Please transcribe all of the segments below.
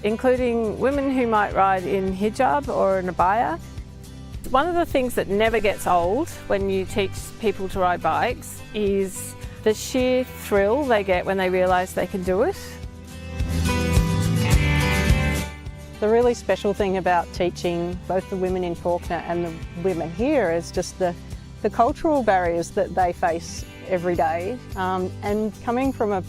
including women who might ride in hijab or an abaya. One of the things that never gets old when you teach people to ride bikes is the sheer thrill they get when they realise they can do it. The really special thing about teaching both the women in Fawkner and the women here is just the cultural barriers that they face every day, and coming from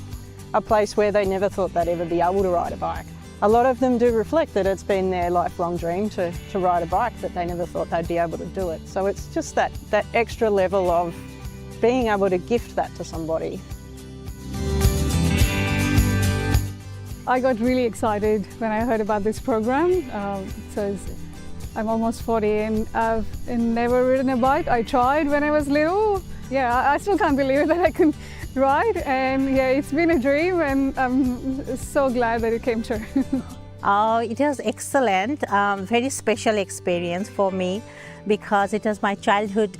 a place where they never thought they'd ever be able to ride a bike. A lot of them do reflect that it's been their lifelong dream to ride a bike, but they never thought they'd be able to do it. So it's just that extra level of being able to gift that to somebody. I got really excited when I heard about this program. So I'm almost 40 and I've never ridden a bike. I tried when I was little. Yeah, I still can't believe that I can ride, and yeah, it's been a dream and I'm so glad that it came true. It was excellent, very special experience for me because it was my childhood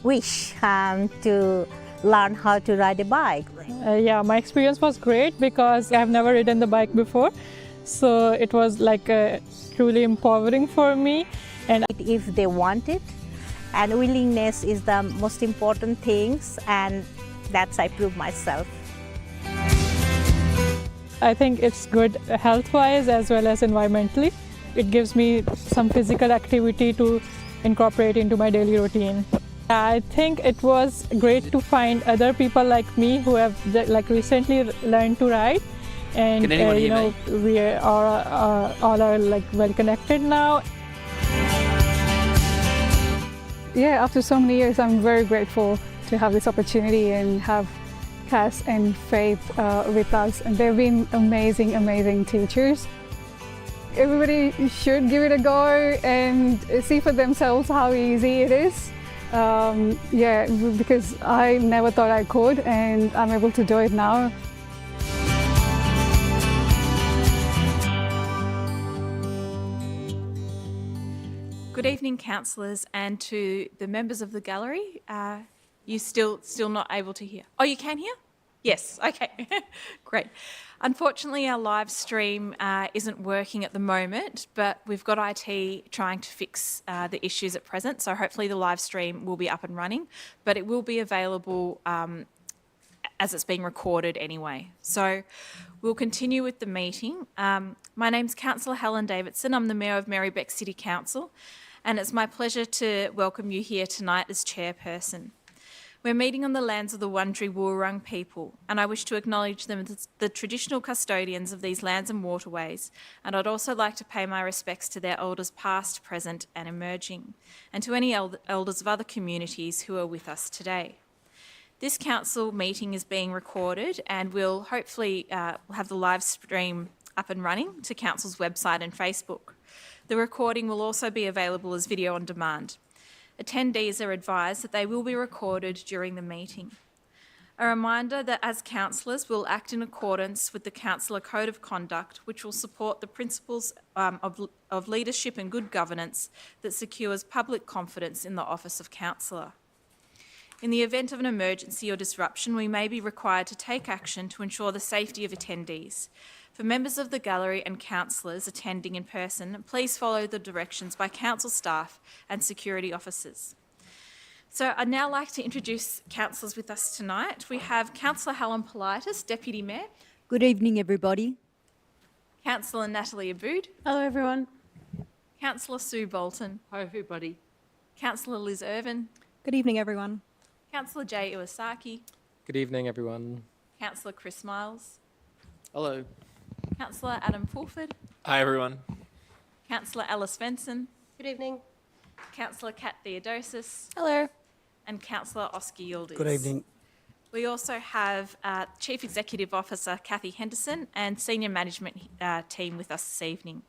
wish to learn how to ride a bike. Yeah, my experience was great because I've never ridden the bike before, so it was like truly empowering for me. And if they want it, and willingness is the most important things, and that's I prove myself. I think it's good health-wise as well as environmentally. It gives me some physical activity to incorporate into my daily routine. I think it was great to find other people like me who have recently learned to ride, and we are all like well connected now. Yeah, after so many years, I'm very grateful to have this opportunity and have Cass and Faith with us. And they've been amazing, amazing teachers. Everybody should give it a go and see for themselves how easy it is. Yeah, because I never thought I could, and I'm able to do it now. Good evening, councillors, and to the members of the gallery. You still not able to hear? Oh, you can hear? Yes, okay, great. Unfortunately, our live stream isn't working at the moment, but we've got IT trying to fix the issues at present, so hopefully the live stream will be up and running, but it will be available as it's being recorded anyway. So we'll continue with the meeting. My name's Councillor Helen Davidson. I'm the Mayor of Merri-bek City Council, and it's my pleasure to welcome you here tonight as chairperson. We're meeting on the lands of the Wurundjeri Wurrung people, and I wish to acknowledge them as the traditional custodians of these lands and waterways, and I'd also like to pay my respects to their elders past, present and emerging, and to any elders of other communities who are with us today. This council meeting is being recorded, and we'll hopefully have the live stream up and running to council's website and Facebook. The recording will also be available as video on demand. Attendees are advised that they will be recorded during the meeting. A reminder that as councillors, we'll act in accordance with the Councillor Code of Conduct, which will support the principles of leadership and good governance that secures public confidence in the office of councillor. In the event of an emergency or disruption, we may be required to take action to ensure the safety of attendees. For members of the gallery and councillors attending in person, please follow the directions by council staff and security officers. So I'd now like to introduce councillors with us tonight. We have Councillor Helen Politis, Deputy Mayor. Good evening, everybody. Councillor Natalie Aboud. Hello, everyone. Councillor Sue Bolton. Hi, everybody. Councillor Liz Irvin. Good evening, everyone. Councillor Jay Iwasaki. Good evening, everyone. Councillor Chris Miles. Hello. Councillor Adam Fulford. Hi, everyone. Councillor Alice Benson. Good evening. Councillor Kat Theodosis. Hello. And Councillor Oscar Yildiz. Good evening. We also have Chief Executive Officer Kathy Henderson and Senior Management team with us this evening.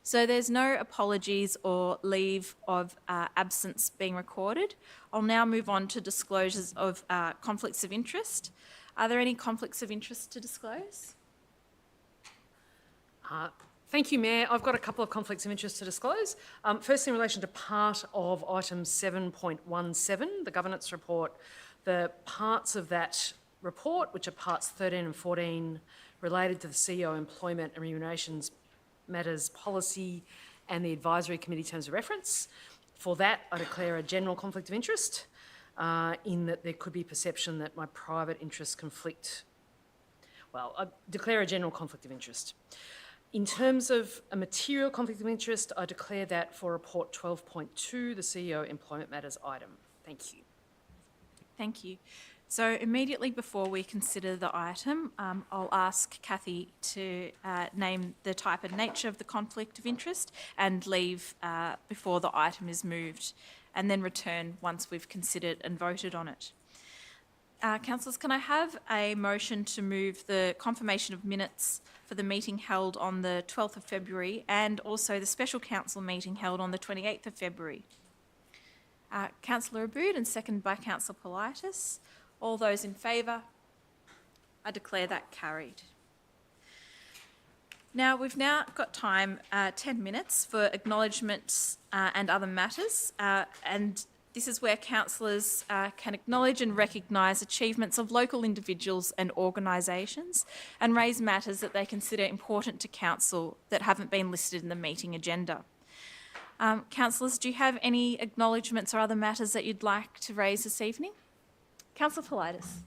So there's no apologies or leave of absence being recorded. I'll now move on to disclosures of conflicts of interest. Are there any conflicts of interest to disclose? Thank you, Mayor. I've got a couple of conflicts of interest to disclose. First, in relation to part of item 7.17, the governance report, the parts of that report, which are parts 13 and 14, related to the CEO employment and remunerations Matters Policy and the Advisory Committee Terms of Reference. For that, I declare a general conflict of interest in that there could be perception that my private interests conflict. Well, I declare a general conflict of interest. In terms of a material conflict of interest, I declare that for Report 12.2, the CEO Employment Matters item. Thank you. Thank you. So immediately before we consider the item, I'll ask Kathy to name the type and nature of the conflict of interest and leave before the item is moved, and then return once we've considered and voted on it. Councillors, can I have a motion to move the confirmation of minutes for the meeting held on the 12th of February and also the special council meeting held on the 28th of February? Councillor Abood and seconded by Councillor Politis. All those in favour? I declare that carried. Now, we've now got time, 10 minutes, for acknowledgements and other matters, and this is where councillors can acknowledge and recognise achievements of local individuals and organisations and raise matters that they consider important to council that haven't been listed in the meeting agenda. Councillors, do you have any acknowledgements or other matters that you'd like to raise this evening? Councillor Politis.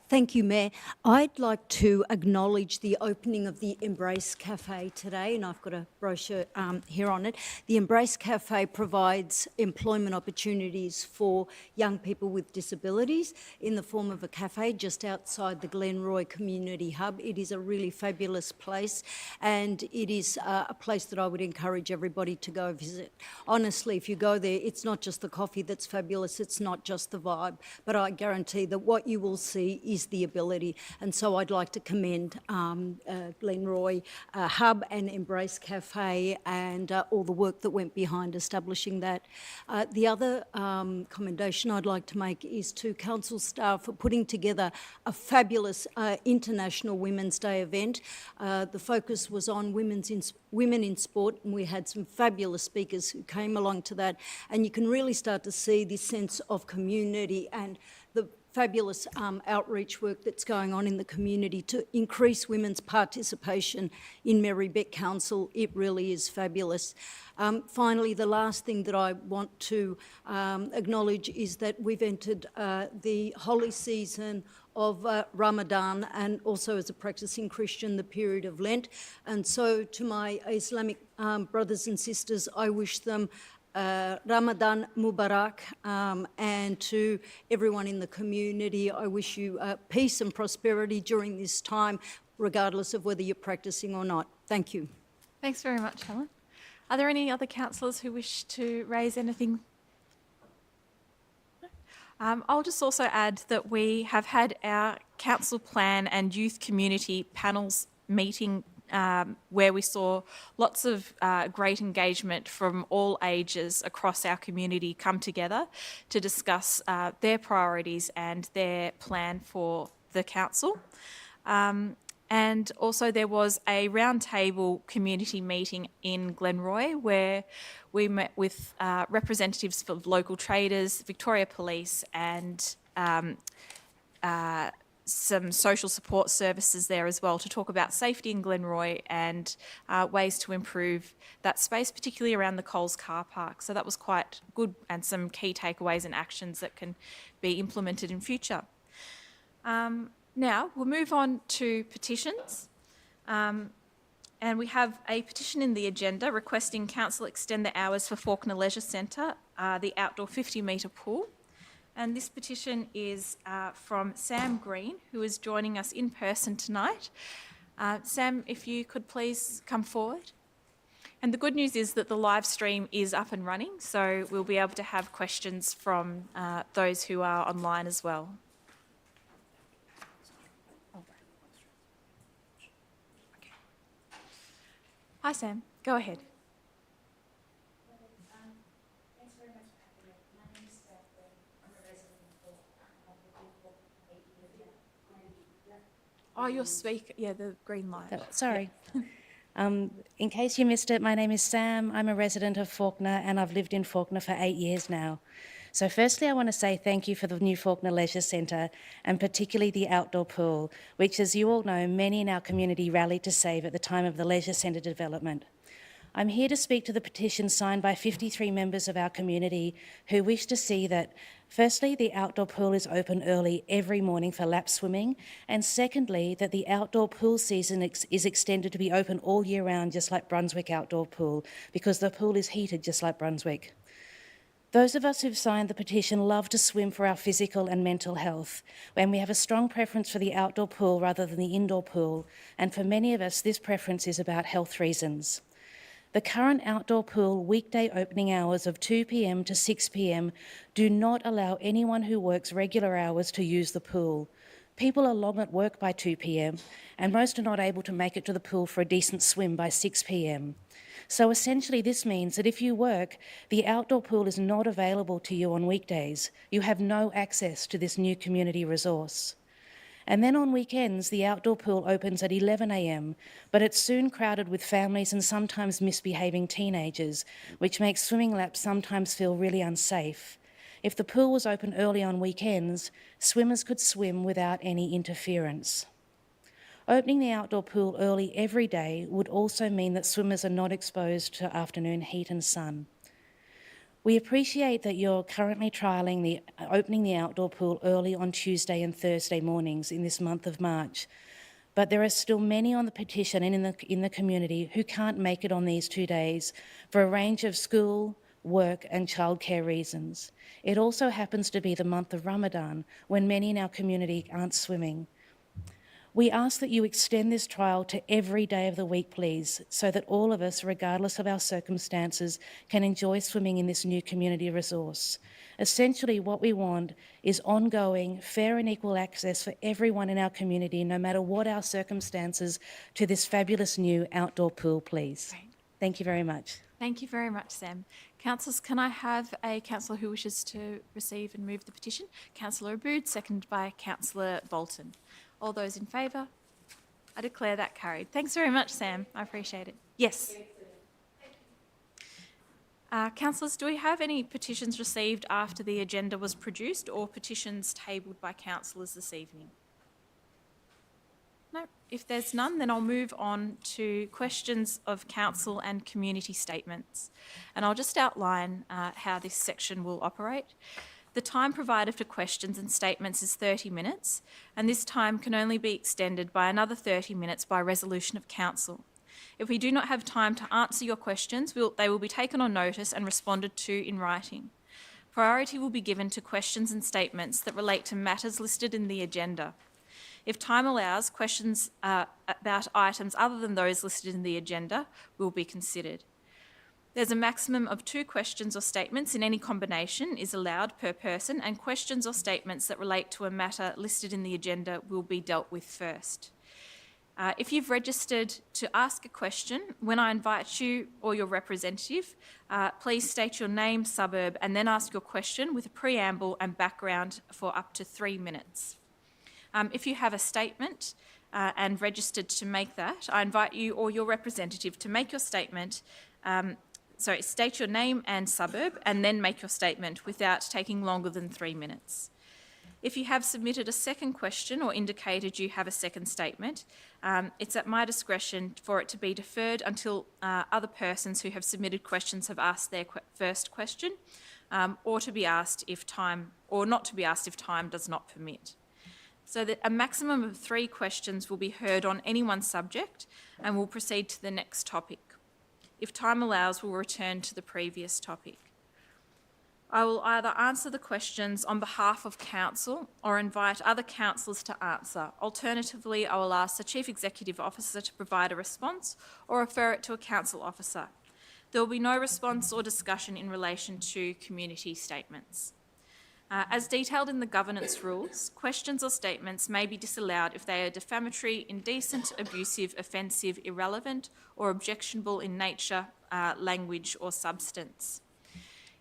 Thank you, Mayor. I'd like to acknowledge the opening of the Embrace Cafe today, and I've got a brochure here on it. The Embrace Cafe provides employment opportunities for young people with disabilities in the form of a cafe just outside the Glenroy Community Hub. It is a really fabulous place, and it is a place that I would encourage everybody to go visit. Honestly, if you go there, it's not just the coffee that's fabulous, it's not just the vibe, but I guarantee that what you will see is the ability, and so I'd like to commend Glenroy Hub and Embrace Cafe and all the work that went behind establishing that. The other commendation I'd like to make is to council staff for putting together a fabulous International Women's Day event. The focus was on women in sport, and we had some fabulous speakers who came along to that, and you can really start to see this sense of community and the fabulous outreach work that's going on in the community to increase women's participation in Merri-bek Council. It really is fabulous. Finally, the last thing that I want to acknowledge is that we've entered the holy season of Ramadan, and also as a practicing Christian, the period of Lent. And so to my Islamic brothers and sisters, I wish them Ramadan Mubarak, and to everyone in the community, I wish you peace and prosperity during this time, regardless of whether you're practicing or not. Thank you. Thanks very much, Helen. Are there any other councillors who wish to raise anything? I'll just also add that we have had our council plan and youth community panels meeting where we saw lots of great engagement from all ages across our community come together to discuss their priorities and their plan for the council. And also there was a roundtable community meeting in Glenroy where we met with representatives of local traders, Victoria Police and some social support services there as well to talk about safety in Glenroy and ways to improve that space, particularly around the Coles car park. So that was quite good, and some key takeaways and actions that can be implemented in future. Now we'll move on to petitions. And we have a petition in the agenda requesting council extend the hours for Fawkner Leisure Centre, the outdoor 50-metre pool. And this petition is from Sam Green, who is joining us in person tonight. Sam, if you could please come forward. And the good news is that the live stream is up and running, so we'll be able to have questions from those who are online as well. Okay. Hi, Sam. Go ahead. Oh, your speaker, yeah, the green light. Sorry. In case you missed it, my name is Sam. I'm a resident of Fawkner and I've lived in Fawkner for 8 years now. So firstly, I want to say thank you for the New Fawkner Leisure Centre and particularly the outdoor pool, which, as you all know, many in our community rallied to save at the time of the Leisure Centre development. I'm here to speak to the petition signed by 53 members of our community who wish to see that, firstly, the outdoor pool is open early every morning for lap swimming, and secondly, that the outdoor pool season is extended to be open all year round, just like Brunswick Outdoor Pool, because the pool is heated just like Brunswick. Those of us who've signed the petition love to swim for our physical and mental health, and we have a strong preference for the outdoor pool rather than the indoor pool, and for many of us, this preference is about health reasons. The current outdoor pool weekday opening hours of 2 p.m. to 6 p.m. do not allow anyone who works regular hours to use the pool. People are long at work by 2 p.m, and most are not able to make it to the pool for a decent swim by 6 p.m. So essentially this means that if you work, the outdoor pool is not available to you on weekdays. You have no access to this new community resource. And then on weekends, the outdoor pool opens at 11 a.m, but it's soon crowded with families and sometimes misbehaving teenagers, which makes swimming laps sometimes feel really unsafe. If the pool was open early on weekends, swimmers could swim without any interference. Opening the outdoor pool early every day would also mean that swimmers are not exposed to afternoon heat and sun. We appreciate that you're currently trialling opening the outdoor pool early on Tuesday and Thursday mornings in this month of March, but there are still many on the petition and in the community who can't make it on these 2 days for a range of school, work and childcare reasons. It also happens to be the month of Ramadan, when many in our community aren't swimming. We ask that you extend this trial to every day of the week, please, so that all of us, regardless of our circumstances, can enjoy swimming in this new community resource. Essentially, what we want is ongoing, fair and equal access for everyone in our community, no matter what our circumstances, to this fabulous new outdoor pool, please. Great. Thank you very much. Thank you very much, Sam. Councillors, can I have a councillor who wishes to receive and move the petition? Councillor Abood, seconded by Councillor Bolton. All those in favour? I declare that carried. Thanks very much, Sam. I appreciate it. Yes. Councillors, do we have any petitions received after the agenda was produced or petitions tabled by councillors this evening? No. If there's none, then I'll move on to questions of council and community statements. And I'll just outline how this section will operate. The time provided for questions and statements is 30 minutes, and this time can only be extended by another 30 minutes by resolution of council. If we do not have time to answer your questions, they will be taken on notice and responded to in writing. Priority will be given to questions and statements that relate to matters listed in the agenda. If time allows, questions about items other than those listed in the agenda will be considered. There's a maximum of 2 questions or statements in any combination is allowed per person, and questions or statements that relate to a matter listed in the agenda will be dealt with first. If you've registered to ask a question, when I invite you or your representative, please state your name, suburb, and then ask your question with a preamble and background for up to 3 minutes. If you have a statement and registered to make that, I invite you or your representative to make your statement. State your name and suburb and then make your statement without taking longer than 3 minutes. If you have submitted a second question or indicated you have a second statement, it's at my discretion for it to be deferred until other persons who have submitted questions have asked their first question, or to be asked if time, or not to be asked if time does not permit. So that a maximum of 3 questions will be heard on any one subject and we'll proceed to the next topic. If time allows, we'll return to the previous topic. I will either answer the questions on behalf of council or invite other councillors to answer. Alternatively, I will ask the Chief Executive Officer to provide a response or refer it to a council officer. There will be no response or discussion in relation to community statements. As detailed in the governance rules, questions or statements may be disallowed if they are defamatory, indecent, abusive, offensive, irrelevant, or objectionable in nature, language, or substance.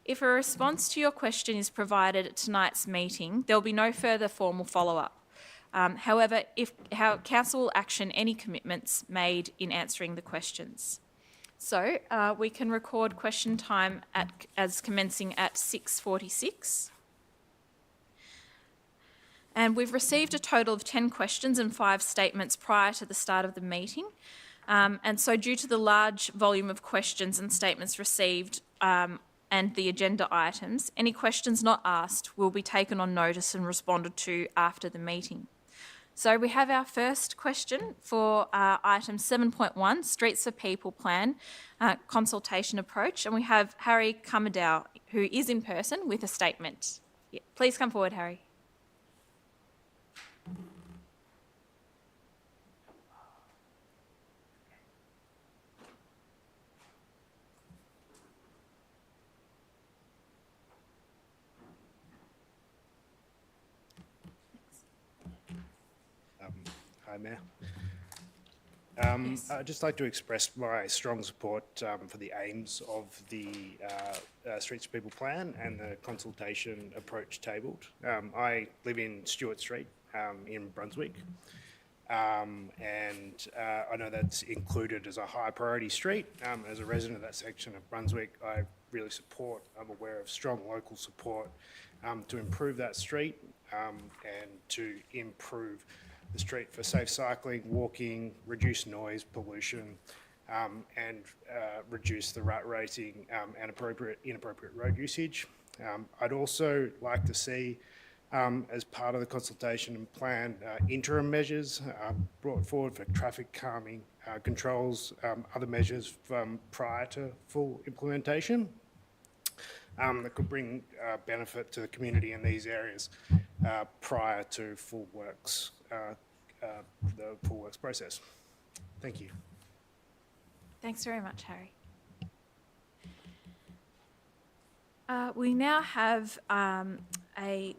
If a response to your question is provided at tonight's meeting, there will be no further formal follow-up. However, council will action any commitments made in answering the questions. So we can record question time as commencing at 6:46. And we've received a total of 10 questions and 5 statements prior to the start of the meeting. And so due to the large volume of questions and statements received and the agenda items, any questions not asked will be taken on notice and responded to after the meeting. So we have our first question for item 7.1, Streets for People Plan, consultation approach. And we have Harry Cummerdale, who is in person, with a statement. Yeah, please come forward, Harry. Hi, Mayor. I'd just like to express my strong support for the aims of the Streets for People plan and the consultation approach tabled. I live in Stewart Street in Brunswick, and I know that's included as a high priority street. As a resident of that section of Brunswick, I really support, I'm aware of strong local support to improve that street and to improve the street for safe cycling, walking, reduce noise, pollution, and reduce the rat rating and inappropriate road usage. I'd also like to see, as part of the consultation and plan, interim measures brought forward for traffic calming controls, other measures prior to full implementation that could bring benefit to the community in these areas prior to full works, the full works process. Thank you. Thanks very much, Harry. We now have a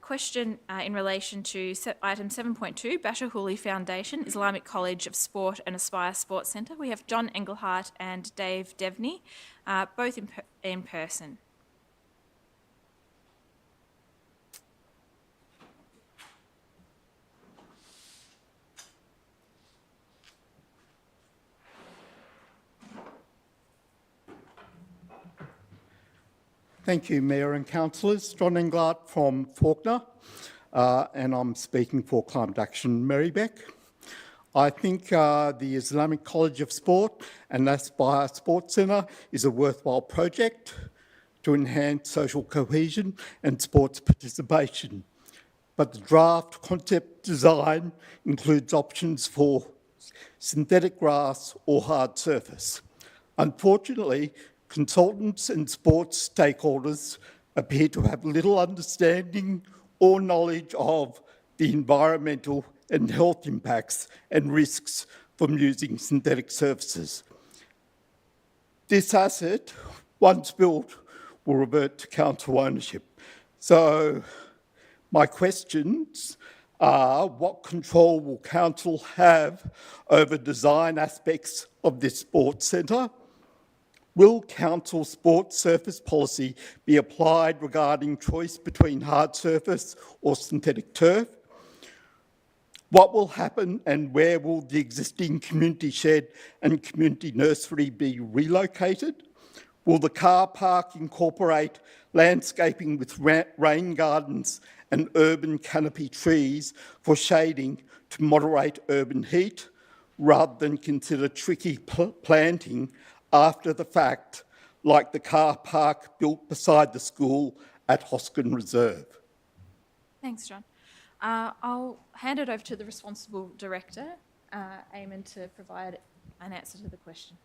question in relation to item 7.2, Bashar Hooley Foundation, Islamic College of Sport and Aspire Sports Centre. We have John Engelhart and Dave Devney, both in person. Thank you, Mayor and Councillors. John Englert from Fawkner, and I'm speaking for Climate Action Merri-bek. I think the Islamic College of Sport and Aspire Sports Centre is a worthwhile project to enhance social cohesion and sports participation. But the draft concept design includes options for synthetic grass or hard surface. Unfortunately, consultants and sports stakeholders appear to have little understanding or knowledge of the environmental and health impacts and risks from using synthetic surfaces. This asset, once built, will revert to council ownership. So my questions are, what control will council have over design aspects of this sports centre? Will council sports surface policy be applied regarding choice between hard surface or synthetic turf? What will happen and where will the existing community shed and community nursery be relocated? Will the car park incorporate landscaping with rain gardens and urban canopy trees for shading to moderate urban heat, rather than consider tricky planting after the fact, like the car park built beside the school at Hoskin Reserve? Thanks, John. I'll hand it over to the responsible director, Eamon, to provide an answer to the question.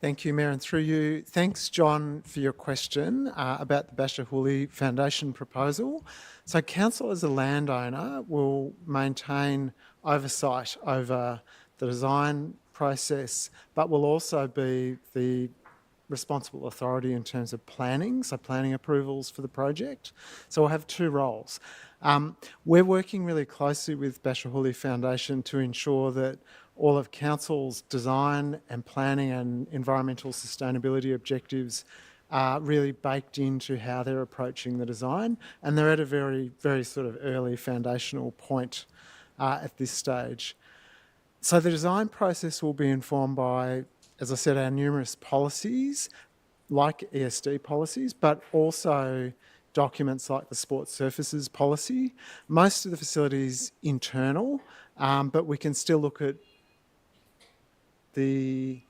Thank you, Mayor, and through you. Thanks, John, for your question about the Bashar Hooley Foundation proposal. So council as a landowner will maintain oversight over the design process, but will also be the responsible authority in terms of planning, so planning approvals for the project. So we'll have two roles. We're working really closely with Bashar Hooley Foundation to ensure that all of council's design and planning and environmental sustainability objectives are really baked into how they're approaching the design, and they're at a very, very sort of early foundational point at this stage. So the design process will be informed by as I said, our numerous policies, like ESD policies, but also documents like the sports surfaces policy. Most of the facility is internal, but we can still look at the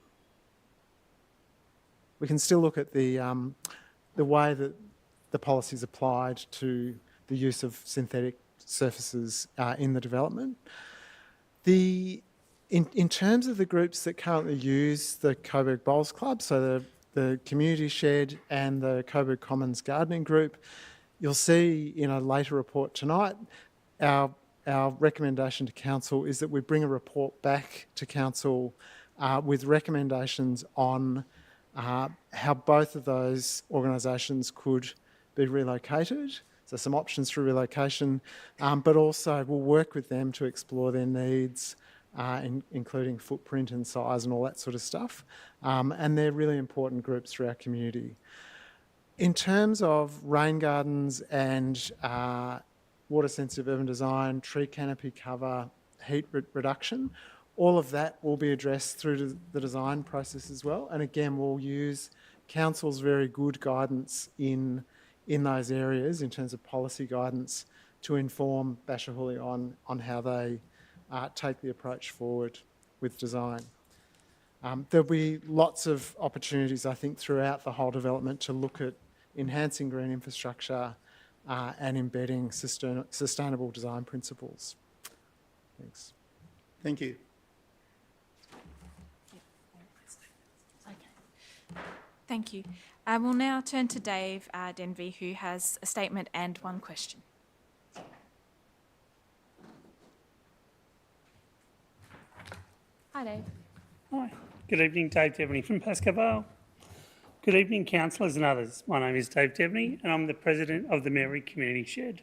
way that the policy is applied to the use of synthetic surfaces in the development. In terms of the groups that currently use the Coburg Bowls Club, so the community shed and the Coburg Commons gardening group, you'll see in a later report tonight, our recommendation to council is that we bring a report back to council with recommendations on how both of those organisations could be relocated. So some options for relocation, but also we'll work with them to explore their needs, including footprint and size and all that sort of stuff. And they're really important groups for our community. In terms of rain gardens and water sensitive urban design, tree canopy cover, heat reduction, all of that will be addressed through the design process as well. And again, we'll use council's very good guidance in those areas in terms of policy guidance to inform Bashahuli on how they take the approach forward with design. There'll be lots of opportunities, I think, throughout the whole development to look at enhancing green infrastructure and embedding sustainable design principles. Thanks. Thank you. Thank you. We'll now turn to Dave Denby, who has a statement and one question. Hi, Dave. Hi. Good evening, Dave Devaney from Pascoe Vale. Good evening, councillors and others. My name is Dave Devaney and I'm the president of the Merri Community Shed.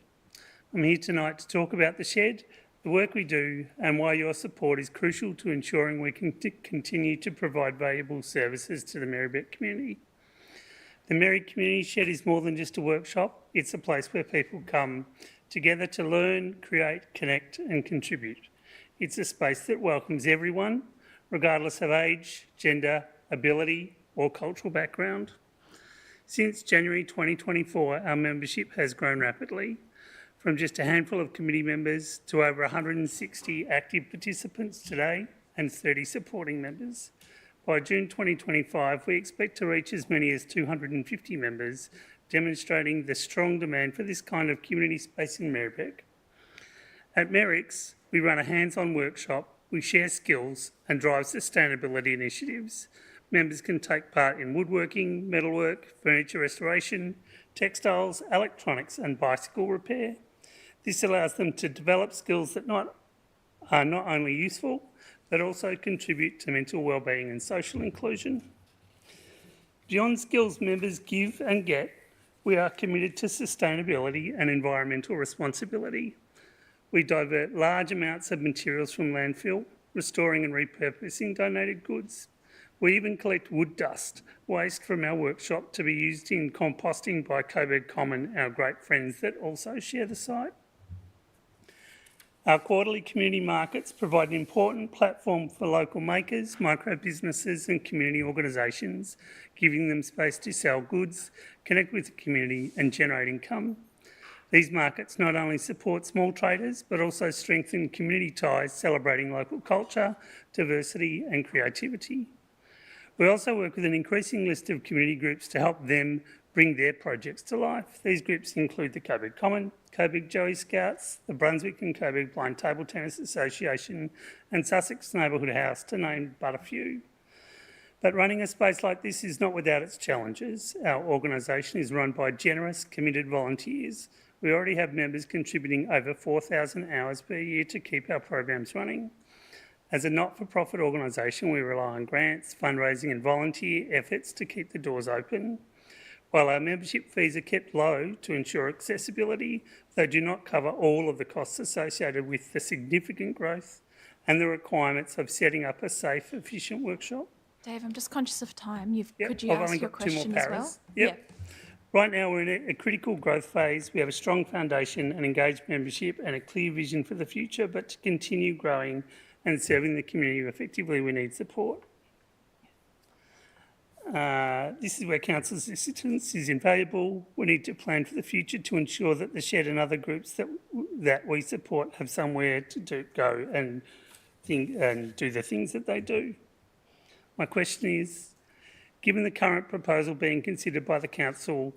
I'm here tonight to talk about the shed, the work we do and why your support is crucial to ensuring we can continue to provide valuable services to the Merri-bek community. The Merri Community Shed is more than just a workshop, it's a place where people come together to learn, create, connect and contribute. It's a space that welcomes everyone, regardless of age, gender, ability or cultural background. Since January 2024, our membership has grown rapidly, from just a handful of committee members to over 160 active participants today and 30 supporting members. By June 2025, we expect to reach as many as 250 members, demonstrating the strong demand for this kind of community space in Merri-bek. At Merrick's, we run a hands-on workshop, we share skills and drive sustainability initiatives. Members can take part in woodworking, metalwork, furniture restoration, textiles, electronics and bicycle repair. This allows them to develop skills that are not only useful, but also contribute to mental wellbeing and social inclusion. Beyond skills members give and get, we are committed to sustainability and environmental responsibility. We divert large amounts of materials from landfill, restoring and repurposing donated goods. We even collect wood dust, waste from our workshop to be used in composting by Coburg Common, our great friends that also share the site. Our quarterly community markets provide an important platform for local makers, micro businesses and community organisations, giving them space to sell goods, connect with the community and generate income. These markets not only support small traders, but also strengthen community ties, celebrating local culture, diversity and creativity. We also work with an increasing list of community groups to help them bring their projects to life. These groups include the Coburg Common, Coburg Joey Scouts, the Brunswick and Coburg Blind Table Tennis Association and Sussex Neighbourhood House, to name but a few. But running a space like this is not without its challenges. Our organisation is run by generous, committed volunteers. We already have members contributing over 4,000 hours per year to keep our programs running. As a not-for-profit organisation, we rely on grants, fundraising and volunteer efforts to keep the doors open. While our membership fees are kept low to ensure accessibility, they do not cover all of the costs associated with the significant growth and the requirements of setting up a safe, efficient workshop. Dave, I'm just conscious of time. Could you I've ask only your got 2 more question as well? paras. Yep. Right now we're in a critical growth phase. We have a strong foundation, an engaged membership and a clear vision for the future, but to continue growing and serving the community effectively, we need support. This is where council's assistance is invaluable. We need to plan for the future to ensure that the shed and other groups that we support have somewhere to go and do the things that they do. My question is, given the current proposal being considered by the council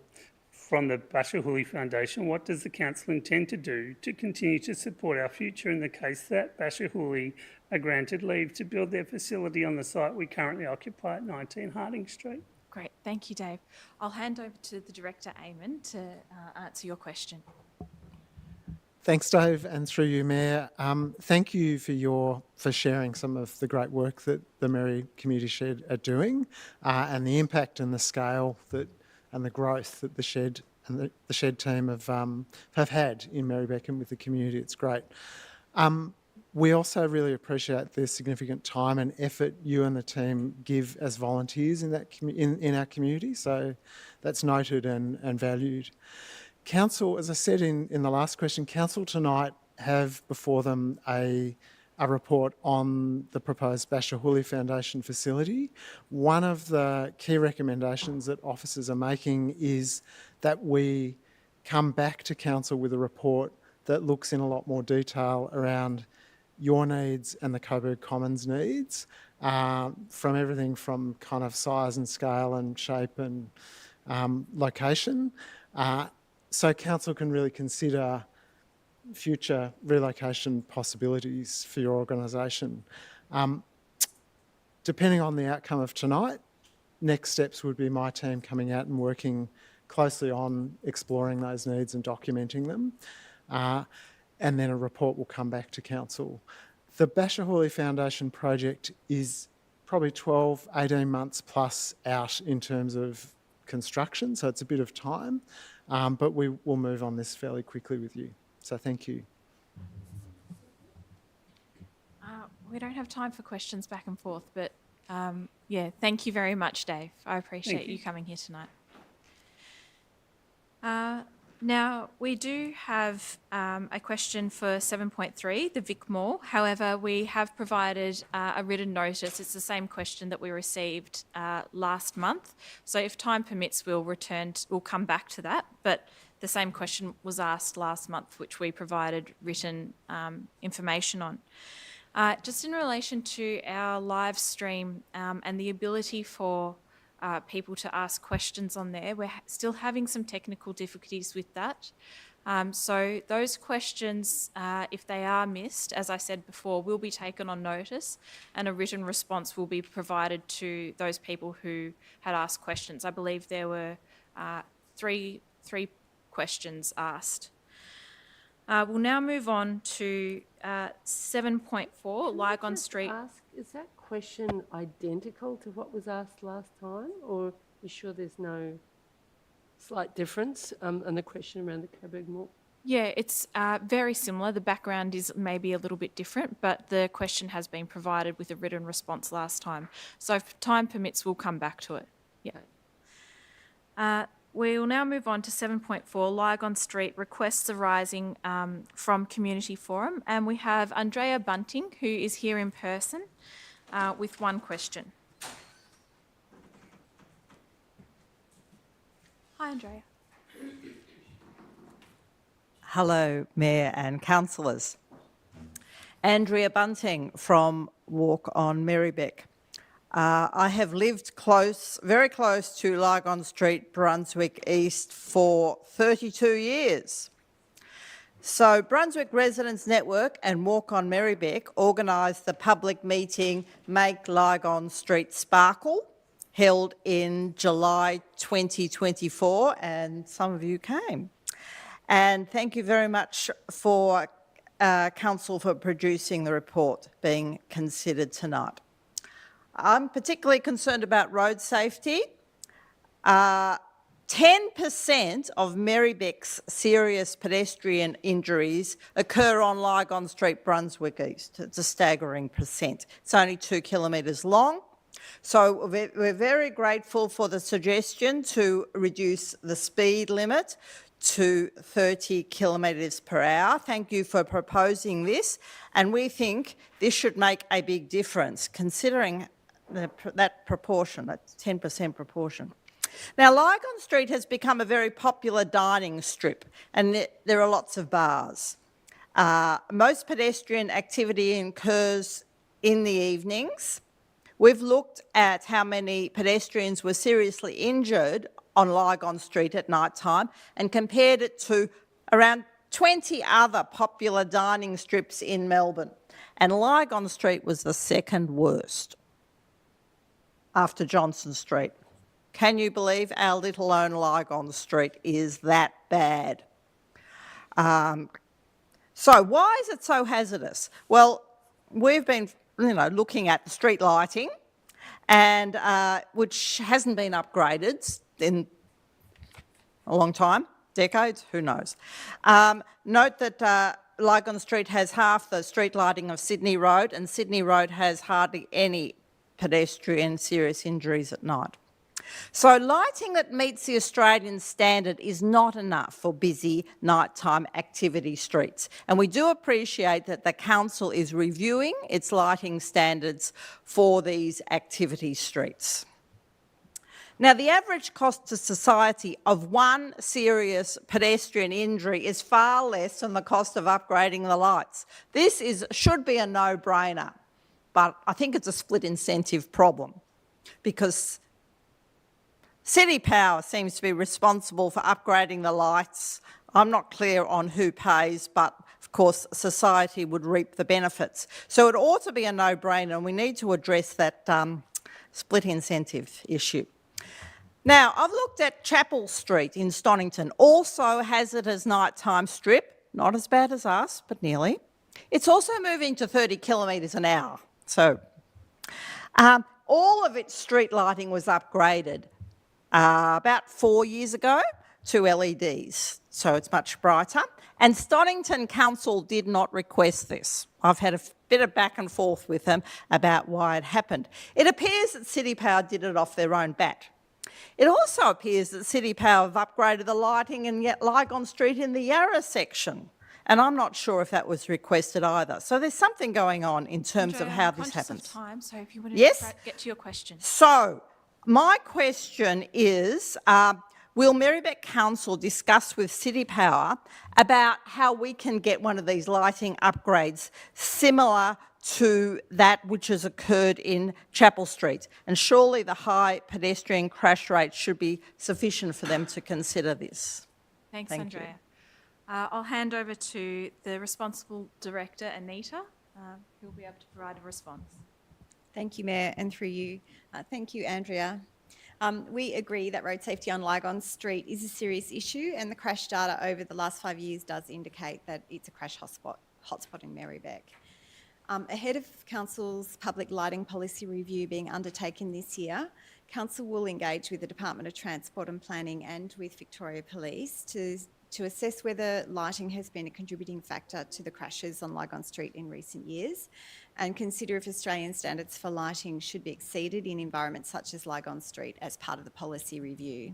from the Basher Hooley Foundation, what does the council intend to do to continue to support our future in the case that Basher Hooley are granted leave to build their facility on the site we currently occupy at 19 Harding Street? Great, thank you, Dave. I'll hand over to the Director, Eamon, to answer your question. Thanks, Dave, and through you, Mayor. Thank you for sharing some of the great work that the Merri Community Shed are doing, and the impact and the scale and the growth that the shed and the shed team have had in Merri-bek and with the community. It's great. We also really appreciate the significant time and effort you and the team give as volunteers in our community, so that's noted and valued. Council, as I said in the last question, Council tonight have before them a report on the proposed Basher Hooley Foundation facility. One of the key recommendations that officers are making is that we come back to Council with a report that looks in a lot more detail around your needs and the Coburg Commons needs, from everything from kind of size and scale and shape and location. So Council can really consider future relocation possibilities for your organisation. Depending on the outcome of tonight, next steps would be my team coming out and working closely on exploring those needs and documenting them. And then a report will come back to Council. The Basher Hooley Foundation project is probably 12, 18 months plus out in terms of construction, so it's a bit of time, but we will move on this fairly quickly with you. So thank you. We don't have time for questions back and forth, but yeah, thank you very much, Dave. I appreciate you coming here tonight. Now, we do have a question for 7.3, the Vic Mall. However, we have provided a written notice. It's the same question that we received last month. So if time permits, we'll come back to that. But the same question was asked last month, which we provided written information on. Just in relation to our live stream and the ability for people to ask questions on there. We're still having some technical difficulties with that. So those questions, if they are missed, as I said before, will be taken on notice and a written response will be provided to those people who had asked questions. I believe there were three questions asked. We'll now move on to 7.4, Ligon Street. Is that question identical to what was asked last time, or are you sure there's no slight difference in the question around the Coburg Mall? Yeah, it's very similar. The background is maybe a little bit different, but the question has been provided with a written response last time. So if time permits, we'll come back to it. Yeah. We will now move on to 7.4, Ligon Street, requests arising from Community Forum. And we have Andrea Bunting, who is here in person with one question. Hi, Andrea. Hello, Mayor and councillors. Andrea Bunting from Walk on Merri-bek. I have lived very close to Ligon Street, Brunswick East for 32 years. So Brunswick Residents Network and Walk on Merri-bek organised the public meeting Make Ligon Street Sparkle, held in July 2024, and some of you came. And thank you very much for Council for producing the report being considered tonight. I'm particularly concerned about road safety. 10% of Merri-bek's serious pedestrian injuries occur on Ligon Street, Brunswick East. It's a staggering percent. It's only 2 kilometres long. So we're very grateful for the suggestion to reduce the speed limit to 30 kilometres per hour. Thank you for proposing this. And we think this should make a big difference, considering that proportion, that 10% proportion. Now, Ligon Street has become a very popular dining strip, and there are lots of bars. Most pedestrian activity occurs in the evenings. We've looked at how many pedestrians were seriously injured on Ligon Street at night time and compared it to around 20 other popular dining strips in Melbourne. And Ligon Street was the second worst after Johnson Street. Can you believe our little own Ligon Street is that bad? So why is it so hazardous? Well, we've been looking at the street lighting, and which hasn't been upgraded in a long time, decades, who knows. Note that Ligon Street has half the street lighting of Sydney Road, and Sydney Road has hardly any pedestrian serious injuries at night. So lighting that meets the Australian standard is not enough for busy nighttime activity streets. And we do appreciate that the council is reviewing its lighting standards for these activity streets. Now, the average cost to society of one serious pedestrian injury is far less than the cost of upgrading the lights. This should be a no-brainer, but I think it's a split incentive problem because City Power seems to be responsible for upgrading the lights. I'm not clear on who pays, but of course society would reap the benefits. So it ought to be a no-brainer, and we need to address that split incentive issue. Now, I've looked at Chapel Street in Stonington, also hazardous nighttime strip, not as bad as us, but nearly. It's also moving to 30 kilometres an hour. So all of its street lighting was upgraded about 4 years ago to LEDs, so it's much brighter. And Stonington Council did not request this. I've had a bit of back and forth with them about why it happened. It appears that City Power did it off their own bat. It also appears that City Power have upgraded the lighting in Ligon Street in the Yarra section, and I'm not sure if that was requested either. So there's something going on in terms of how this happens. Of time, so if you want to get to your question. So my question is, will Merri-bek Council discuss with City Power about how we can get one of these lighting upgrades similar to that which has occurred in Chapel Street? And surely the high pedestrian crash rate should be sufficient for them to consider this. Thanks, Andrea. I'll hand over to the responsible director, Anita, who will be able to provide a response. Thank you, Mayor, and through you. Thank you, Andrea. We agree that road safety on Ligon Street is a serious issue, and the crash data over the last 5 years does indicate that it's a crash hotspot in Merri-bek. Ahead of Council's public lighting policy review being undertaken this year, Council will engage with the Department of Transport and Planning and with Victoria Police to assess whether lighting has been a contributing factor to the crashes on Ligon Street in recent years, and consider if Australian standards for lighting should be exceeded in environments such as Ligon Street as part of the policy review.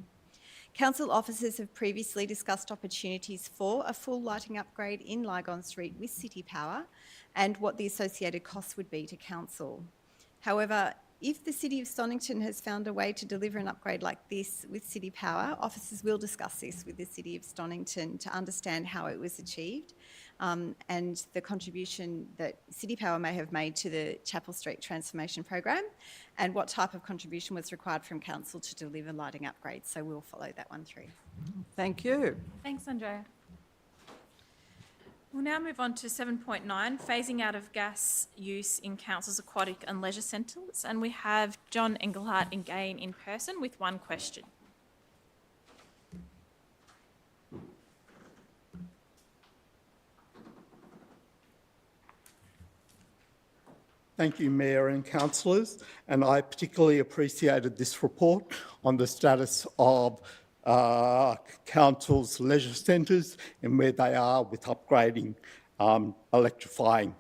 Council officers have previously discussed opportunities for a full lighting upgrade in Ligon Street with City Power and what the associated costs would be to Council. However, if the City of Stonington has found a way to deliver an upgrade like this with City Power, officers will discuss this with the City of Stonington to understand how it was achieved and the contribution that City Power may have made to the Chapel Street Transformation Program and what type of contribution was required from Council to deliver lighting upgrades. So we'll follow that one through. Thank you. Thanks, Andrea. We'll now move on to 7.9, phasing out of gas use in Council's aquatic and leisure centres. And we have John Engelhardt again in person with one question. Thank you, Mayor and councillors, and I particularly appreciated this report on the status of council's leisure centres and where they are with upgrading, electrifying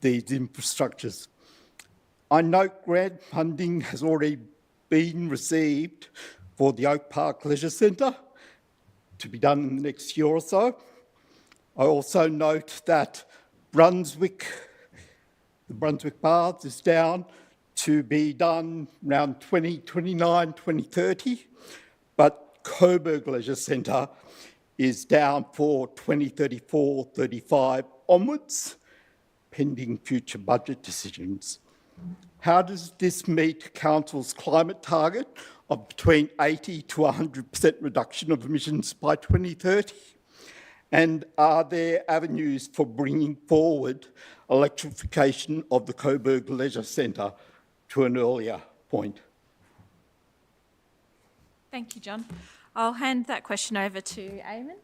these infrastructures. I note grant funding has already been received for the Oak Park Leisure Centre to be done in the next year or so. I also note that Brunswick The Brunswick Baths is down to be done around 2029, 2030, but Coburg Leisure Centre is down for 2034, 35 onwards, pending future budget decisions. How does this meet Council's climate target of between 80 to 100% reduction of emissions by 2030? And are there avenues for bringing forward electrification of the Coburg Leisure Centre to an earlier point? Thank you, John. I'll hand that question over to Eamon.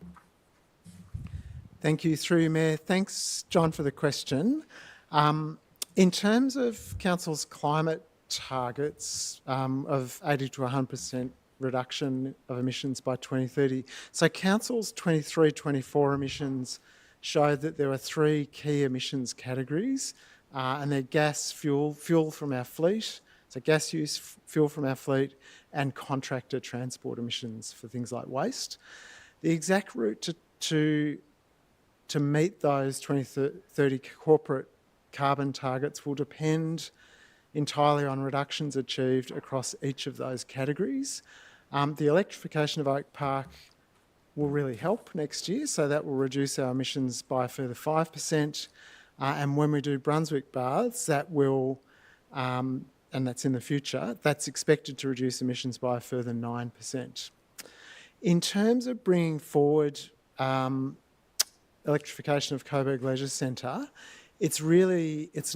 Thank you, through you, Mayor. Thanks, John, for the question. In terms of Council's climate targets of 80 to 100% reduction of emissions by 2030, so Council's 23-24 emissions showed that there were three key emissions categories, and they're gas, fuel from our fleet, so gas use, fuel from our fleet, and contractor transport emissions for things like waste. The exact route to meet those 2030 corporate carbon targets will depend entirely on reductions achieved across each of those categories. The electrification of Oak Park will really help next year, so that will reduce our emissions by a further 5%. And when we do Brunswick Baths, that will, and that's in the future, that's expected to reduce emissions by a further 9%. In terms of bringing forward electrification of Coburg Leisure Centre, it's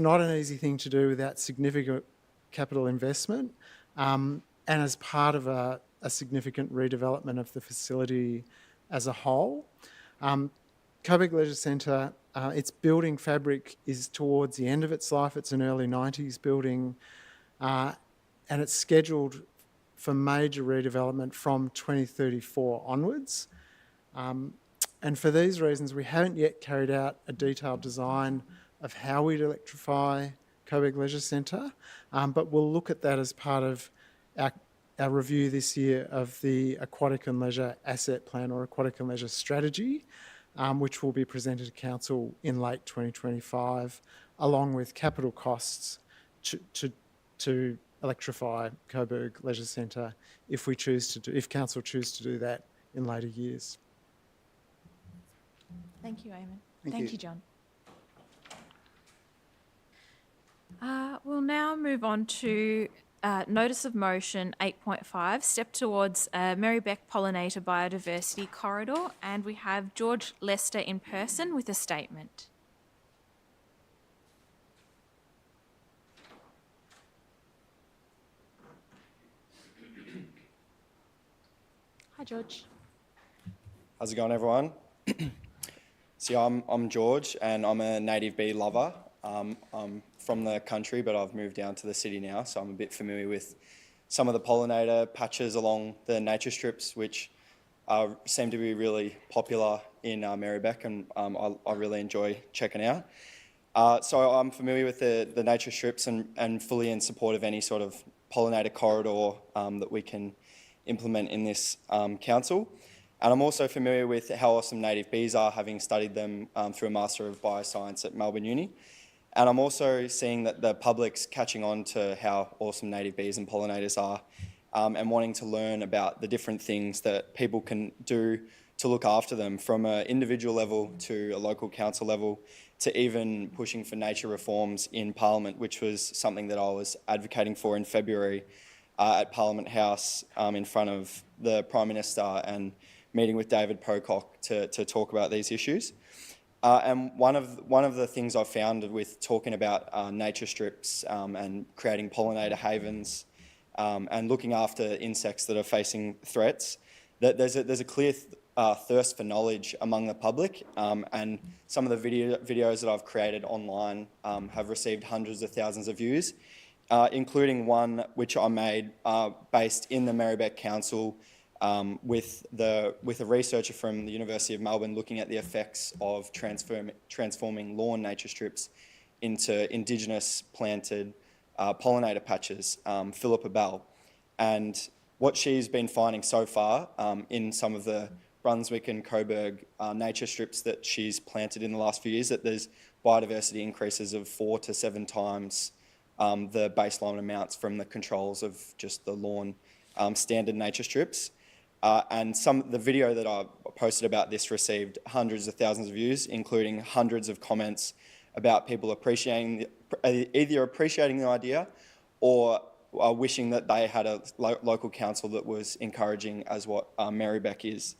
not an easy thing to do without significant capital investment, and as part of a significant redevelopment of the facility as a whole. Coburg Leisure Centre, its building fabric is towards the end of its life. It's an early 90s building, and it's scheduled for major redevelopment from 2034 onwards. And for these reasons, we haven't yet carried out a detailed design of how we'd electrify Coburg Leisure Centre, but we'll look at that as part of our review this year of the Aquatic and Leisure Asset Plan or Aquatic and Leisure Strategy, which will be presented to Council in late 2025, along with capital costs to electrify Coburg Leisure Centre if Council choose to do that in later years. Thank you, Eamon. Thank you, John. We'll now move on to Notice of Motion 8.5, Step Towards Merri-bek Pollinator Biodiversity Corridor, and we have George Lester in person with a statement. Hi, George. How's it going, everyone? So I'm George, and I'm a native bee lover. I'm from the country, but I've moved down to the city now, so I'm a bit familiar with some of the pollinator patches along the nature strips, which seem to be really popular in Merri-bek, and I really enjoy checking out. So I'm familiar with the nature strips and fully in support of any sort of pollinator corridor that we can implement in this council. And I'm also familiar with how awesome native bees are, having studied them through a Master of Bioscience at Melbourne Uni. And I'm also seeing that the public's catching on to how awesome native bees and pollinators are, and wanting to learn about the different things that people can do to look after them, from an individual level to a local council level, to even pushing for nature reforms in Parliament, which was something that I was advocating for in February at Parliament House in front of the Prime Minister and meeting with David Pocock to talk about these issues. And one of the things I've found with talking about nature strips and creating pollinator havens and looking after insects that are facing threats, that there's a clear thirst for knowledge among the public, and some of the videos that I've created online have received hundreds of thousands of views, including one which I made based in the Merri-bek Council with a researcher from the University of Melbourne looking at the effects of transforming lawn nature strips into Indigenous planted pollinator patches, Philippa Bell. And what she's been finding so far in some of the Brunswick and Coburg nature strips that she's planted in the last few years, that there's biodiversity increases of 4 to 7 times the baseline amounts from the controls of just the lawn standard nature strips. And the video that I posted about this received hundreds of thousands of views, including hundreds of comments about people either appreciating the idea or wishing that they had a local council that was encouraging as what Merri-bek is.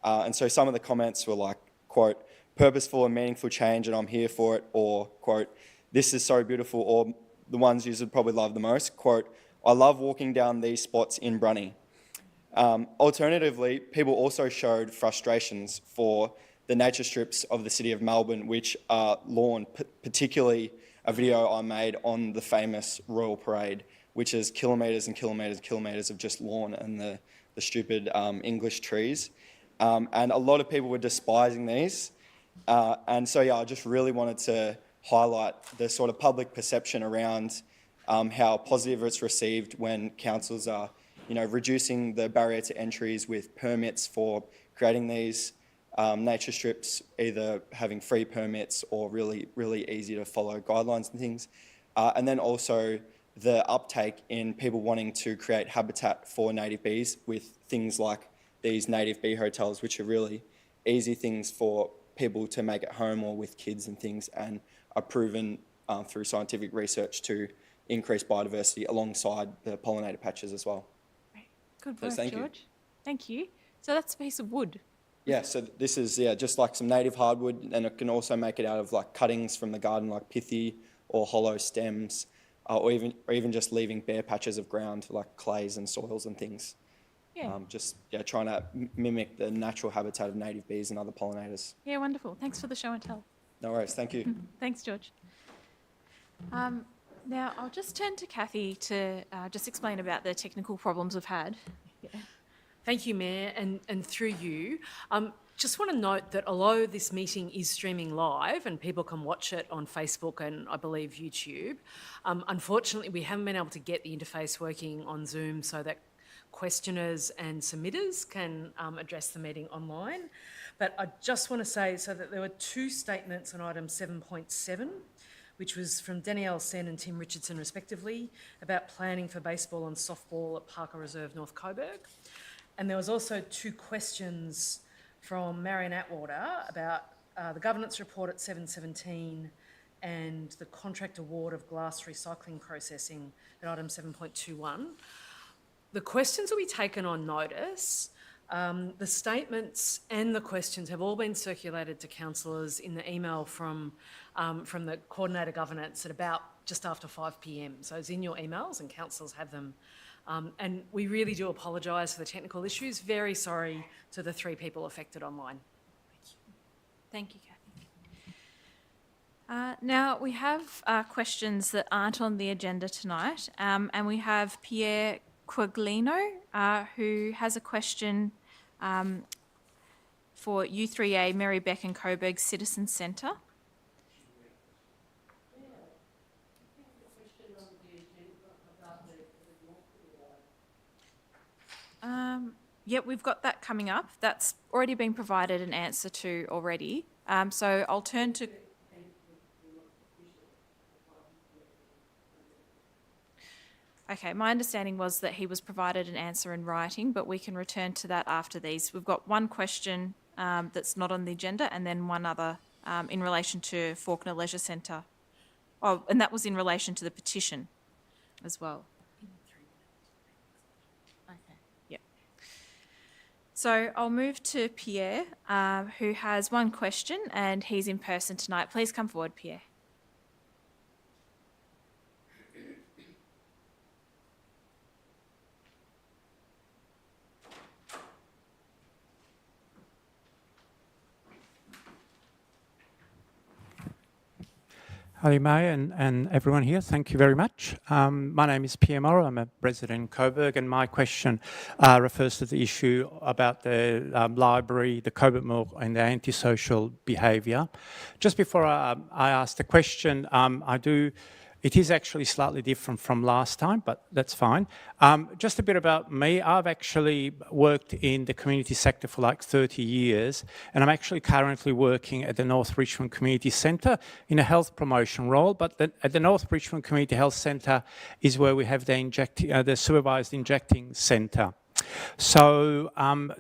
And so some of the comments were like, quote, purposeful and meaningful change and I'm here for it, or quote, this is so beautiful, or the ones you would probably love the most, quote, I love walking down these spots in Brunny. Alternatively, people also showed frustrations for the nature strips of the City of Melbourne, which are lawn, particularly a video I made on the famous Royal Parade, which is kilometres and kilometres and kilometres of just lawn and the stupid English trees. And a lot of people were despising these. And so, yeah, I just really wanted to highlight the sort of public perception around how positive it's received when councils are, reducing the barrier to entries with permits for creating these nature strips, either having free permits or really, really easy to follow guidelines and things. And then also the uptake in people wanting to create habitat for native bees with things like these native bee hotels, which are really easy things for people to make at home or with kids and things, and are proven through scientific research to increase biodiversity alongside the pollinator patches as well. Good work, George. Thank you. So that's a piece of wood. Yeah, so this is just like some native hardwood, and it can also make it out of like cuttings from the garden, like pithy or hollow stems, or even just leaving bare patches of ground like clays and soils and things. Yeah. Trying to mimic the natural habitat of native bees and other pollinators. Yeah, wonderful. Thanks for the show and tell. No worries. Thank you. Thanks, George. Now, I'll just turn to Kathy to just explain about the technical problems we've had. Yeah. Thank you, Mayor, and through you. Just want to note that although this meeting is streaming live and people can watch it on Facebook and I believe YouTube, unfortunately we haven't been able to get the interface working on Zoom so that questioners and submitters can address the meeting online. But I just want to say so that there were 2 statements on item 7.7, which was from Danielle Sen and Tim Richardson respectively, about planning for baseball and softball at Parker Reserve, North Coburg. And there was also 2 questions from Marion Atwater about the governance report at 7.17 and the contract award of glass recycling processing at item 7.21. The questions will be taken on notice. The statements and the questions have all been circulated to councillors in the email from the Coordinator Governance at about just after 5 p.m. So it's in your emails and councillors have them. And we really do apologise for the technical issues. Very sorry to the 3 people affected online. Thank you, Kathy. Now, we have questions that aren't on the agenda tonight, and we have Pierre Quaglino, who has a question for U3A Merri-bek and Coburg Citizen Centre. Yep, we've got that coming up. That's already been provided an answer to already. So I'll turn to... Okay, my understanding was that he was provided an answer in writing, but we can return to that after these. We've got one question that's not on the agenda and then one other in relation to Fawkner Leisure Centre. Oh, and that was in relation to the petition as well. Okay, yep. So I'll move to Pierre, who has one question and he's in person tonight. Please come forward, Pierre. Hello, Mayor and everyone here. Thank you very much. My name is Pierre Morrow. I'm a resident in Coburg, and my question refers to the issue about the library, the Coburg Mill, and the antisocial behaviour. Just before I ask the question, I do It is actually slightly different from last time, but that's fine. Just a bit about me. I've actually worked in the community sector for like 30 years, and I'm actually currently working at the North Richmond Community Centre in a health promotion role. But at the North Richmond Community Health Centre is where we have the supervised injecting centre. So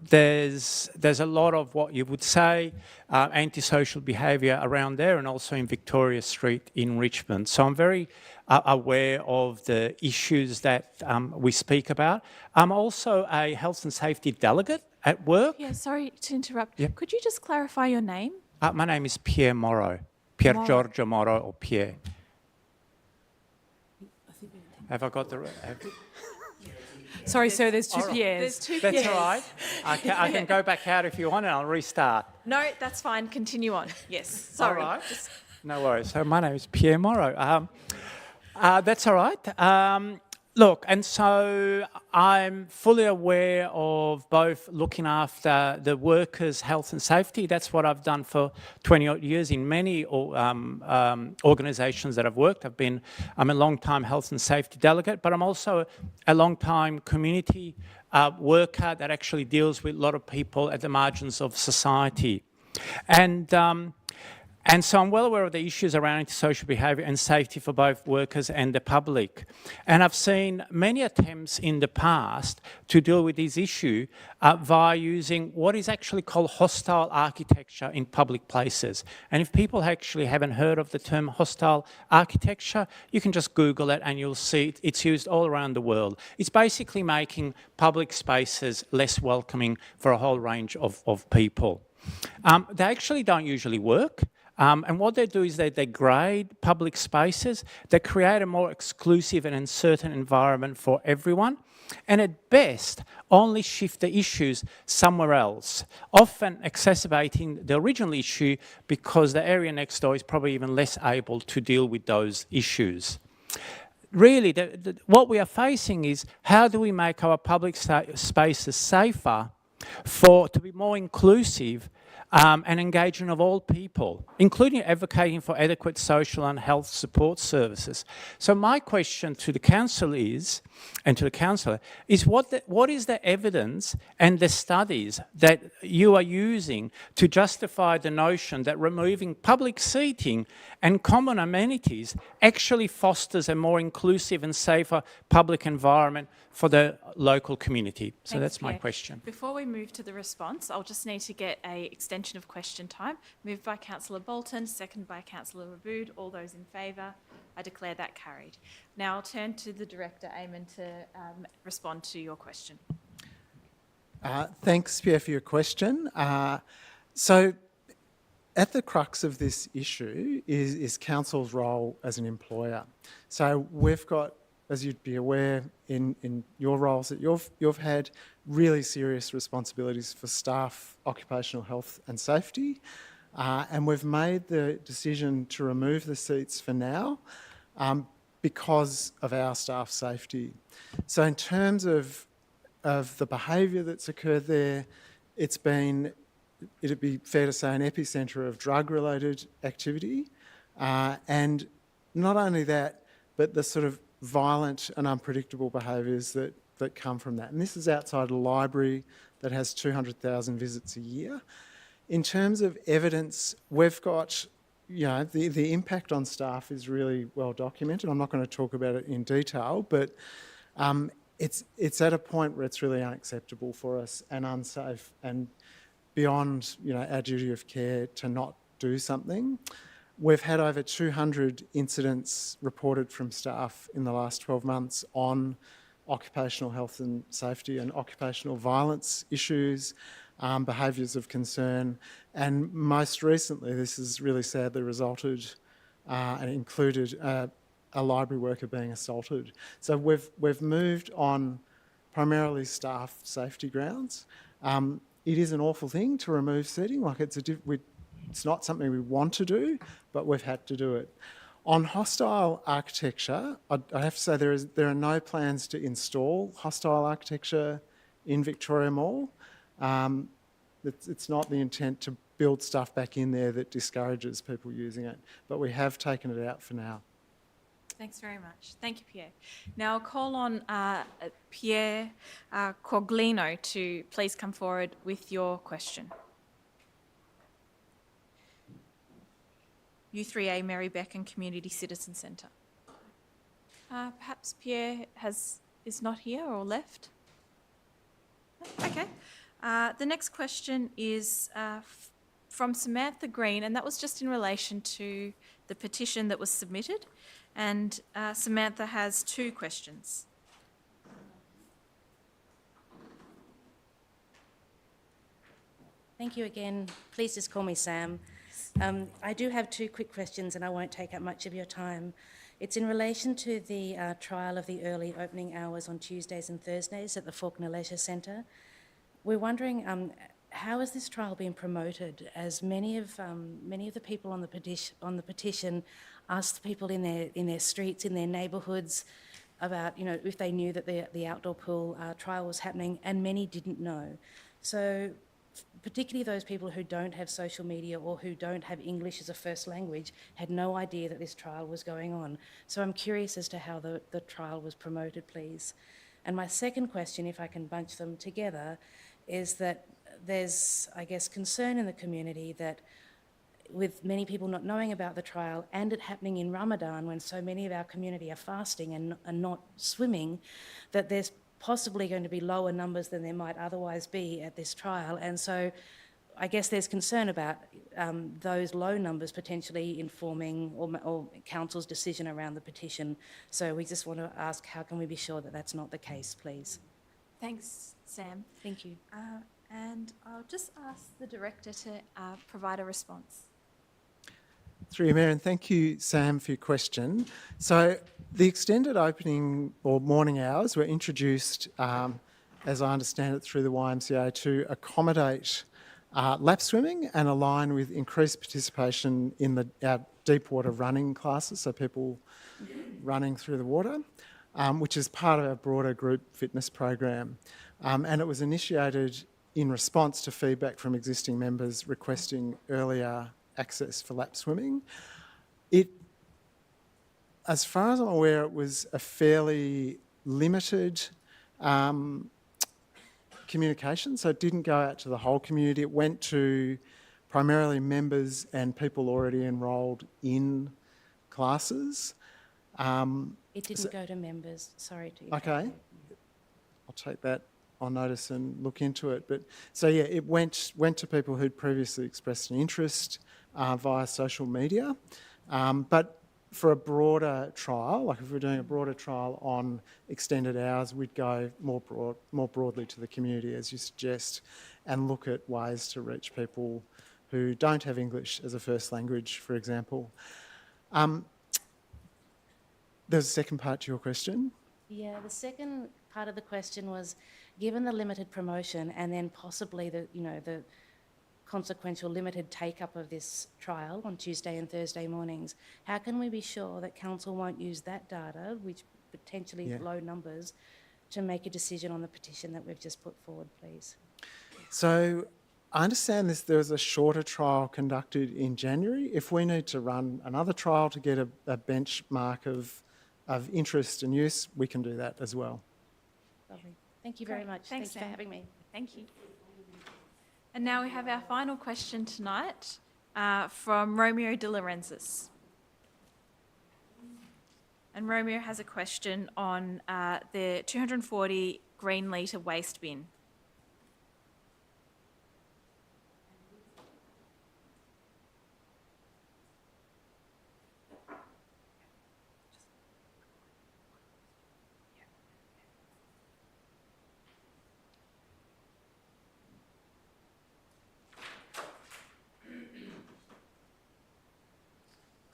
there's a lot of what you would say antisocial behaviour around there, and also in Victoria Street in Richmond. So I'm very aware of the issues that we speak about. I'm also a health and safety delegate at work. Yeah, sorry to interrupt. Yep. Could you just clarify your name? My name is Pierre Morrow. Pier Giorgio Morrow, or Pierre. Have I got the right? Sorry, sir, there's two Pierres. There's two Pierres. That's all right. I can go back out if you want, and I'll restart. No, that's fine. Continue on. Yes, sorry. All right. No worries. So my name is Pierre Morrow. That's all right. Look, and so I'm fully aware of both looking after the workers' health and safety. That's what I've done for 20-odd years in many organisations that I've worked. I'm a long-time health and safety delegate, but I'm also a long-time community worker that actually deals with a lot of people at the margins of society. And so I'm well aware of the issues around antisocial behaviour and safety for both workers and the public. And I've seen many attempts in the past to deal with this issue via using what is actually called hostile architecture in public places. And if people actually haven't heard of the term hostile architecture, you can just Google it and you'll see it's used all around the world. It's basically making public spaces less welcoming for a whole range of people. They actually don't usually work. And what they do is they degrade public spaces, they create a more exclusive and uncertain environment for everyone, and at best only shift the issues somewhere else, often exacerbating the original issue because the area next door is probably even less able to deal with those issues. Really, what we are facing is how do we make our public spaces safer to be more inclusive and engaging of all people, including advocating for adequate social and health support services. So my question to the council is, and to the councillor, is what is the evidence and the studies that you are using to justify the notion that removing public seating and common amenities actually fosters a more inclusive and safer public environment for the local community? So that's my question. Before we move to the response, I'll just need to get an extension of question time. Moved by Councillor Bolton, seconded by Councillor Raboud. All those in favour? I declare that carried. Now I'll turn to the Director, Eamon, to respond to your question. Thanks, Pierre, for your question. So at the crux of this issue is council's role as an employer. So we've got, as you'd be aware, in your roles that you've had, really serious responsibilities for staff, occupational health and safety. And we've made the decision to remove the seats for now because of our staff safety. So in terms of the behaviour that's occurred there, it'd be fair to say, an epicentre of drug-related activity. And not only that, but the sort of violent and unpredictable behaviours that come from that. And this is outside a library that has 200,000 visits a year. In terms of evidence, we've got, the impact on staff is really well documented. I'm not going to talk about it in detail, but it's at a point where it's really unacceptable for us and unsafe and beyond, our duty of care to not do something. We've had over 200 incidents reported from staff in the last 12 months on occupational health and safety and occupational violence issues, behaviours of concern, and most recently this has really sadly resulted and included a library worker being assaulted. So we've moved on primarily staff safety grounds. It is an awful thing to remove seating, it's not something we want to do, but we've had to do it. On hostile architecture, I have to say there are no plans to install hostile architecture in Victoria Mall. It's not the intent to build stuff back in there that discourages people using it, but we have taken it out for now. Thanks very much. Thank you, Pierre. Now I'll call on Pierre Coglino to please come forward with your question. U3A Merri-bek and Community Citizen Centre. Perhaps Pierre is not here or left? Okay. The next question is from Samantha Green, and that was just in relation to the petition that was submitted. And Samantha has 2 questions. Thank you again. Please just call me Sam. I do have 2 quick questions and I won't take up much of your time. It's in relation to the trial of the early opening hours on Tuesdays and Thursdays at the Faulkner Leisure Centre. We're wondering how has this trial been promoted, as many of the people on the petition asked people in their streets, in their neighbourhoods, about if they knew that the outdoor pool trial was happening, and many didn't know. So particularly those people who don't have social media or who don't have English as a first language had no idea that this trial was going on. So I'm curious as to how the trial was promoted, please. And my second question, if I can bunch them together, is that there's, I guess, concern in the community that with many people not knowing about the trial and it happening in Ramadan when so many of our community are fasting and not swimming, that there's possibly going to be lower numbers than there might otherwise be at this trial. And so I guess there's concern about those low numbers potentially informing or council's decision around the petition. So we just want to ask, how can we be sure that that's not the case, please? Thanks, Sam. Thank you. And I'll just ask the Director to provide a response. Through you, Mayor, and thank you, Sam, for your question. So the extended opening or morning hours were introduced, as I understand it, through the YMCA to accommodate lap swimming and align with increased participation in our deep water running classes, so people running through the water, which is part of our broader group fitness program. And it was initiated in response to feedback from existing members requesting earlier access for lap swimming. As far as I'm aware, it was a fairly limited communication, so it didn't go out to the whole community. It went to primarily members and people already enrolled in classes. It didn't go to members, sorry to interrupt. Okay, I'll take that on notice and look into it. But so yeah, it went to people who'd previously expressed an interest via social media. But for a broader trial, like if we're doing a broader trial on extended hours, we'd go more broadly to the community, as you suggest, and look at ways to reach people who don't have English as a first language, for example. There's a second part to your question. Yeah, the second part of the question was, given the limited promotion and then possibly the consequential limited take-up of this trial on Tuesday and Thursday mornings, how can we be sure that council won't use that data, which potentially is low numbers, to make a decision on the petition that we've just put forward, please? So I understand there was a shorter trial conducted in January. If we need to run another trial to get a benchmark of interest and use, we can do that as well. Lovely. Thank you very much. Thanks, Thanks for having me. Thank you. And now we have our final question tonight from Romeo De Laurentiis. And Romeo has a question on the 240 green litre waste bin.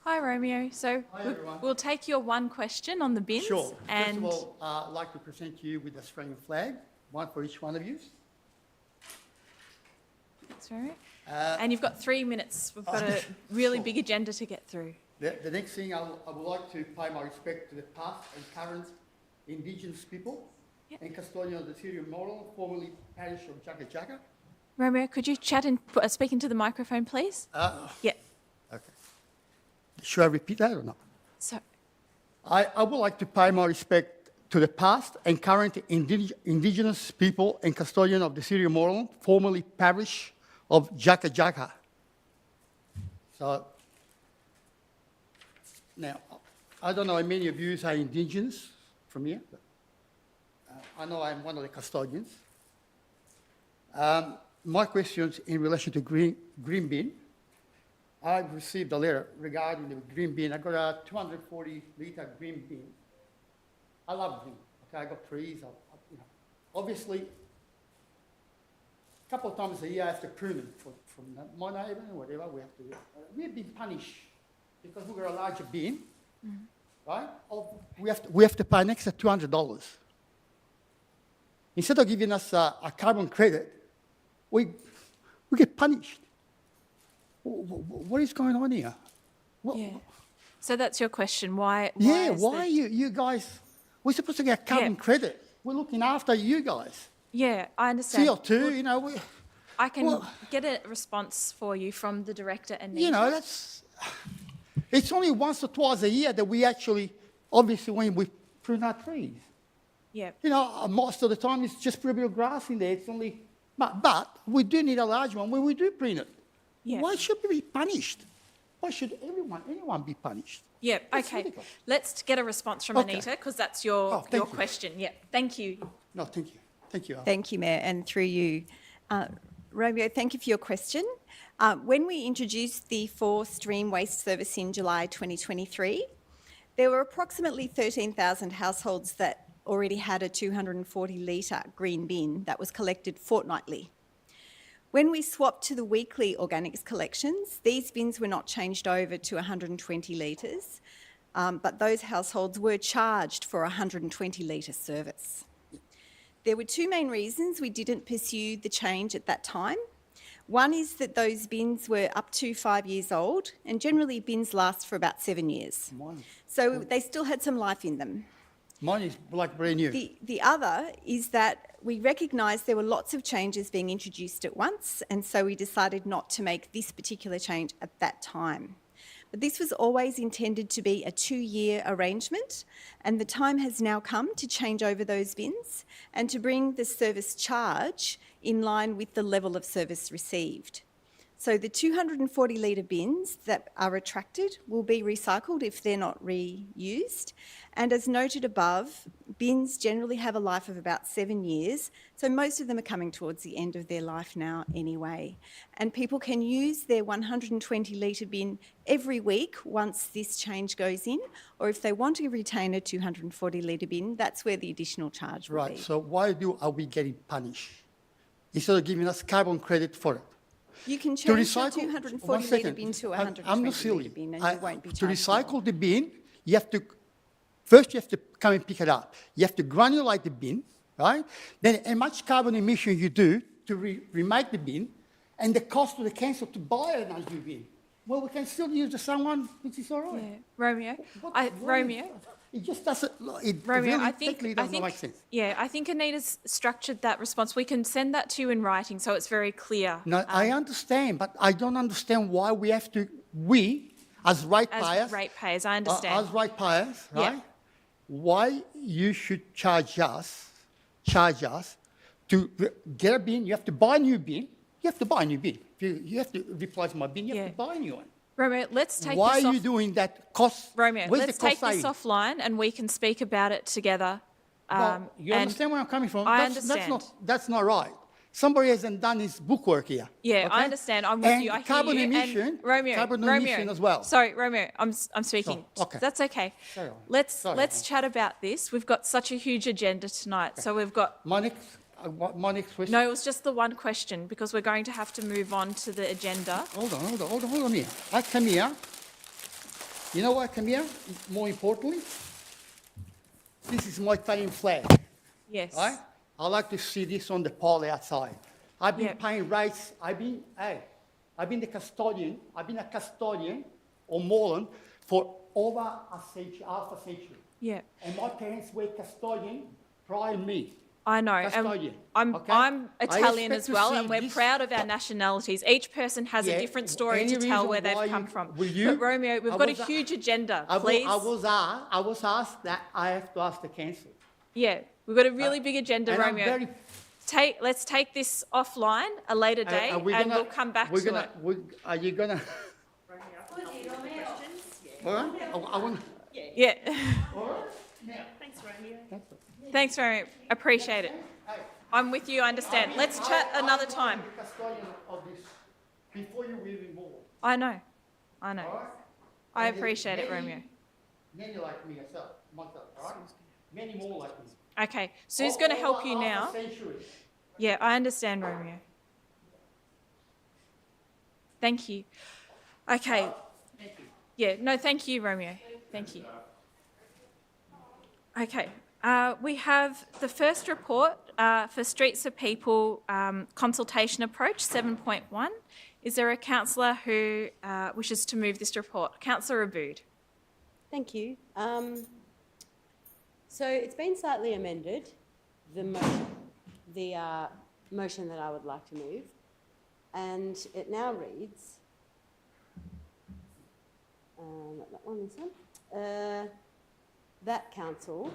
Hi, Romeo. So we'll take your one question on the bins. Sure. And First of all, I'd like to present you with the Australian flag, one for each one of you. that's right. And you've got 3 minutes. We've got a really big agenda to get through. The next thing, I would like to pay my respect to the past and current Indigenous people and custodian of the Syrian model, formerly parish of Jaka Jaka. Romeo, could you chat and speak into the microphone, please? Yeah. Okay. Should I repeat that or not? So, I would like to pay my respect to the past and current Indigenous people and custodian of the city of Moreland, formerly parish of Jaka. So, now, I don't know how many of you are Indigenous from here, but I know I'm one of the custodians. My question's in relation to green bin. I've received a letter regarding the green bin. I got a 240-litre green bin. I love green. Okay, I got trees. Obviously, a couple of times a year I have to prune them from my neighbour or whatever. We have to. We've been punished because we got a larger bin, right? We have to pay an extra $200. Instead of giving us a carbon credit, we get punished. What is going on here? So that's your question. Why you guys? We're supposed to get carbon credit. We're looking after you guys. Yeah, I understand. CO2, I can get a response for you from the director and Anita. It's only once or twice a year that we actually, obviously, when we prune our trees. Yeah. Most of the time it's just put a bit of grass in there. It's only, but we do need a large one when we do prune it. Yeah. Why should we be punished? Why should anyone be punished? Yeah, okay. Ridiculous. Let's get a response from Anita, because that's your question. Yeah, thank you. No, thank you. Thank you. Thank you, Mayor, and through you. Romeo, thank you for your question. When we introduced the 4-stream waste service in July 2023, there were approximately 13,000 households that already had a 240-litre green bin that was collected fortnightly. When we swapped to the weekly organics collections, these bins were not changed over to 120 litres, but those households were charged for a 120-litre service. There were two main reasons we didn't pursue the change at that time. One is that those bins were up to 5 years old, and generally bins last for about 7 years. So they still had some life in them. Mine is like brand new. The other is that we recognised there were lots of changes being introduced at once, and so we decided not to make this particular change at that time. But this was always intended to be a 2-year arrangement, and the time has now come to change over those bins and to bring the service charge in line with the level of service received. So the 240-litre bins that are retracted will be recycled if they're not reused. And as noted above, bins generally have a life of about 7 years, so most of them are coming towards the end of their life now anyway. And people can use their 120-litre bin every week once this change goes in, or if they want to retain a 240-litre bin, that's where the additional charge will be. Right, so why are we getting punished? Instead of giving us carbon credit for it. You can change your 240-litre bin to a 120-litre bin and you won't be charged to recycle more. the bin, you have to come and pick it up. You have to granulate the bin, right? Then how much carbon emission you do to remake the bin, and the cost to the council to buy another new bin. Well, we can still use the same one, which is all right. Yeah. Romeo, it just doesn't. It Romeo, really I think make sense. Yeah, I think Anita's structured that response. We can send that to you in writing, so it's very clear. No, I understand, but I don't understand why we have to. We, as ratepayers, I understand. As ratepayers, right? Yeah. Why you should charge us to get a bin? You have to buy a new bin. You have to buy a new bin. You have to replace my bin. You have to buy a new one. Romeo, let's take Why this are you doing that cost? Romeo, where's let's the cost take this offline and we can speak about it together. You understand where I'm coming from? I understand. That's not right. Somebody hasn't done his bookwork here. Yeah, okay? I understand. I'm with you. I hear carbon you. emission, And Romeo, carbon emission as well. Sorry, Romeo, I'm speaking. Oh, okay. That's okay. Let's chat about this. We've got such a huge agenda tonight. Okay. So we've got... My next question. No, it was just the one question because we're going to have to move on to the agenda. Hold on here. I come here. You know why I come here? More importantly, this is my Italian flag. Yes. Right? I like to see this on the pole outside. I've been paying rates. I've been a custodian on Moreland for over half a century. Yeah. And my parents were custodian prior to me. I know. Custodian. And okay? I'm I Italian expect as to well, see and we're this- proud of our nationalities. Each person has a different story any to tell reason where they've why come you- from. will you- But Romeo, we've I got a was a- huge agenda, I please. was asked that I have to ask to cancel. Yeah, we've got a really big agenda, and I'm Romeo. very- Let's take this offline a later day, Are we and gonna- we'll come back we're to gonna, it. Are you going to? All right. I want. Yeah. All right. Now. Thanks, Romeo. Thanks, Romeo. Appreciate it. I'm with you. I understand. Let's chat another time. Before you really involved. I know. All right? I And there's appreciate it, Romeo. Many like me myself, all right? Many more like me. Okay, Sue's going to help you Over now. a century. Yeah, I understand, Romeo. Thank you. Okay. Thank you. Yeah, no, thank you, Romeo. Thank you. Okay, we have the first report for Streets of People consultation approach 7.1. Is there a councillor who wishes to move this report? Councillor Abood. Thank you. So it's been slightly amended, the motion that I would like to move, and it now reads, not that one, this one, that council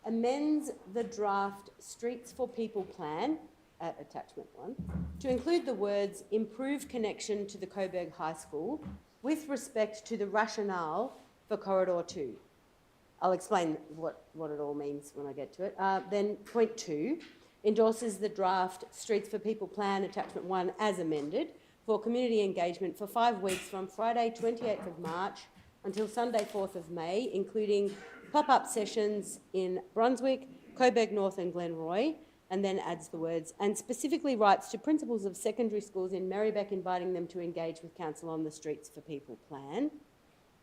amends the draft Streets for People plan at attachment 1 to include the words improve connection to the Coburg High School with respect to the rationale for Corridor 2. I'll explain what it all means when I get to it. Then point 2 endorses the draft Streets for People plan attachment 1 as amended for community engagement for 5 weeks from Friday 28th of March until Sunday 4th of May, including pop-up sessions in Brunswick, Coburg North and Glenroy, and then adds the words, and specifically writes to principals of secondary schools in Merri-bek inviting them to engage with council on the Streets for People plan.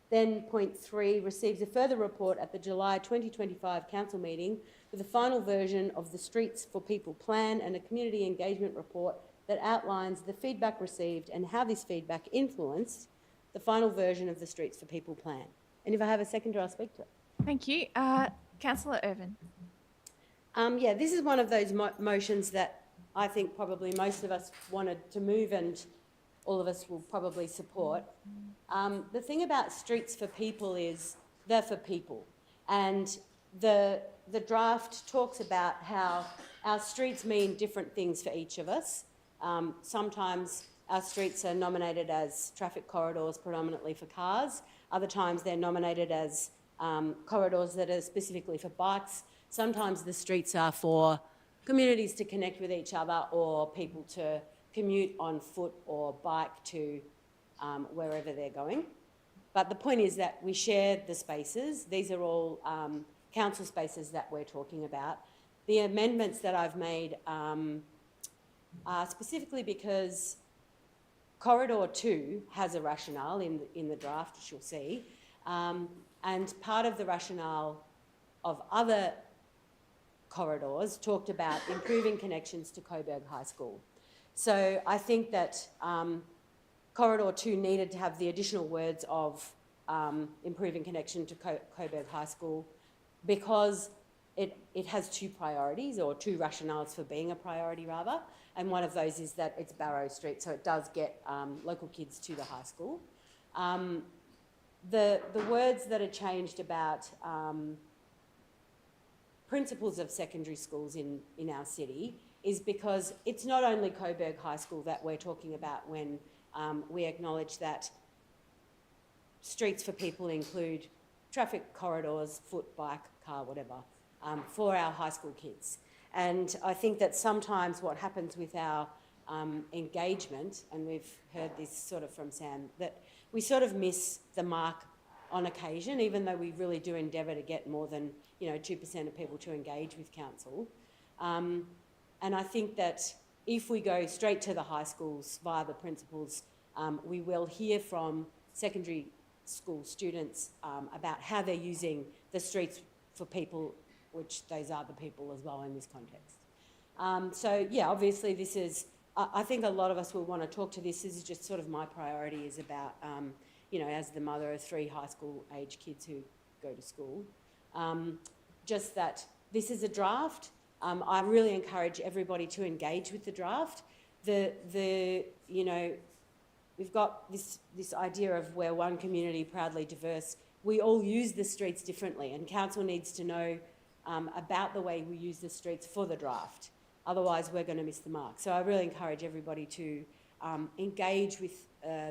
Then point 3 receives a further report at the July 2025 council meeting with a final version of the Streets for People plan and a community engagement report that outlines the feedback received and how this feedback influenced the final version of the Streets for People plan. And if I have a seconder, I'll speak to it. Thank you. Councillor Irvin. Yeah, this is one of those motions that I think probably most of us wanted to move and all of us will probably support. The thing about Streets for People is they're for people. And the draft talks about how our streets mean different things for each of us. Sometimes our streets are nominated as traffic corridors predominantly for cars. Other times they're nominated as corridors that are specifically for bikes. Sometimes the streets are for communities to connect with each other or people to commute on foot or bike to wherever they're going. But the point is that we share the spaces. These are all council spaces that we're talking about. The amendments that I've made are specifically because Corridor 2 has a rationale in the draft, which you'll see, and part of the rationale of other corridors talked about improving connections to Coburg High School. So I think that Corridor 2 needed to have the additional words of improving connection to Coburg High School because it has 2 priorities or 2 rationales for being a priority rather, and one of those is that it's Barrow Street, so it does get local kids to the high school. The words that are changed about principals of secondary schools in our city is because it's not only Coburg High School that we're talking about when we acknowledge that Streets for People include traffic corridors, foot, bike, car, whatever, for our high school kids. And I think that sometimes what happens with our engagement, and we've heard this sort of from Sam, that we sort of miss the mark on occasion, even though we really do endeavour to get more than 2% of people to engage with council. And I think that if we go straight to the high schools via the principals, we will hear from secondary school students about how they're using the Streets for People, which those are the people as well in this context. So yeah, obviously this is, I think a lot of us will want to talk to this. This is just sort of my priority is about, as the mother of 3 high school age kids who go to school, just that this is a draft. I really encourage everybody to engage with the draft. You know, we've got this idea of we're one community, proudly diverse. We all use the streets differently, and council needs to know about the way we use the streets for the draft. Otherwise, we're going to miss the mark. So I really encourage everybody to engage with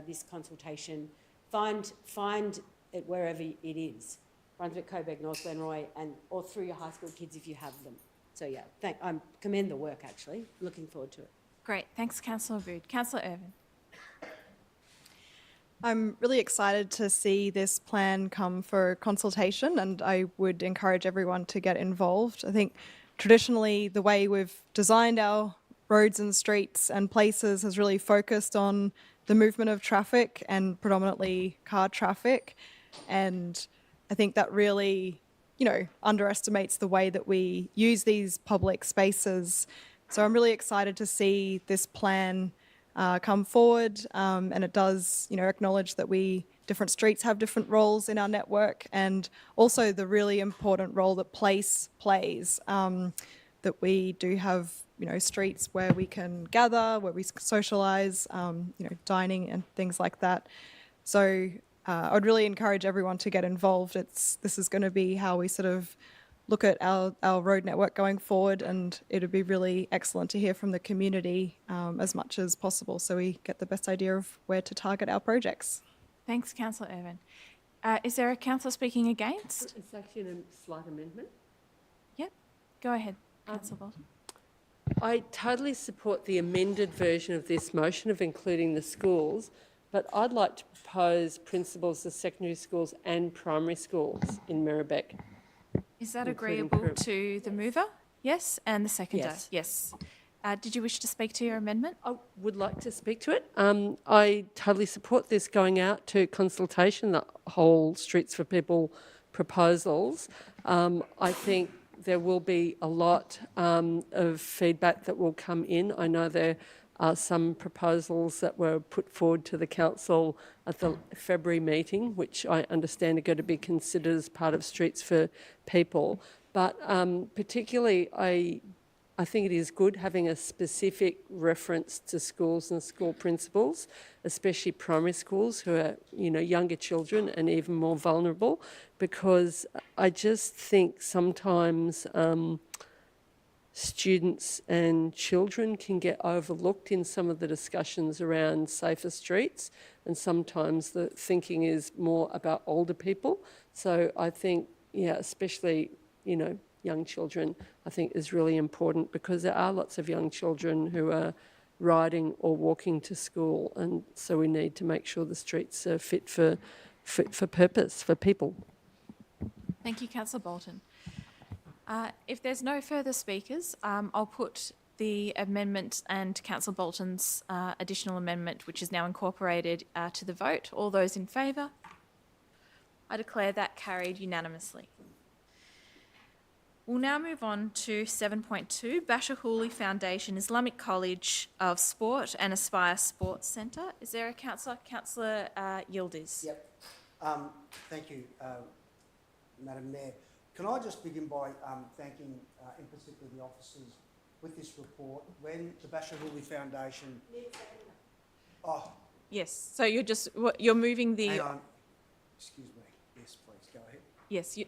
this consultation. Find it wherever it is, Brunswick, Coburg, North Glenroy, or through your high school kids if you have them. So yeah, I commend the work actually. Looking forward to it. Great. Thanks, Councillor Abood. Councillor Irvin. I'm really excited to see this plan come for consultation, and I would encourage everyone to get involved. I think traditionally the way we've designed our roads and streets and places has really focused on the movement of traffic and predominantly car traffic. And I think that really, you know, underestimates the way that we use these public spaces. So I'm really excited to see this plan come forward, and it does, you know, acknowledge that different streets have different roles in our network, and also the really important role that place plays. That we do have, you know, streets where we can gather, where we socialise, you know, dining and things like that. So I would really encourage everyone to get involved. This is going to be how we sort of look at our road network going forward, and it would be really excellent to hear from the community as much as possible so we get the best idea of where to target our projects. Thanks, Councillor Irvin. Is there a councillor speaking against? It's actually a slight amendment. Yep. Go ahead, Councillor Bolton. I totally support the amended version of this motion of including the schools, but I'd like to propose principals of secondary schools and primary schools in Merri-bek. Is that agreeable to the mover? Yes. And the seconder? Yes. Did you wish to speak to your amendment? I would like to speak to it. I totally support this going out to consultation, the whole Streets for People proposals. I think there will be a lot of feedback that will come in. I know there are some proposals that were put forward to the council at the February meeting, which I understand are going to be considered as part of Streets for People. But particularly, I think it is good having a specific reference to schools and school principals, especially primary schools who are, you know, younger children and even more vulnerable, because I just think sometimes students and children can get overlooked in some of the discussions around safer streets, and sometimes the thinking is more about older people. So I think, yeah, especially, you know, young children, I think is really important, because there are lots of young children who are riding or walking to school, and so we need to make sure the streets are fit for purpose, for people. Thank you, Councillor Bolton. If there's no further speakers, I'll put the amendment and Councillor Bolton's additional amendment, which is now incorporated, to the vote. All those in favour? I declare that carried unanimously. We'll now move on to 7.2, Bashar Hooley Foundation Islamic College of Sport and Aspire Sports Centre. Is there a councillor? Councillor Yildiz. Yep. Thank you, Madam Mayor. Can I just begin by thanking, in particular, the officers with this report. When the Bashar Hooley Foundation... Oh. Yes, so you're moving the... Hang on. Excuse me. Yes, please, go ahead. Yes,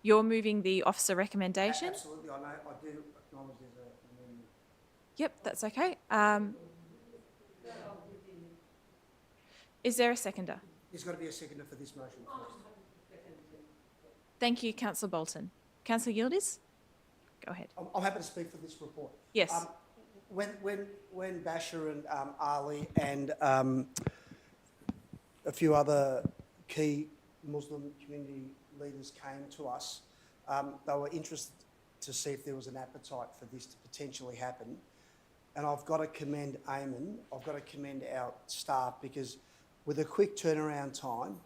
you're moving the officer recommendation? Absolutely, I know. I do acknowledge there's an amendment. Yep, that's okay. Is there a seconder? There's got to be a seconder for this motion first. Thank you, Councillor Bolton. Councillor Yildiz? Go ahead. I'm happy to speak for this report. Yes. When Bashar and Ali and a few other key Muslim community leaders came to us, they were interested to see if there was an appetite for this to potentially happen. And I've got to commend Eamon, I've got to commend our staff, because with a quick turnaround time,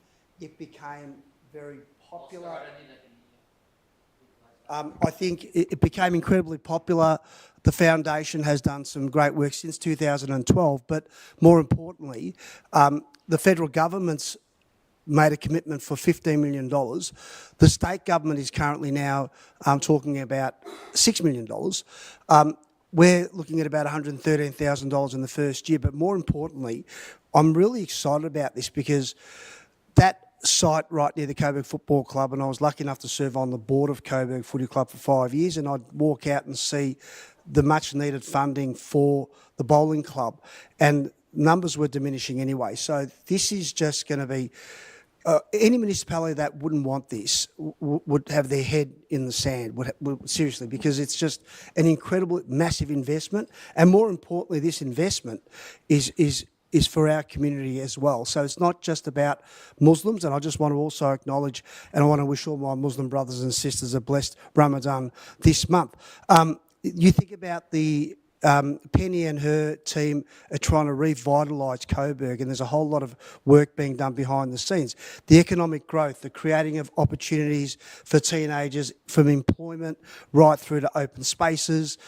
it became very popular. I think it became incredibly popular. The foundation has done some great work since 2012, but more importantly, the federal government's made a commitment for $15 million. The state government is currently now talking about $6 million. We're looking at about $113,000 in the first year, but more importantly, I'm really excited about this because that site right near the Coburg Football Club, and I was lucky enough to serve on the board of Coburg Footy Club for 5 years, and I'd walk out and see the much needed funding for the bowling club, and numbers were diminishing anyway. So this is just going to be, any municipality that wouldn't want this would have their head in the sand, seriously, because it's just an incredible, massive investment, and more importantly, this investment is for our community as well. So it's not just about Muslims, and I just want to also acknowledge, and I want to wish all my Muslim brothers and sisters a blessed Ramadan this month. You think about the Penny and her team are trying to revitalise Coburg, and there's a whole lot of work being done behind the scenes. The economic growth, the creating of opportunities for teenagers, from employment right through to open spaces,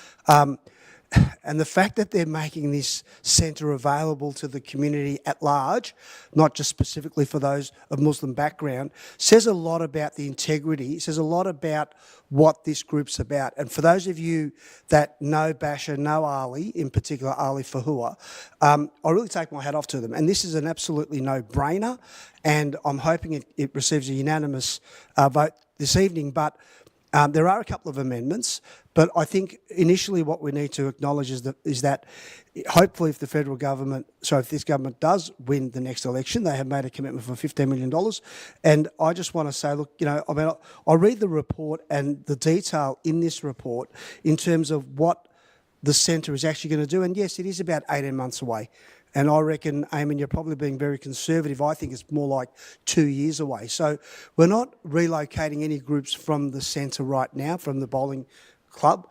and the fact that they're making this centre available to the community at large, not just specifically for those of Muslim background, says a lot about the integrity, says a lot about what this group's about. And for those of you that know Basha, know Ali, in particular Ali Fahua, I really take my hat off to them. And this is an absolutely no-brainer, and I'm hoping it receives a unanimous vote this evening. But there are a couple of amendments, but I think initially what we need to acknowledge is that hopefully if this government does win the next election, they have made a commitment for $15 million. And I just want to say, look, I'll read the report and the detail in this report in terms of what the centre is actually going to do. And yes, it is about 18 months away. And I reckon, Eamon, you're probably being very conservative. I think it's more like 2 years away. So we're not relocating any groups from the centre right now, from the bowling club.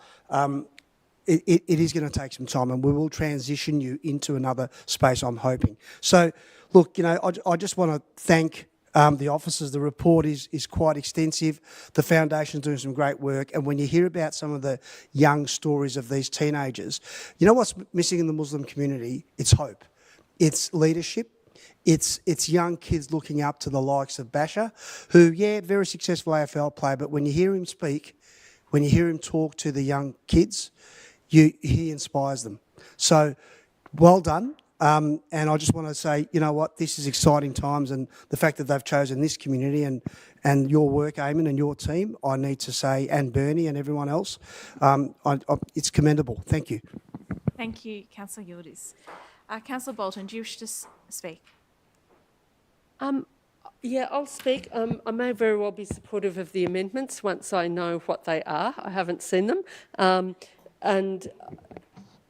It is going to take some time, and we will transition you into another space, I'm hoping. So, look, I just want to thank the officers. The report is quite extensive. The foundation's doing some great work. And when you hear about some of the young stories of these teenagers, you know what's missing in the Muslim community? It's hope. It's leadership. It's young kids looking up to the likes of Basha, who, very successful AFL player, but when you hear him speak, when you hear him talk to the young kids, he inspires them. So, well done. And I just want to say, you know what, this is exciting times, and the fact that they've chosen this community and your work, Eamon, and your team, I need to say, and Bernie and everyone else, it's commendable. Thank you. Thank you, Councillor Yildiz. Councillor Bolton, do you wish to speak? Yeah, I'll speak. I may very well be supportive of the amendments once I know what they are. I haven't seen them.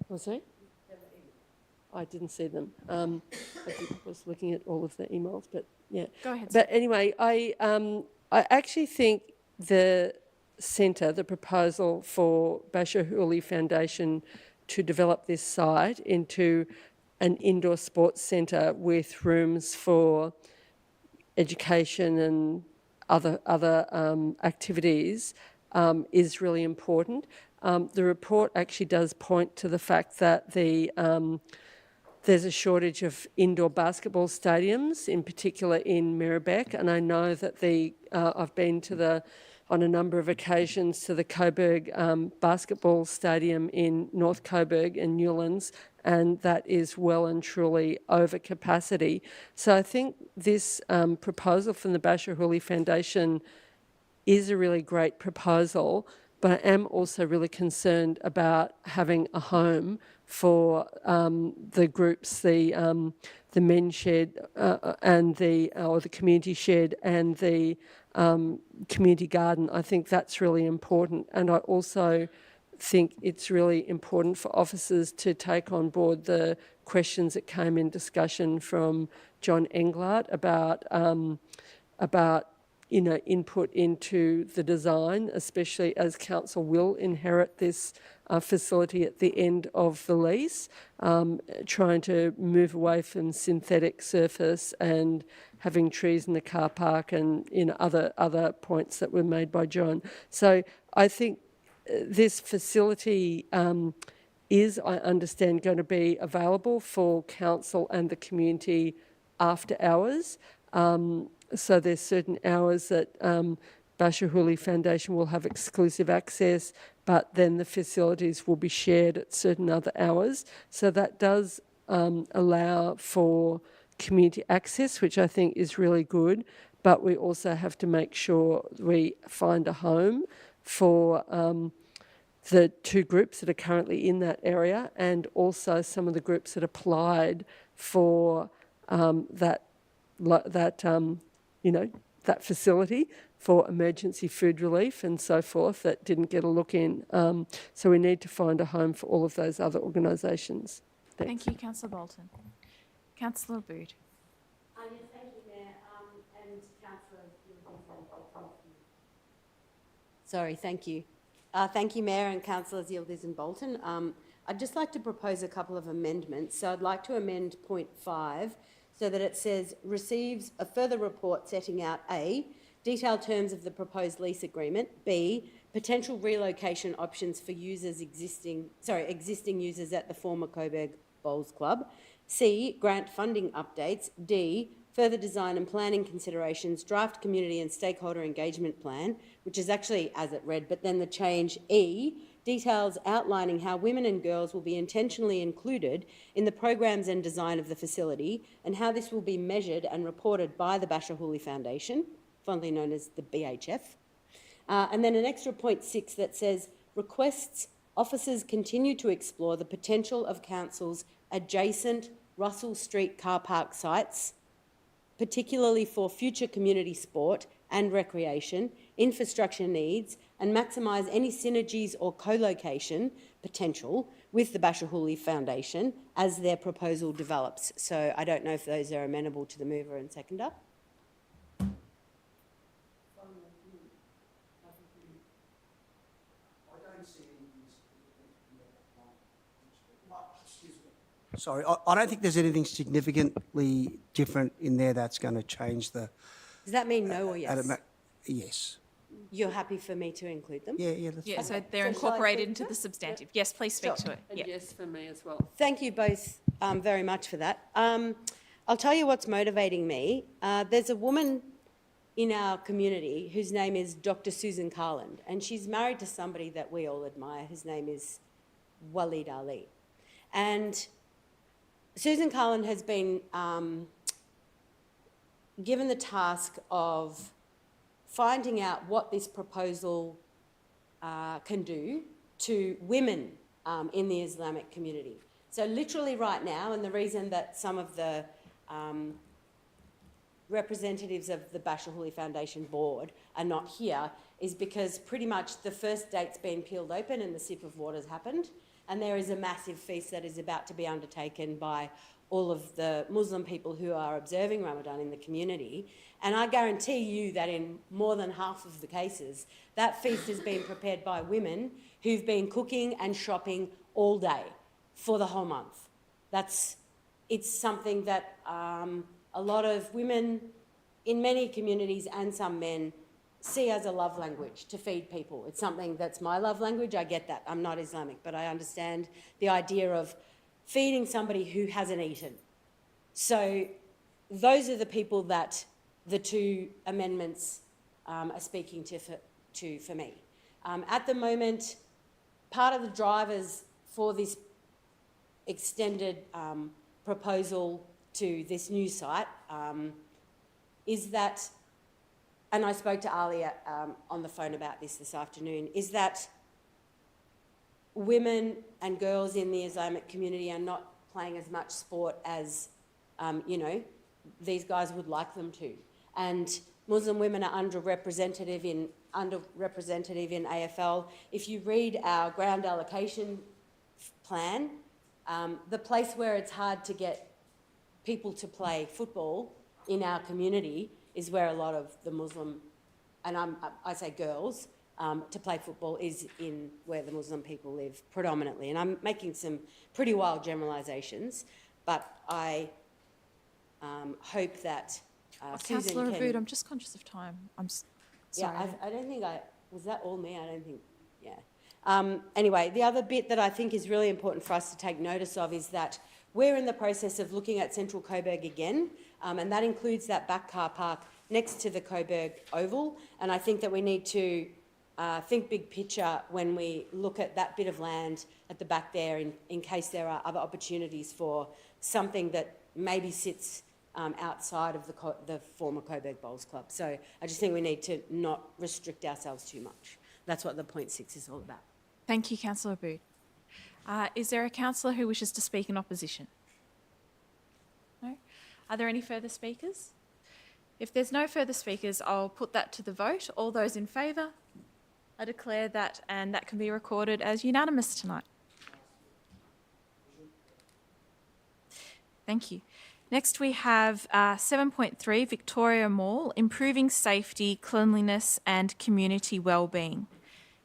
Was I? I didn't see them. I was looking at all of the emails, but yeah. Go ahead. But anyway, I actually think the centre, the proposal for Basha Houli Foundation to develop this site into an indoor sports centre with rooms for education and other activities is really important. The report actually does point to the fact that there's a shortage of indoor basketball stadiums, in particular in Merri-bek, and I know that I've been on a number of occasions to the Coburg basketball stadium in North Coburg and Newlands, and that is well and truly over capacity. So I think this proposal from the Basha Houli Foundation is a really great proposal, but I am also really concerned about having a home for the groups, the men's shed and the community shed and the community garden. I think that's really important, and I also think it's really important for officers to take on board the questions that came in discussion from John Englert about input into the design, especially as council will inherit this facility at the end of the lease, trying to move away from synthetic surface and having trees in the car park and other points that were made by John. So I think this facility is, I understand, going to be available for council and the community after hours. So there's certain hours that Bashahuli Foundation will have exclusive access, but then the facilities will be shared at certain other hours. So that does allow for community access, which I think is really good, but we also have to make sure we find a home for the two groups that are currently in that area, and also some of the groups that applied for that facility for emergency food relief and so forth that didn't get a look in. So we need to find a home for all of those other organisations. Thank you, Councillor Bolton. Councillor Bood. Yes, thank you, Mayor, and Councillor. Sorry, thank you. Thank you, Mayor and Councillors Yildiz and Bolton. I'd just like to propose a couple of amendments. So I'd like to amend point 5 so that it says receives a further report setting out A, detailed terms of the proposed lease agreement, B, potential relocation options for existing users at the former Coburg Bowls Club, C, grant funding updates, D, further design and planning considerations, draft community and stakeholder engagement plan, which is actually as it read, but then the change E, details outlining how women and girls will be intentionally included in the programs and design of the facility, and how this will be measured and reported by the Bashahuli Foundation, fondly known as the BHF. And then an extra point 6 that says, requests officers continue to explore the potential of council's adjacent Russell Street car park sites, particularly for future community sport and recreation, infrastructure needs, and maximise any synergies or co-location potential with the Bashahuli Foundation as their proposal develops. So I don't know if those are amenable to the mover and seconder. Sorry, I don't think there's anything significantly different in there that's going to change the... Does that mean no or yes? Yes. You're happy for me to include them? Yeah, that's Yeah, fine. so they're incorporated into the substantive. Yes, please speak to it. And Yeah. yes for me as well. Thank you both very much for that. I'll tell you what's motivating me. There's a woman in our community whose name is Dr. Susan Carland, and she's married to somebody that we all admire. His name is Waleed Ali. And Susan Carland has been given the task of finding out what this proposal can do to women in the Islamic community. So literally right now, and the reason that some of the representatives of the Bashahuli Foundation board are not here is because pretty much the first date's been peeled open and the sip of water's happened, and there is a massive feast that is about to be undertaken by all of the Muslim people who are observing Ramadan in the community. And I guarantee you that in more than half of the cases, that feast is being prepared by women who've been cooking and shopping all day for the whole month. It's something that a lot of women in many communities and some men see as a love language to feed people. It's something that's my love language. I get that. I'm not Islamic, but I understand the idea of feeding somebody who hasn't eaten. So those are the people that the two amendments are speaking to for me. At the moment, part of the drivers for this extended proposal to this new site is that, and I spoke to Alia on the phone about this afternoon, is that women and girls in the Islamic community are not playing as much sport as, these guys would like them to. And Muslim women are underrepresented in AFL. If you read our ground allocation plan, the place where it's hard to get people to play football in our community is where a lot of the Muslim, and I say girls, to play football is in where the Muslim people live predominantly. And I'm making some pretty wild generalisations, but I hope that Susan Councillor can... Abood, I'm just conscious of time. Sorry. Yeah, I don't think was that all me? I don't think, yeah. Anyway, the other bit that I think is really important for us to take notice of is that we're in the process of looking at Central Coburg again, and that includes that back car park next to the Coburg Oval, and I think that we need to think big picture when we look at that bit of land at the back there in case there are other opportunities for something that maybe sits outside of the former Coburg Bowls Club. So I just think we need to not restrict ourselves too much. That's what the point 6 is all about. Thank you, Councillor Abood. Is there a councillor who wishes to speak in opposition? No? Are there any further speakers? If there's no further speakers, I'll put that to the vote. All those in favour? I declare that, and that can be recorded as unanimous tonight. Thank you. Next we have 7.3, Victoria Mall, improving safety, cleanliness and community wellbeing.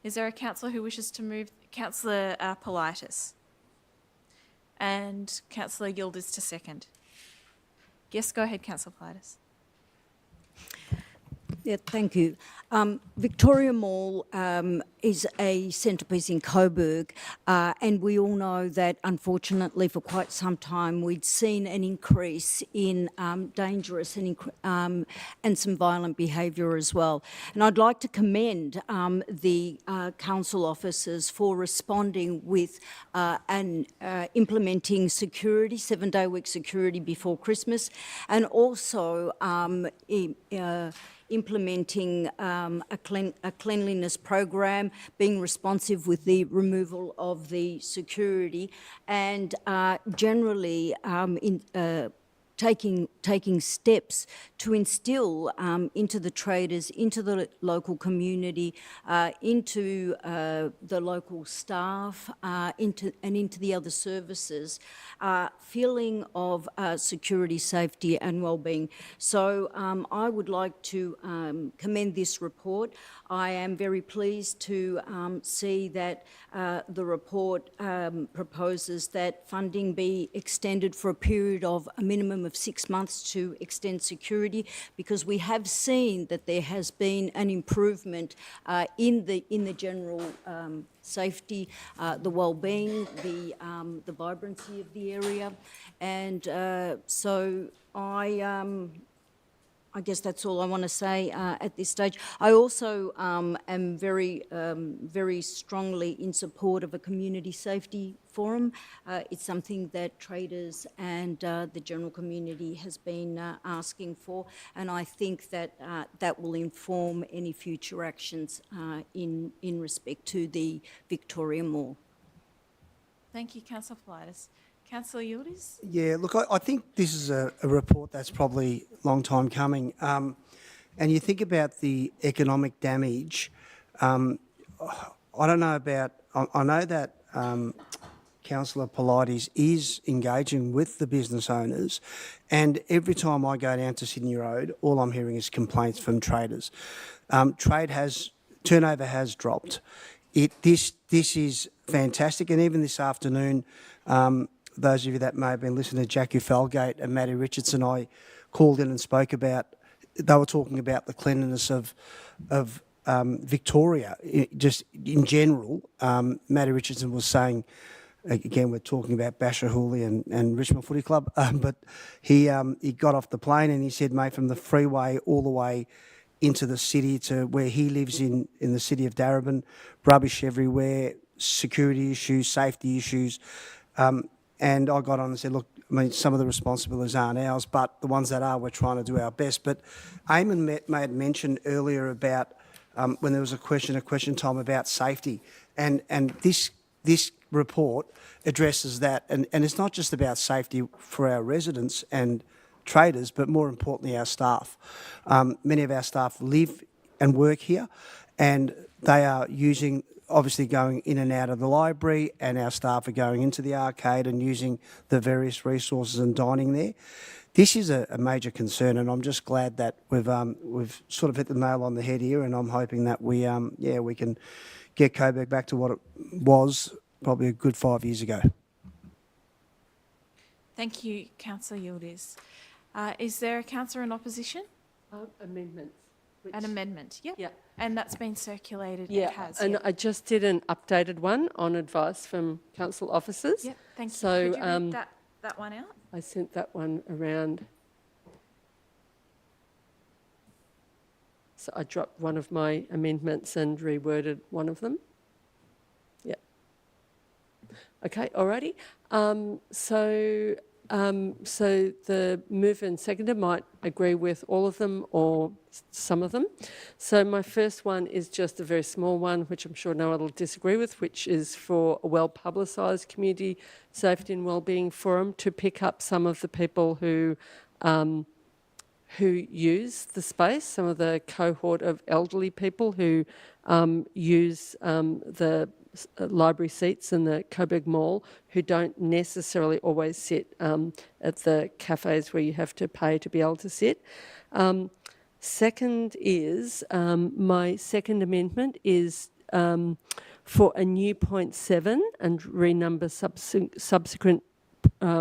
Is there a councillor who wishes to move? Councillor Politis. And Councillor Yildiz to second. Yes, go ahead, Councillor Politis. Yeah, thank you. Victoria Mall is a centrepiece in Coburg, and we all know that unfortunately for quite some time we'd seen an increase in dangerous and some violent behaviour as well. And I'd like to commend the council officers for responding with and implementing security, 7-day-week security before Christmas, and also implementing a cleanliness program, being responsive with the removal of the security, and generally taking steps to instill into the traders, into the local community, into the local staff, into the other services, feeling of security, safety and wellbeing. So I would like to commend this report. I am very pleased to see that the report proposes that funding be extended for a period of a minimum of 6 months to extend security, because we have seen that there has been an improvement in the general safety, the well-being, the vibrancy of the area, and so I guess that's all I want to say at this stage. I also am very strongly in support of a community safety forum. It's something that traders and the general community has been asking for, and I think that that will inform any future actions in respect to the Victoria Mall. Thank you, Councillor Politis. Councillor Yildiz? Yeah, look, I think this is a report that's probably a long time coming. And you think about the economic damage. I don't know about, I know that Councillor Politis is engaging with the business owners, and every time I go down to Sydney Road, all I'm hearing is complaints from traders. Turnover has dropped. This is fantastic, and even this afternoon, those of you that may have been listening to Jackie Felgate and Matty Richardson, I called in and spoke about, they were talking about the cleanliness of Victoria, just in general. Matty Richardson was saying, again, we're talking about Bashahuli and Richmond Footy Club, but he got off the plane and he said, mate, from the freeway all the way into the city to where he lives in the city of Darebin, rubbish everywhere, security issues, safety issues. And I got on and said, look, I mean, some of the responsibilities aren't ours, but the ones that are, we're trying to do our best. But Eamon made mention earlier about when there was a question time about safety. And this report addresses that. And it's not just about safety for our residents and traders, but more importantly, our staff. Many of our staff live and work here, and they are obviously going in and out of the library, and our staff are going into the arcade and using the various resources and dining there. This is a major concern, and I'm just glad that we've sort of hit the nail on the head here, and I'm hoping that we can get Coburg back to what it was probably a good 5 years ago. Thank you, Councillor Yildiz. Is there a councillor in opposition? Amendments. An amendment, yep. Yeah. And that's been circulated. Yeah, it has. and I just did an updated one on advice from council officers. Yep, thank you. So, could you read that one out? I sent that one around. So I dropped one of my amendments and reworded one of them. Yeah. Okay, alrighty. So the mover and seconder might agree with all of them or some of them. So my first one is just a very small one, which I'm sure no one will disagree with, which is for a well-publicised community safety and wellbeing forum to pick up some of the people who use the space, some of the cohort of elderly people who use the library seats in the Coburg Mall, who don't necessarily always sit at the cafes where you have to pay to be able to sit. Second is, my second amendment is for a new point 7 and renumber subsequent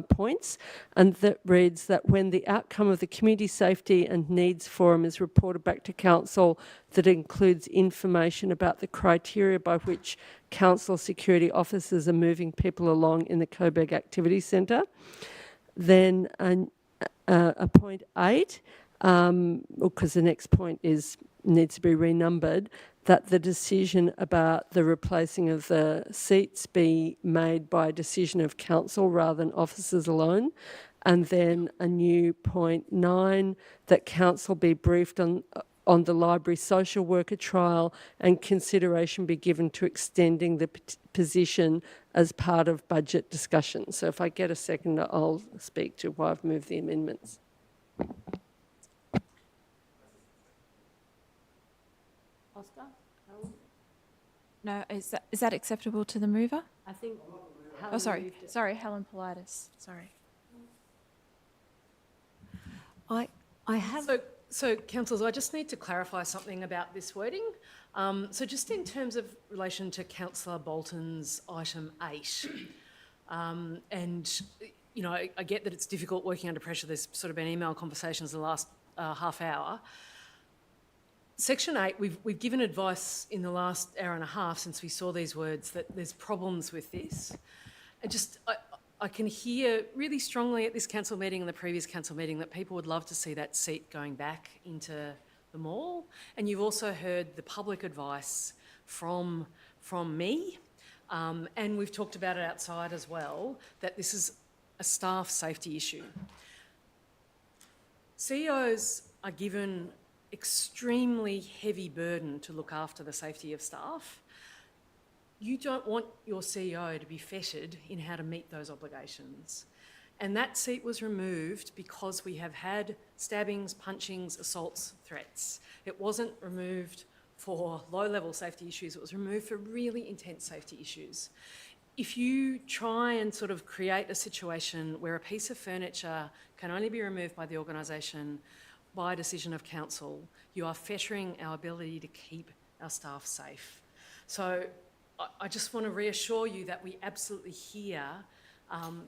points, and that reads that when the outcome of the Community Safety and Needs Forum is reported back to Council, that includes information about the criteria by which Council security officers are moving people along in the Coburg Activity Centre. Then a point 8, because the next point needs to be renumbered, that the decision about the replacing of the seats be made by a decision of council rather than officers alone. And then a new point 9, that council be briefed on the library social worker trial and consideration be given to extending the position as part of budget discussion. So if I get a second, I'll speak to why I've moved the amendments. Oscar? No, is that acceptable to the mover? I think Oh, sorry. Sorry, Helen Politis. Sorry. I have... So, councillors, I just need to clarify something about this wording. So just in terms of relation to Councillor Bolton's item 8, and, you know, I get that it's difficult working under pressure. There's sort of been email conversations in the last half hour. Section 8, we've given advice in the last hour and a half since we saw these words that there's problems with this. I can hear really strongly at this council meeting and the previous council meeting that people would love to see that seat going back into the mall. And you've also heard the public advice from me, and we've talked about it outside as well, that this is a staff safety issue. CEOs are given extremely heavy burden to look after the safety of staff. You don't want your CEO to be fettered in how to meet those obligations. And that seat was removed because we have had stabbings, punchings, assaults, threats. It wasn't removed for low-level safety issues, it was removed for really intense safety issues. If you try and sort of create a situation where a piece of furniture can only be removed by the organisation by a decision of council, you are fettering our ability to keep our staff safe. So I just want to reassure you that we absolutely hear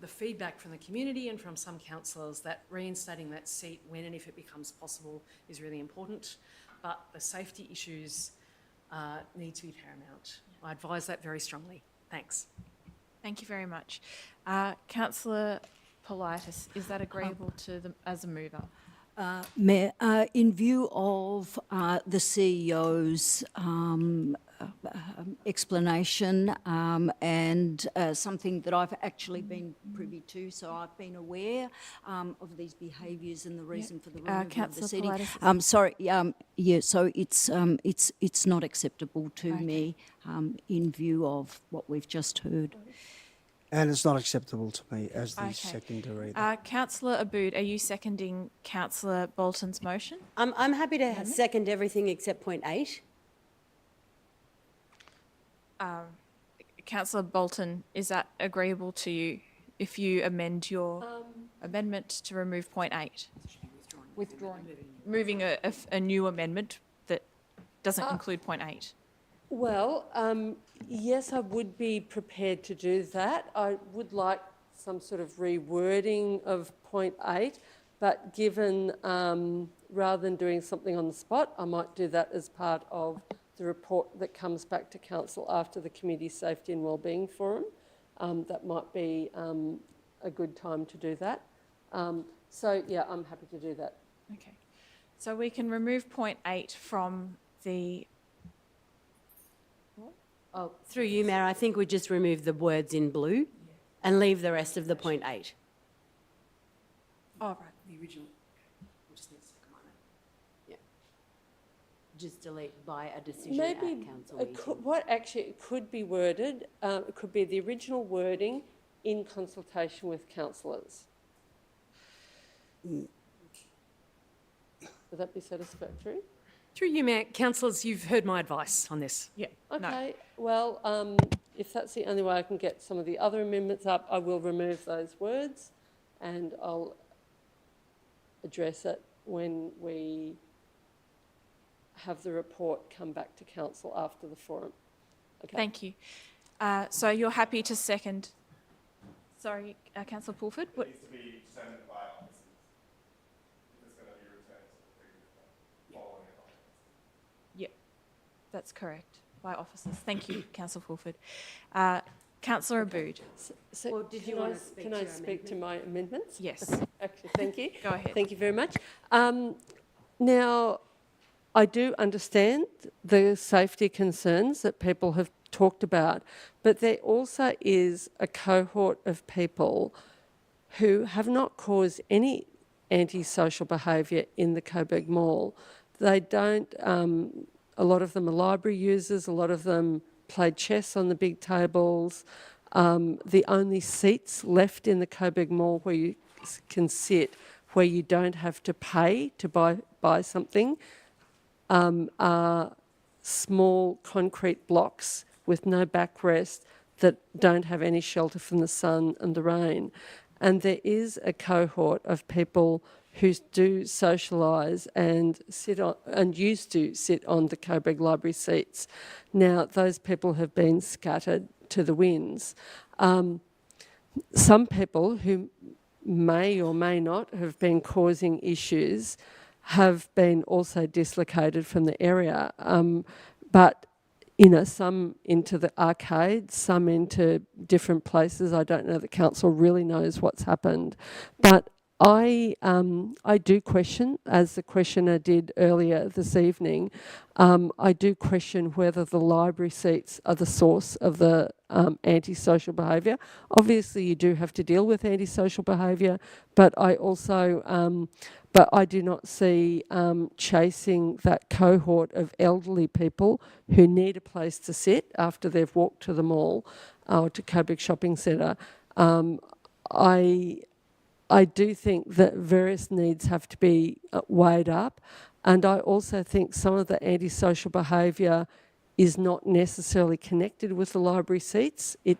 the feedback from the community and from some councillors that reinstating that seat when and if it becomes possible is really important, but the safety issues need to be paramount. I advise that very strongly. Thanks. Thank you very much. Councillor Politis, is that agreeable to them as a mover? Mayor, in view of the CEO's explanation and something that I've actually been privy to, so I've been aware of these behaviours and the reason for the removal of the seating. Sorry, yeah, so it's not acceptable to me in view of what we've just heard. And it's not acceptable to me as the seconder either. Councillor Aboud, are you seconding Councillor Bolton's motion? I'm happy to second everything except point 8. Councillor Bolton, is that agreeable to you if you amend your amendment to remove point 8? Withdrawing. Moving a new amendment that doesn't include point 8. Well, yes, I would be prepared to do that. I would like some sort of rewording of point 8, but given, rather than doing something on the spot, I might do that as part of the report that comes back to council after the Community Safety and Wellbeing Forum. That might be a good time to do that. So, yeah, I'm happy to do that. Okay. So we can remove point 8 from the... Oh, through you, Mayor, I think we just remove the words in blue and leave the rest of the point 8. Oh, right. The original. We'll just need a second on it. Yeah. Just delete by a decision at council meeting. What actually it could be worded, it could be the original wording in consultation with councillors. Would that be satisfactory? Through you, Mayor, councillors, you've heard my advice on this. Yeah. Okay, well, if that's the only way I can get some of the other amendments up, I will remove those words and I'll address it when we have the report come back to council after the forum. Okay. Thank you. So you're happy to second... Sorry, Councillor Pulford? What? It needs to be sent by officers if it's going to be returned to the previous one following it. Yep, that's correct, by officers. Thank you, Councillor Fulford. Councillor Abood. So Well, did you want to speak can to I your speak to my amendments? Yes. Actually, thank you. Go ahead. Thank you very much. Now, I do understand the safety concerns that people have talked about, but there also is a cohort of people who have not caused any antisocial behaviour in the Coburg Mall. They don't, a lot of them are library users, a lot of them played chess on the big tables. The only seats left in the Coburg Mall where you can sit, where you don't have to pay to buy something, are small concrete blocks with no backrest that don't have any shelter from the sun and the rain. And there is a cohort of people who do socialise and sit on and used to sit on the Coburg Library seats. Now those people have been scattered to the winds. Some people who may or may not have been causing issues have been also dislocated from the area. But some into the arcades, some into different places. I don't know, the council really knows what's happened. But I do question, as the questioner did earlier this evening, I do question whether the library seats are the source of the antisocial behaviour. Obviously, you do have to deal with antisocial behaviour, but I also, but I do not see chasing that cohort of elderly people who need a place to sit after they've walked to the mall or to Coburg Shopping Centre. I do think that various needs have to be weighed up, and I also think some of the antisocial behaviour is not necessarily connected with the library seats. It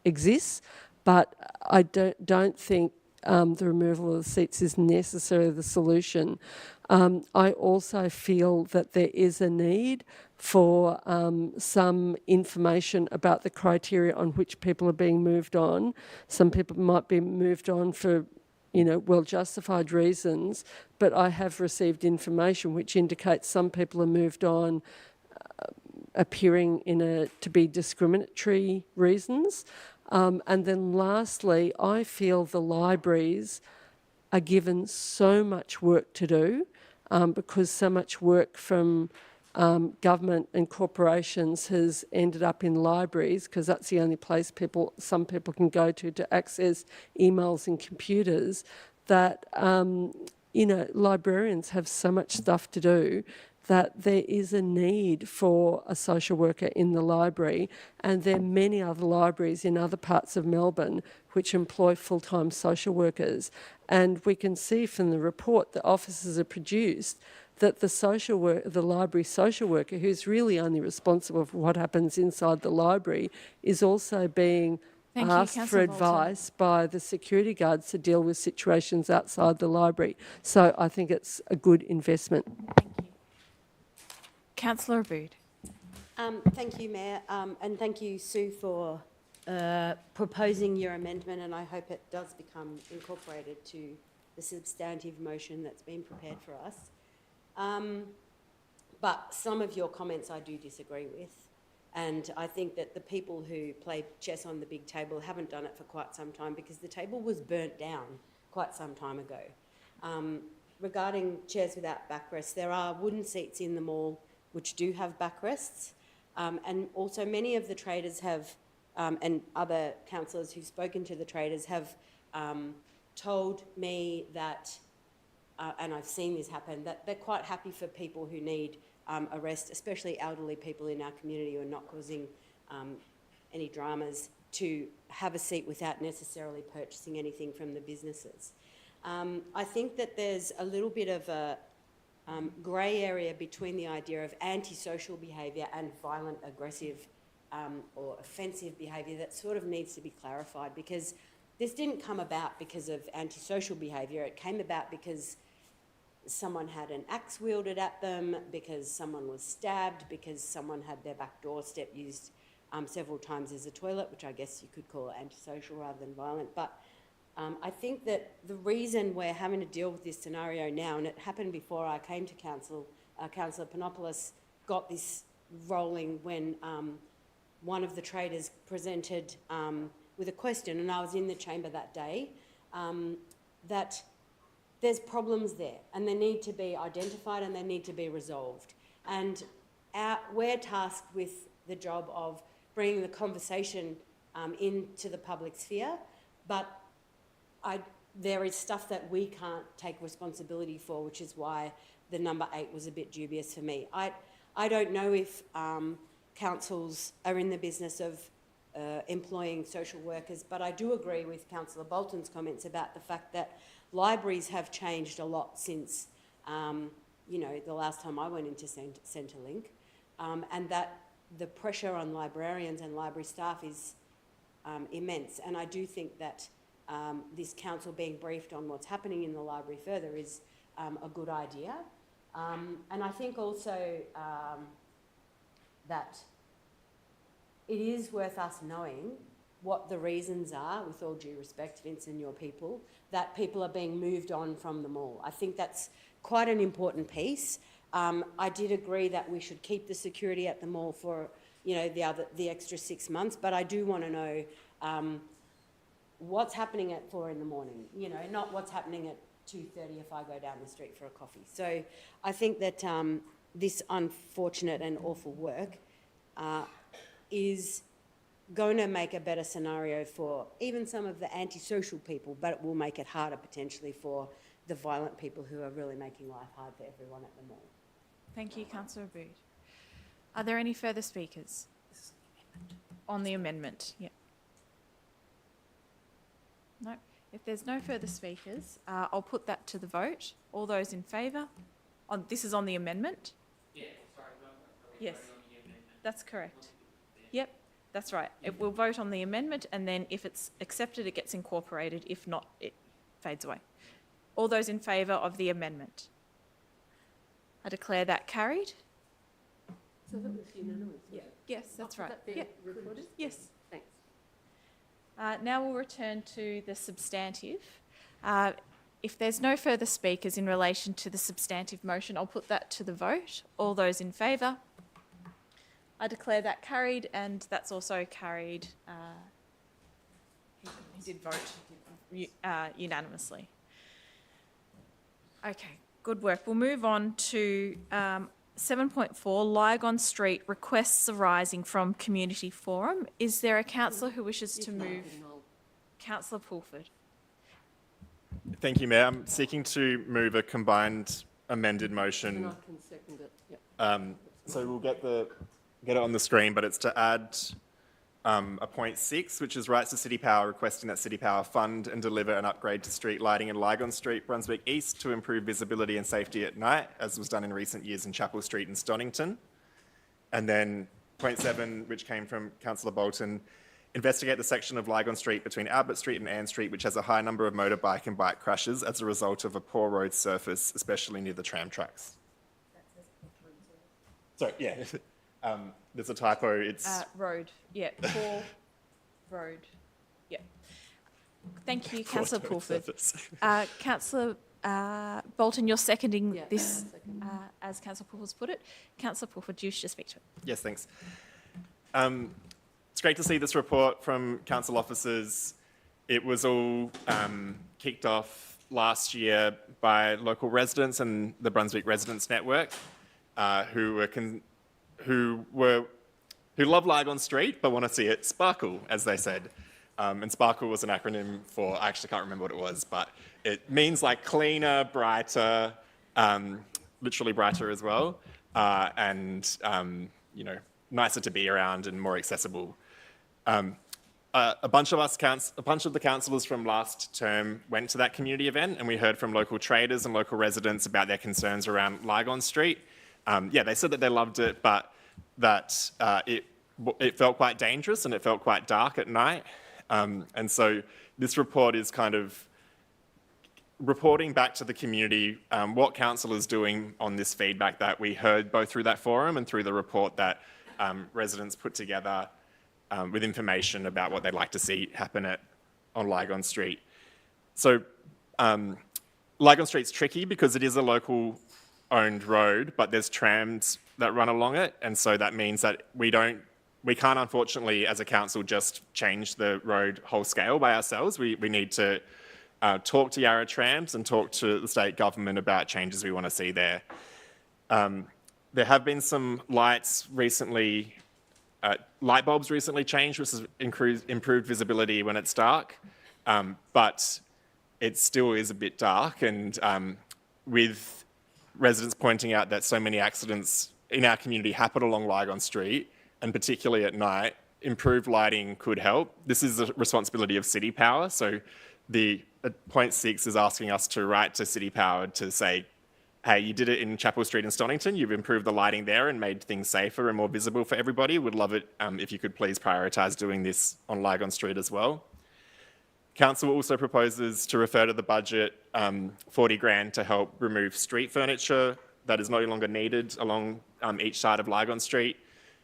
exists, but I don't think the removal of the seats is necessarily the solution. I also feel that there is a need for some information about the criteria on which people are being moved on. Some people might be moved on for well-justified reasons, but I have received information which indicates some people are moved on appearing to be discriminatory reasons. And then lastly, I feel the libraries are given so much work to do because so much work from government and corporations has ended up in libraries, because that's the only place some people can go to access emails and computers, that librarians have so much stuff to do that there is a need for a social worker in the library, and there are many other libraries in other parts of Melbourne which employ full-time social workers. And we can see from the report that officers are produced that the library social worker, who's really only responsible for what happens inside the library, is also being asked for advice by the security guards to deal with situations outside the library. So I think it's a good investment. Thank you. Councillor Abood. Thank you, Mayor, and thank you, Sue, for proposing your amendment, and I hope it does become incorporated to the substantive motion that's been prepared for us. But some of your comments I do disagree with, and I think that the people who play chess on the big table haven't done it for quite some time, because the table was burnt down quite some time ago. regarding chairs without backrests, there are wooden seats in the mall which do have backrests, and also many of the traders have, and other councillors who've spoken to the traders have told me that, and I've seen this happen, that they're quite happy for people who need a rest, especially elderly people in our community who are not causing any dramas, to have a seat without necessarily purchasing anything from the businesses. I think that there's a little bit of a grey area between the idea of antisocial behaviour and violent, aggressive or offensive behaviour that sort of needs to be clarified, because this didn't come about because of antisocial behaviour. It came about because someone had an axe wielded at them, because someone was stabbed, because someone had their back doorstep used several times as a toilet, which I guess you could call antisocial rather than violent. But I think that the reason we're having to deal with this scenario now, and it happened before I came to council, Councillor Panopoulos got this rolling when one of the traders presented with a question, and I was in the chamber that day, that there's problems there and they need to be identified and they need to be resolved. And we're tasked with the job of bringing the conversation into the public sphere, but there is stuff that we can't take responsibility for, which is why the number 8 was a bit dubious for me. I don't know if councils are in the business of employing social workers, but I do agree with Councillor Bolton's comments about the fact that libraries have changed a lot since, you know, the last time I went into Centrelink, and that the pressure on librarians and library staff is immense. And I do think that this council being briefed on what's happening in the library further is a good idea. And I think also that it is worth us knowing what the reasons are, with all due respect, Vince and your people, that people are being moved on from the mall. I think that's quite an important piece. I did agree that we should keep the security at the mall for, you know, the extra 6 months, but I do want to know what's happening at 4 in the morning, you know, not what's happening at 2:30 if I go down the street for a coffee. So I think that this unfortunate and awful work is going to make a better scenario for even some of the antisocial people, but it will make it harder potentially for the violent people who are really making life hard for everyone at the mall. Thank you, Councillor Abood. Are there any further speakers on the amendment? Yeah. No. If there's no further speakers, I'll put that to the vote. All those in favour? This is on the amendment? Yeah, sorry. Yes, that's correct. Yep, that's right. We'll vote on the amendment, and then if it's accepted, it gets incorporated. If not, it fades away. All those in favour of the amendment? I declare that carried. So that was unanimous? Yeah. Yes, that's right. That be Yeah. recorded? Yes. Thanks. Now we'll return to the substantive. If there's no further speakers in relation to the substantive motion, I'll put that to the vote. All those in favour? I declare that carried, and that's also carried. He did vote unanimously. Okay, good work. We'll move on to 7.4, Ligon Street, requests arising from community forum. Is there a councillor who wishes to move? Councillor Pulford. Thank you, Mayor. I'm seeking to move a combined amended And motion. I can second it. Yep. So we'll get it on the screen, but it's to add a point 6, which is rights to City Power, requesting that City Power fund and deliver an upgrade to street lighting in Ligon Street, Brunswick East, to improve visibility and safety at night, as was done in recent years in Chapel Street and Stonington. And then point 7, which came from Councillor Bolton, investigate the section of Ligon Street between Albert Street and Ann Street, which has a high number of motorbike and bike crashes as a result of a poor road surface, especially near the tram tracks. Sorry, yeah. There's a typo. It's Road. Yeah, poor road. Yeah. Thank you, Councillor Pulford. Councillor Bolton, you're seconding this as Councillor Pulford's put it. Councillor Pulford, do you wish to speak to it? Yes, thanks. It's great to see this report from council officers. It was all kicked off last year by local residents and the Brunswick Residents Network, who love Ligon Street but want to see it sparkle, as they said. And sparkle was an acronym for, I actually can't remember what it was, but it means like cleaner, brighter, literally brighter as well, and you know, nicer to be around and more accessible. A bunch of the councillors from last term went to that community event, and we heard from local traders and local residents about their concerns around Ligon Street. Yeah, they said that they loved it, but that it felt quite dangerous and it felt quite dark at night. And so this report is kind of reporting back to the community what council is doing on this feedback that we heard both through that forum and through the report that residents put together with information about what they'd like to see happen on Ligon Street. So Ligon Street's tricky because it is a local owned road, but there's trams that run along it, and so that means that we can't, unfortunately, as a council, just change the road whole scale by ourselves. We need to talk to Yarra Trams and talk to the state government about changes we want to see there. There have been some lights recently, light bulbs recently changed, which has improved visibility when it's dark, but it still is a bit dark, and with residents pointing out that so many accidents in our community happen along Ligon Street, and particularly at night, improved lighting could help. This is a responsibility of City Power, so the point 6 is asking us to write to City Power to say, hey, you did it in Chapel Street in Stonington, you've improved the lighting there and made things safer and more visible for everybody. Would love it if you could please prioritise doing this on Ligon Street as well. Council also proposes to refer to the budget 40 grand to help remove street furniture that is no longer needed along each side of Ligon Street.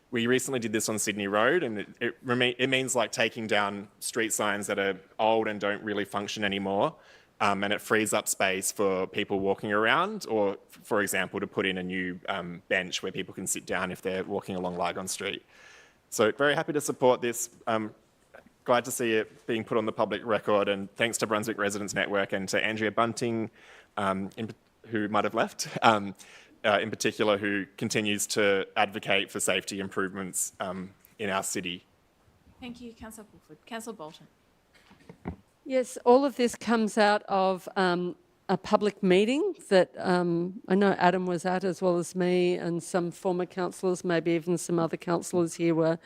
We recently did this on Sydney Road, and it means like taking down street signs that are old and don't really function anymore, and it frees up space for people walking around, or, for example, to put in a new bench where people can sit down if they're walking along Ligon Street. So very happy to support this. Glad to see it being put on the public record, and thanks to Brunswick Residents Network and to Andrea Bunting, who might have left, in particular, who continues to advocate for safety improvements in our city. Thank you, Councillor Fulford. Councillor Bolton. Yes, all of this comes out of a public meeting that I know Adam was at, as well as me and some former councillors, maybe even some other councillors here were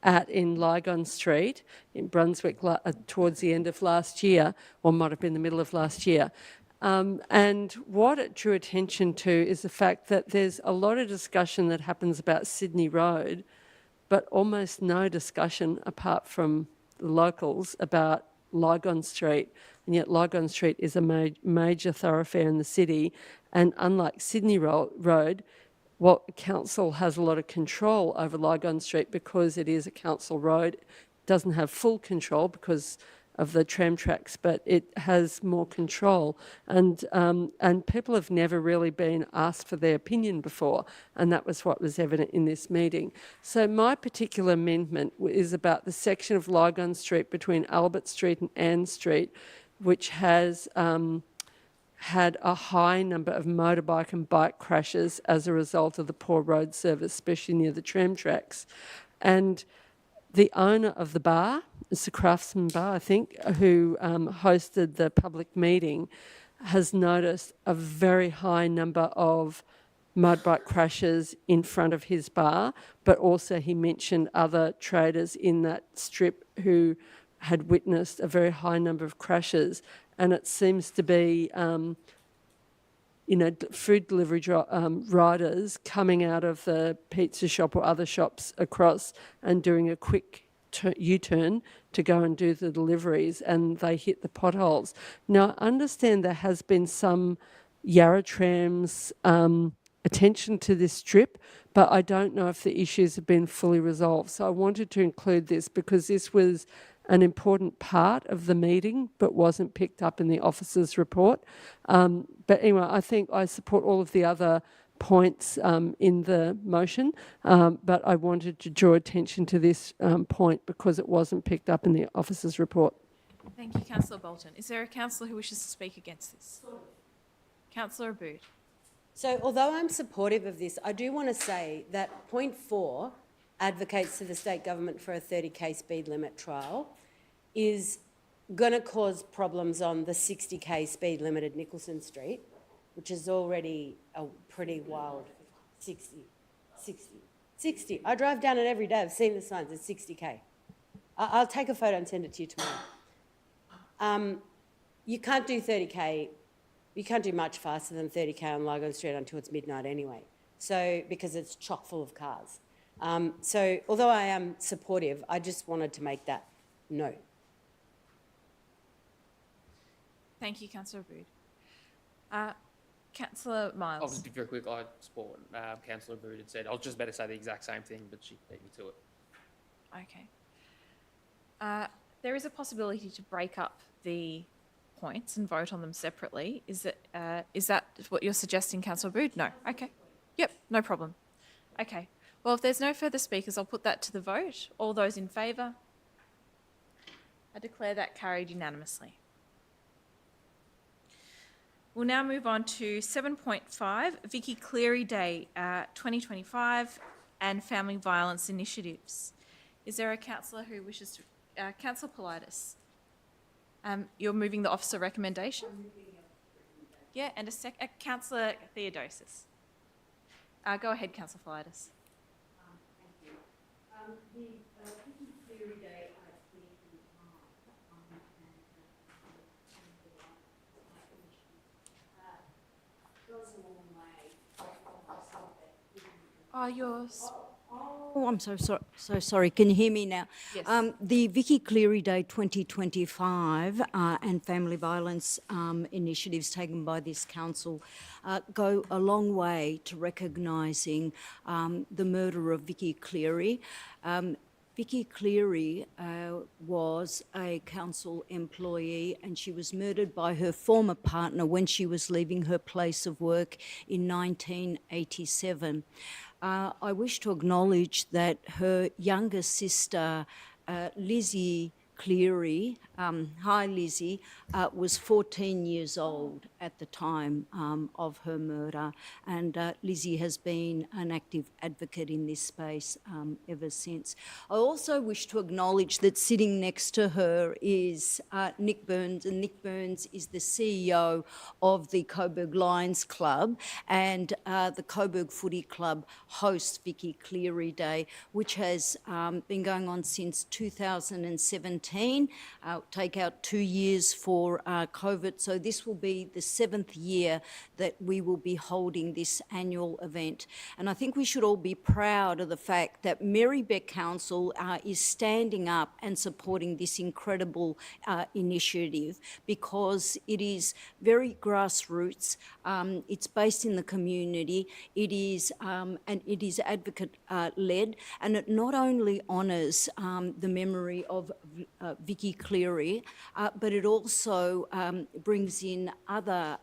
at in Ligon Street in Brunswick towards the end of last year, or might have been the middle of last year. And what it drew attention to is the fact that there's a lot of discussion that happens about Sydney Road, but almost no discussion apart from the locals about Ligon Street. And yet Ligon Street is a major thoroughfare in the city. And unlike Sydney Road, council has a lot of control over Ligon Street because it is a council road. It doesn't have full control because of the tram tracks, but it has more control. And people have never really been asked for their opinion before, and that was what was evident in this meeting. So my particular amendment is about the section of Ligon Street between Albert Street and Ann Street, which has had a high number of motorbike and bike crashes as a result of the poor road service, especially near the tram tracks. And the owner of the bar, it's the Craftsman Bar, I think, who hosted the public meeting, has noticed a very high number of motorbike crashes in front of his bar, but also he mentioned other traders in that strip who had witnessed a very high number of crashes. And it seems to be, food delivery riders coming out of the pizza shop or other shops across and doing a quick U-turn to go and do the deliveries, and they hit the potholes. Now, I understand there has been some Yarra Trams attention to this strip, but I don't know if the issues have been fully resolved. So I wanted to include this because this was an important part of the meeting but wasn't picked up in the officer's report. But anyway, I think I support all of the other points in the motion, but I wanted to draw attention to this point because it wasn't picked up in the officer's report. Thank you, Councillor Bolton. Is there a councillor who wishes to speak against this? Councillor Abood. So although I'm supportive of this, I do want to say that point 4 advocates to the state government for a 30k speed limit trial is going to cause problems on the 60k speed limit at Nicholson Street, which is already a pretty wild 60. I drive down it every day. I've seen the signs. It's 60k. I'll take a photo and send it to you tomorrow. You can't do 30k. You can't do much faster than 30k on Ligon Street until it's midnight anyway. So because it's chock full of cars. So although I am supportive, I just wanted to make that note. Thank you, Councillor Abood. Councillor Miles. I'll just be very quick. I support Councillor Abood had said. I was just about to say the exact same thing, but she beat me to it. Okay. There is a possibility to break up the points and vote on them separately. Is that what you're suggesting, Councillor Abood? No. Okay. Yep, no problem. Okay. Well, if there's no further speakers, I'll put that to the vote. All those in favour? I declare that carried unanimously. We'll now move on to 7.5, Vicky Cleary Day 2025 and Family Violence Initiatives. Is there a councillor who wishes to... Councillor Politis, you're moving the officer recommendation? Yeah, and Councillor Theodosis. Go ahead, Councillor Politis. The Vicky Cleary Day, goes a long way. Oh, yours. Oh, I'm so sorry. Can you hear me now? Yes. The Vicky Cleary Day 2025 and family violence initiatives taken by this council go a long way to recognising the murder of Vicky Cleary. Vicky Cleary was a council employee and she was murdered by her former partner when she was leaving her place of work in 1987. I wish to acknowledge that her younger sister, Lizzie Cleary, hi Lizzie, was 14 years old at the time of her murder, and Lizzie has been an active advocate in this space ever since. I also wish to acknowledge that sitting next to her is Nick Burns, and Nick Burns is the CEO of the Coburg Lions Club, and the Coburg Footy Club hosts Vicky Cleary Day, which has been going on since 2017. Take out 2 years for COVID. So this will be the 7th year that we will be holding this annual event. And I think we should all be proud of the fact that Merri-bek Council is standing up and supporting this incredible initiative because it is very grassroots. It's based in the community. It is advocate led, and it not only honours the memory of Vicky Cleary, but it also brings in other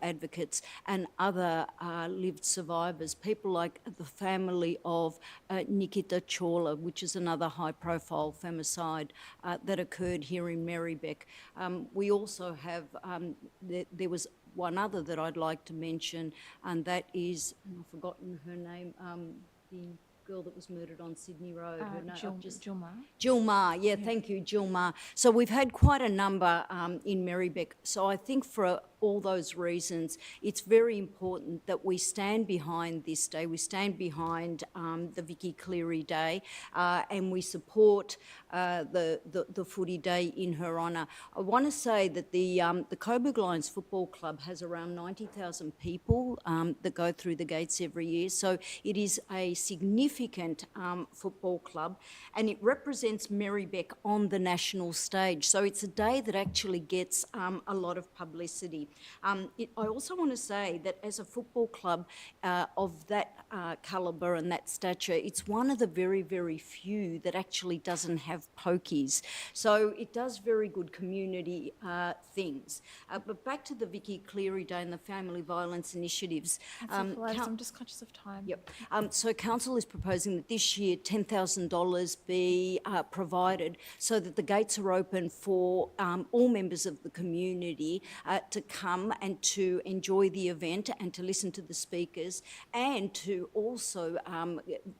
advocates and other lived survivors, people like the family of Nikita Chawla, which is another high-profile femicide that occurred here in Merri-bek. We also have, there was one other that I'd like to mention, and that is, I've forgotten her name, the girl that was murdered on Sydney Road. Jill Maher? Jill Maher, yeah, thank you, Jill Maher. So we've had quite a number in Merri-bek. So I think for all those reasons, it's very important that we stand behind this day. We stand behind the Vicky Cleary Day and we support the footy day in her honour. I want to say that the Coburg Lions Football Club has around 90,000 people that go through the gates every year. So it is a significant football club and it represents Merri-bek on the national stage. So it's a day that actually gets a lot of publicity. community. I also want to say that as a football club of that calibre and that stature, it's one of the very, very few that actually doesn't have pokies. So it does very good community things. But back to the Vicky Cleary Day and the family violence initiatives. I'm just conscious of time. Yep. So council is proposing that this year $10,000 be provided so that the gates are open for all members of the community to come and to enjoy the event and to listen to the speakers and to also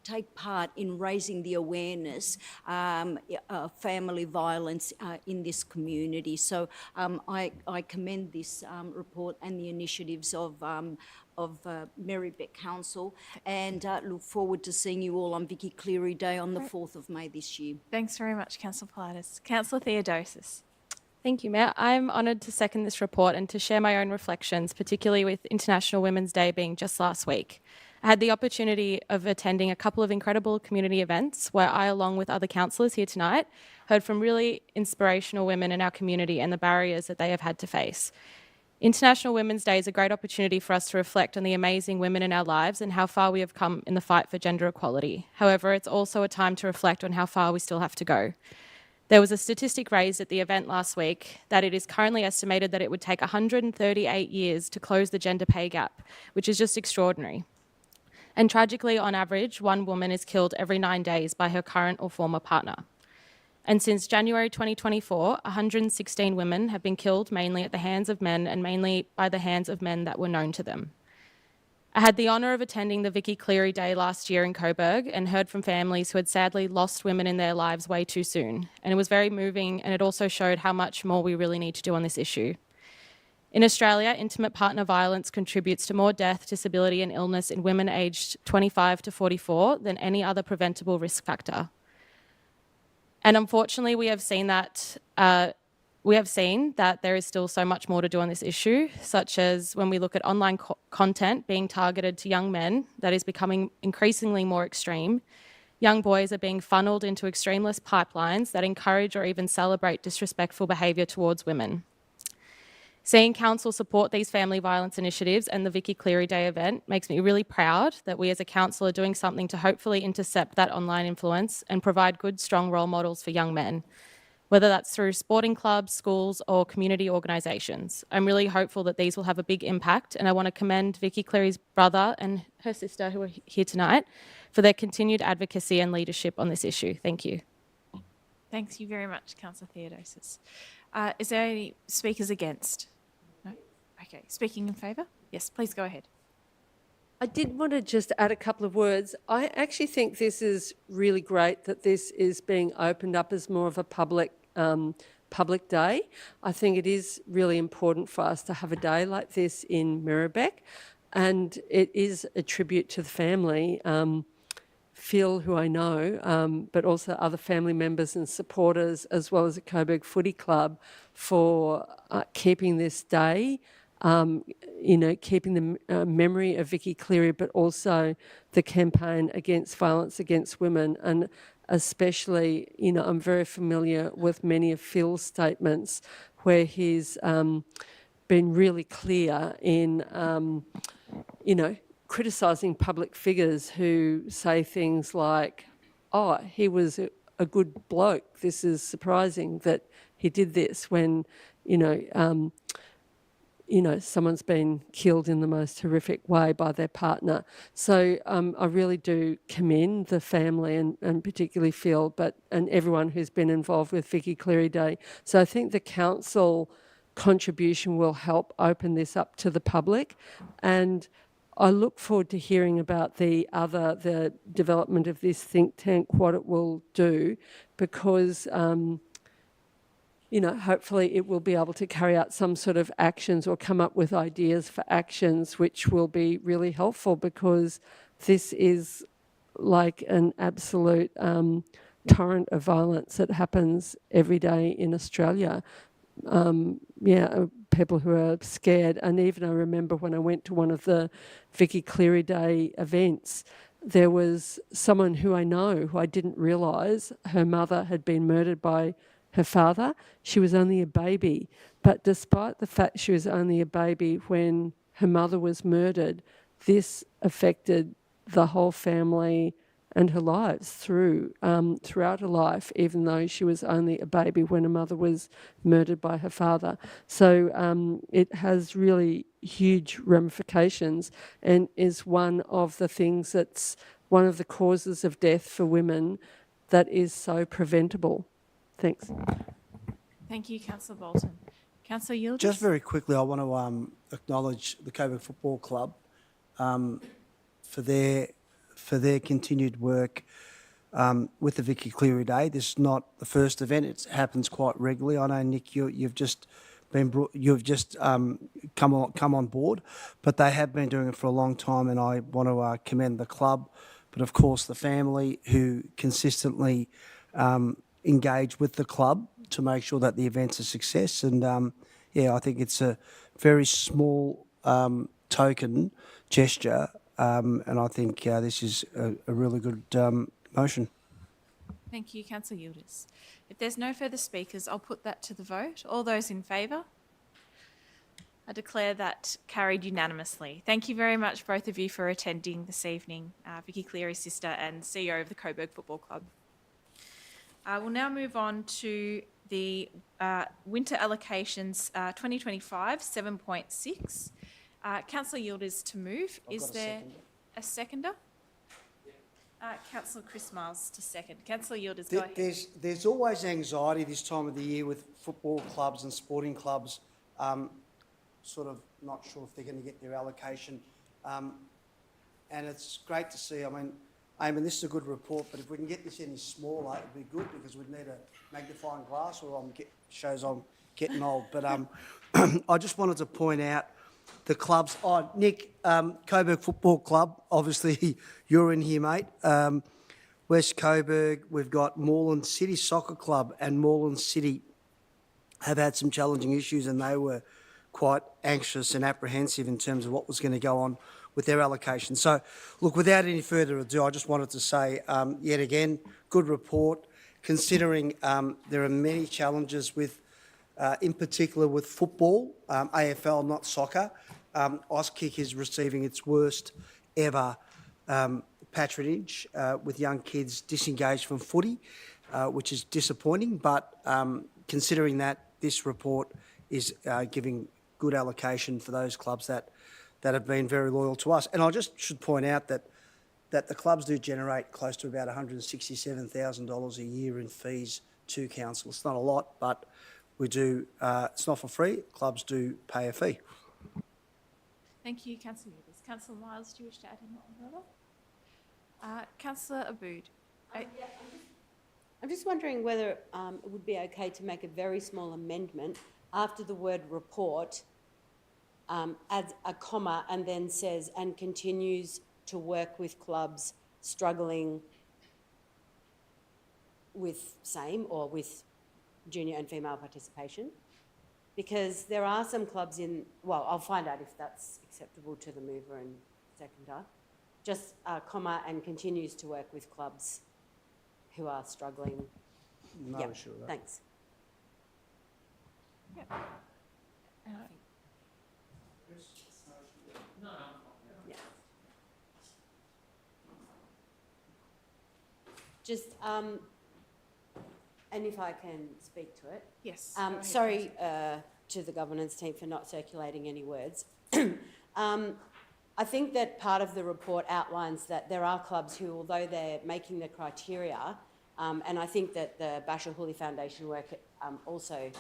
take part in raising the awareness of family violence in this community. So I commend this report and the initiatives of Merri-bek Council and look forward to seeing you all on Vicky Cleary Day on the 4th of May this year. Thanks very much, Councillor Politis. Councillor Theodosis. Thank you, Mayor. I'm honoured to second this report and to share my own reflections, particularly with International Women's Day being just last week. I had the opportunity of attending a couple of incredible community events where I, along with other councillors here tonight, heard from really inspirational women in our community and the barriers that they have had to face. International Women's Day is a great opportunity for us to reflect on the amazing women in our lives and how far we have come in the fight for gender equality. However, it's also a time to reflect on how far we still have to go. There was a statistic raised at the event last week that it is currently estimated that it would take 138 years to close the gender pay gap, which is just extraordinary. And tragically, on average, one woman is killed every 9 days by her current or former partner. And since January 2024, 116 women have been killed, mainly at the hands of men and mainly by the hands of men that were known to them. I had the honour of attending the Vicky Cleary Day last year in Coburg and heard from families who had sadly lost women in their lives way too soon. And it was very moving, and it also showed how much more we really need to do on this issue. In Australia, intimate partner violence contributes to more death, disability and illness in women aged 25 to 44 than any other preventable risk factor. And unfortunately, we have seen that there is still so much more to do on this issue, such as when we look at online content being targeted to young men, that is becoming increasingly more extreme. Young boys are being funneled into extremeless pipelines that encourage or even celebrate disrespectful behaviour towards women. Seeing council support these family violence initiatives and the Vicky Cleary Day event makes me really proud that we as a council are doing something to hopefully intercept that online influence and provide good, strong role models for young men, whether that's through sporting clubs, schools or community organisations. I'm really hopeful that these will have a big impact, and I want to commend Vicky Cleary's brother and her sister who are here tonight for their continued advocacy and leadership on this issue. Thank you. Thank you very much, Councillor Theodosis. Is there any speakers against? No? Okay. Speaking in favour? Yes, please go ahead. I did want to just add a couple of words. I actually think this is really great that this is being opened up as more of a public day. I think it is really important for us to have a day like this in Merri-bek, and it is a tribute to the family, Phil, who I know, but also other family members and supporters, as well as the Coburg Footy Club, for keeping this day. Keeping the memory of Vicky Cleary, but also the campaign against violence against women. And especially, I'm very familiar with many of Phil's statements where he's been really clear in, criticising public figures who say things like, oh, he was a good bloke. This is surprising that he did this when, someone's been killed in the most horrific way by their partner. So I really do commend the family and particularly Phil, and everyone who's been involved with Vicky Cleary Day. So I think the council contribution will help open this up to the public, and I look forward to hearing about the development of this think tank, what it will do, because hopefully it will be able to carry out some sort of actions or come up with ideas for actions which will be really helpful, because this is like an absolute torrent of violence that happens every day in Australia. People who are scared. And even I remember when I went to one of the Vicky Cleary Day events, there was someone who I know who I didn't realise her mother had been murdered by her father. She was only a baby, but despite the fact she was only a baby when her mother was murdered, this affected the whole family and her lives throughout her life, even though she was only a baby when her mother was murdered by her father. So it has really huge ramifications and is one of the things that's one of the causes of death for women that is so preventable. Thanks. Thank you, Councillor Bolton. Councillor Yildiz. Just very quickly, I want to acknowledge the Coburg Football Club for their continued work with the Vicky Cleary Day. This is not the first event; it happens quite regularly. I know, Nick, you've just come on board, but they have been doing it for a long time, and I want to commend the club, but of course the family who consistently engage with the club to make sure that the event's a success. And yeah, I think it's a very small token gesture, and I think this is a really good motion. Thank you, Councillor Yildiz. If there's no further speakers, I'll put that to the vote. All those in favour? I declare that carried unanimously. Thank you very much, both of you, for attending this evening. Vicky Cleary's sister and CEO of the Coburg Football Club. We'll now move on to the winter allocations 2025 7.6. Councillor Yildiz to move. Is there a seconder? Councillor Chris Miles to second. Councillor Yildiz, go ahead. There's always anxiety this time of the year with football clubs and sporting clubs, sort of not sure if they're going to get their allocation. And it's great to see. I mean, Eamon, this is a good report, but if we can get this any smaller, it'd be good, because we'd need a magnifying glass, or shows I'm getting old. But I just wanted to point out the clubs. Oh, Nick, Coburg Football Club, obviously you're in here, mate. West Coburg, we've got Moreland City Soccer Club, and Moreland City have had some challenging issues, and they were quite anxious and apprehensive in terms of what was going to go on with their allocation. So, look, without any further ado, I just wanted to say, yet again, good report, considering there are many challenges with, in particular with football, AFL, not soccer. Auskick is receiving its worst ever patronage, with young kids disengaged from footy, which is disappointing. But considering that, this report is giving good allocation for those clubs that have been very loyal to us. And I just should point out that the clubs do generate close to about $167,000 a year in fees to council. It's not a lot, but we do. It's not for free. Clubs do pay a fee. Thank you, Councillor Yildiz. Councillor Miles, do you wish to add anything further? Councillor Abood. I'm just wondering whether it would be okay to make a very small amendment after the word report, adds a comma and then says, and continues to work with clubs struggling with same or with junior and female participation. Because there are some clubs well, I'll find out if that's acceptable to the mover and seconder. Just comma, and continues to work with clubs who are struggling. No issue with that. Thanks. Yep. Yeah. Just, and if I can speak to it. Yes. Sorry to the governance team for not circulating any words. I think that part of the report outlines that there are clubs who, although they're making the criteria, and I think that the Bashar Hooley Foundation work also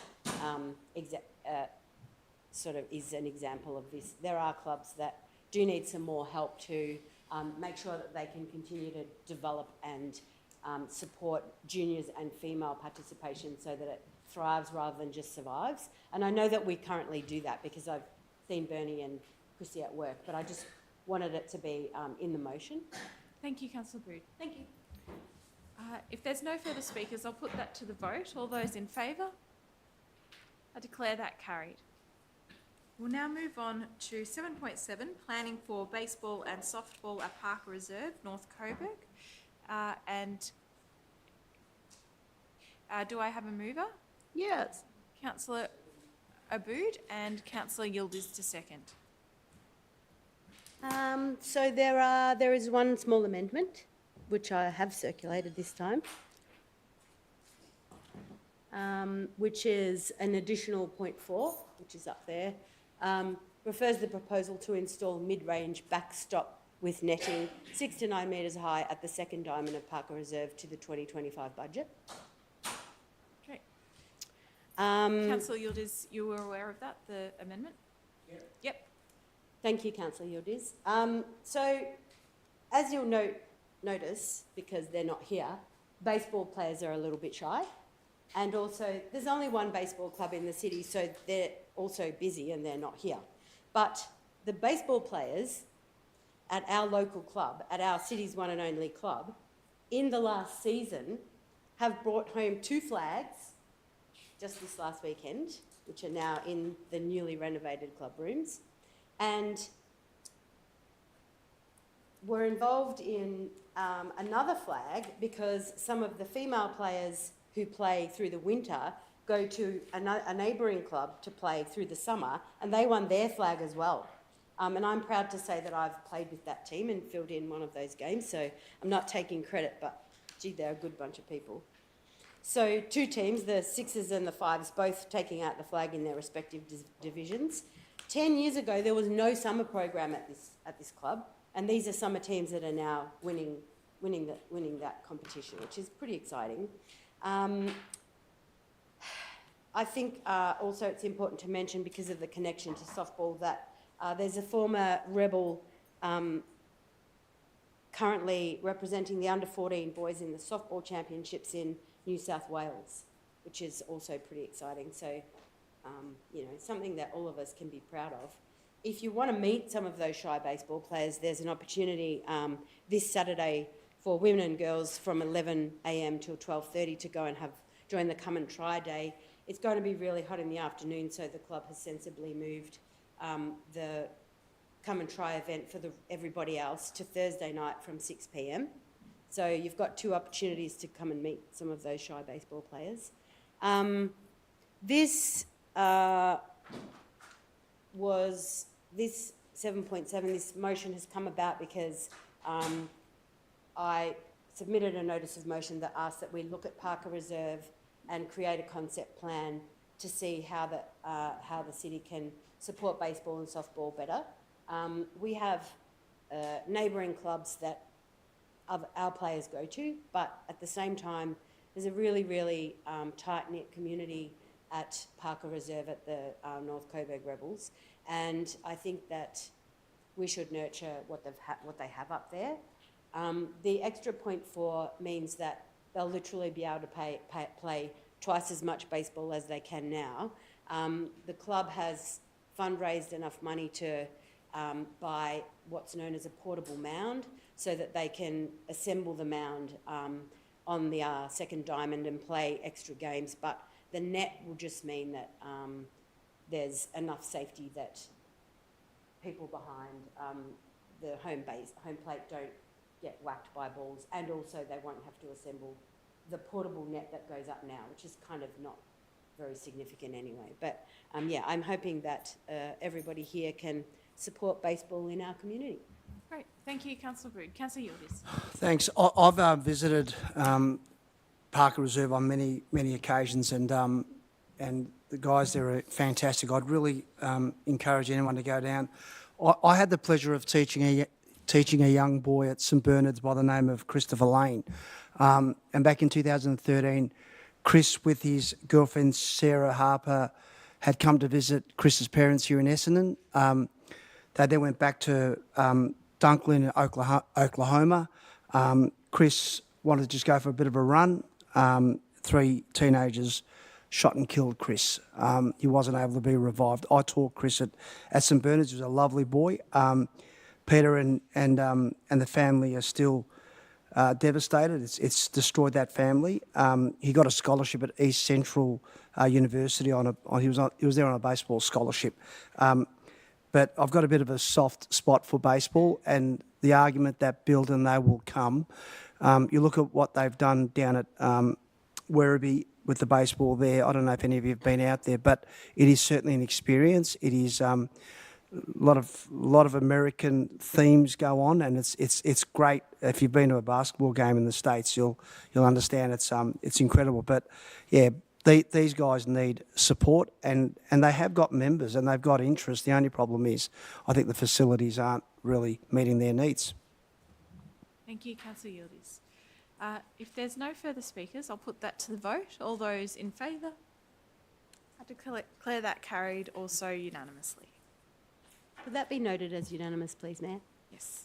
sort of is an example of this. There are clubs that do need some more help to make sure that they can continue to develop and support juniors and female participation so that it thrives rather than just survives. And I know that we currently do that because I've seen Bernie and Chrissy at work, but I just wanted it to be in the motion. Thank you, Councillor Brood. Thank you. If there's no further speakers, I'll put that to the vote. All those in favour? I declare that carried. We'll now move on to 7.7, planning for baseball and softball at Parker Reserve, North Coburg. Do I have a mover? Yes. Councillor Abood and Councillor Yildiz to second. So there is one small amendment, which I have circulated this time, which is an additional point 4, which is up there, refers the proposal to install mid-range backstop with netting 6 to 9 metres high at the second diamond of Parker Reserve to the 2025 budget. Okay. Councillor Yildiz, you were aware of that, the amendment? Yep. Thank you, Councillor Yildiz. So, as you'll notice, because they're not here, baseball players are a little bit shy. And also, there's only one baseball club in the city, so they're also busy and they're not here. But the baseball players at our local club, at our city's one and only club, in the last season, have brought home 2 flags, just this last weekend, which are now in the newly renovated club rooms, and were involved in another flag because some of the female players who play through the winter go to a neighbouring club to play through the summer, and they won their flag as well. And I'm proud to say that I've played with that team and filled in one of those games, so I'm not taking credit, but gee, they're a good bunch of people. So 2 teams, the 6s and the 5s, both taking out the flag in their respective divisions. 10 years ago, there was no summer program at this club, and these are summer teams that are now winning that competition, which is pretty exciting. I think also it's important to mention, because of the connection to softball, that there's a former rebel currently representing the under-14 boys in the softball championships in New South Wales, which is also pretty exciting. So, you know, something that all of us can be proud of. If you want to meet some of those shy baseball players, there's an opportunity this Saturday for women and girls from 11 a.m. till 12:30 to go and join the Come and Try Day. It's going to be really hot in the afternoon, so the club has sensibly moved the Come and Try event for everybody else to Thursday night from 6 p.m. So you've got 2 opportunities to come and meet some of those shy baseball players. This 7.7, this motion has come about because I submitted a notice of motion that asked that we look at Parker Reserve and create a concept plan to see how the city can support baseball and softball better. We have neighbouring clubs that our players go to, but at the same time, there's a really, really tight-knit community at Parker Reserve at the North Coburg Rebels, and I think that we should nurture what they have up there. The extra 0.4 means that they'll literally be able to play twice as much baseball as they can now. The club has fundraised enough money to buy what's known as a portable mound, so that they can assemble the mound on the second diamond and play extra games. But the net will just mean that there's enough safety that people behind the home plate don't get whacked by balls, and also they won't have to assemble the portable net that goes up now, which is kind of not very significant anyway. But yeah, I'm hoping that everybody here can support baseball in our community. Great. Thank you, Councillor Brood. Councillor Yildiz. Thanks. I've visited Parker Reserve on many occasions, and the guys there are fantastic. I'd really encourage anyone to go down. I had the pleasure of teaching a young boy at St Bernard's by the name of Christopher Lane, and back in 2013, Chris, with his girlfriend Sarah Harper, had come to visit Chris's parents here in Essendon. They then went back to Dunklin, Oklahoma. Chris wanted to just go for a bit of a run. 3 teenagers shot and killed Chris. He wasn't able to be revived. I taught Chris at St Bernard's. He was a lovely boy. Peter and the family are still devastated. It's destroyed that family. He got a scholarship at East Central University. He was there on a baseball scholarship. But I've got a bit of a soft spot for baseball, and the argument that build and they will come. You look at what they've done down at Werribee with the baseball there. I don't know if any of you have been out there, but it is certainly an experience. It is a lot of American themes go on, and it's great. If you've been to a basketball game in the States, you'll understand it's incredible. But yeah, these guys need support, and they have got members and they've got interest. The only problem is, I think the facilities aren't really meeting their needs. Thank you, Councillor Yildiz. If there's no further speakers, I'll put that to the vote. All those in favour? I declare that carried also unanimously. Would that be noted as unanimous, please, Mayor? Yes.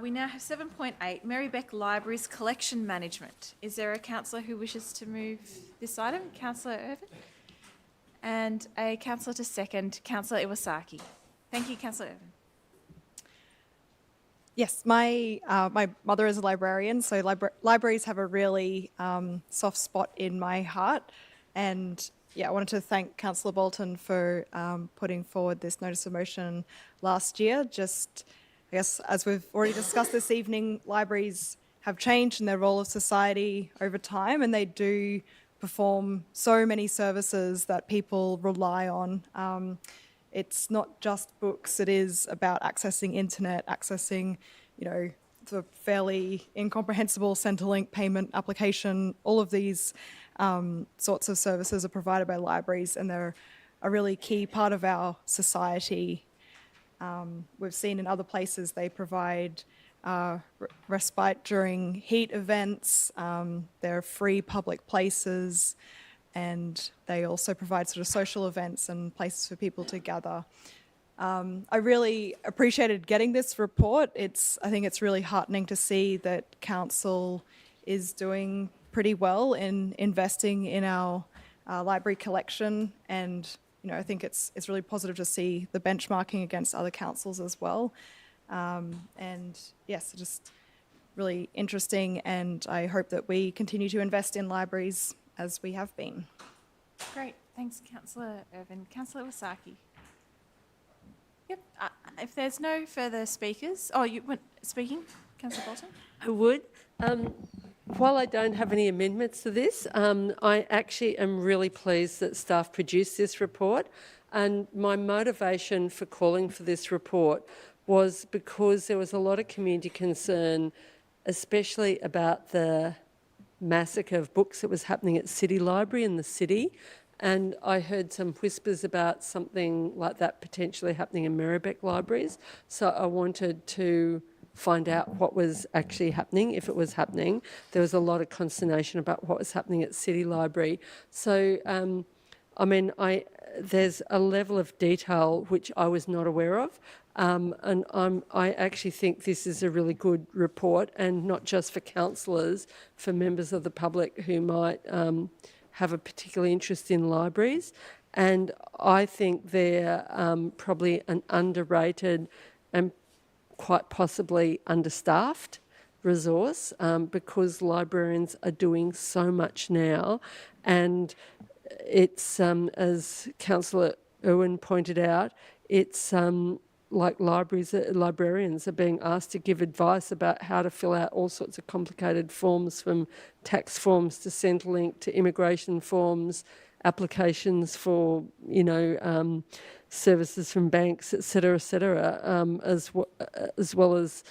We now have 7.8, Merri-bek Libraries Collection Management. Is there a councillor who wishes to move this item? Councillor Irvin? And a councillor to second, Councillor Iwasaki. Thank you, Councillor Irvin. Yes, my mother is a librarian, so libraries have a really soft spot in my heart. And yeah, I wanted to thank Councillor Bolton for putting forward this notice of motion last year. Just, I guess, as we've already discussed this evening, libraries have changed in their role of society over time, and they do perform so many services that people rely on. It's not just books, it is about accessing internet, accessing, the fairly incomprehensible Centrelink payment application. All of these sorts of services are provided by libraries, and they're a really key part of our society. We've seen in other places they provide respite during heat events, they're free public places, and they also provide sort of social events and places for people to gather. I really appreciated getting this report. I think it's really heartening to see that Council is doing pretty well in investing in our library collection, and I think it's really positive to see the benchmarking against other councils as well. And yes, just really interesting, and I hope that we continue to invest in libraries as we have been. Great, thanks, Councillor Irvin. Councillor Iwasaki. Yep, if there's no further speakers, you weren't speaking, Councillor Bolton? I would. While I don't have any amendments to this, I actually am really pleased that staff produced this report, and my motivation for calling for this report was because there was a lot of community concern, especially about the massacre of books that was happening at City Library in the city, and I heard some whispers about something like that potentially happening in Merri-bek libraries. So I wanted to find out what was actually happening, if it was happening. There was a lot of consternation about what was happening at City Library. So, there's a level of detail which I was not aware of, and I actually think this is a really good report, and not just for councillors, for members of the public who might have a particular interest in libraries. And I think they're probably an underrated and quite possibly understaffed resource, because librarians are doing so much now, and it's, as Councillor Irwin pointed out, it's like librarians are being asked to give advice about how to fill out all sorts of complicated forms, from tax forms to Centrelink to immigration forms, applications for, services from banks, et cetera, as well as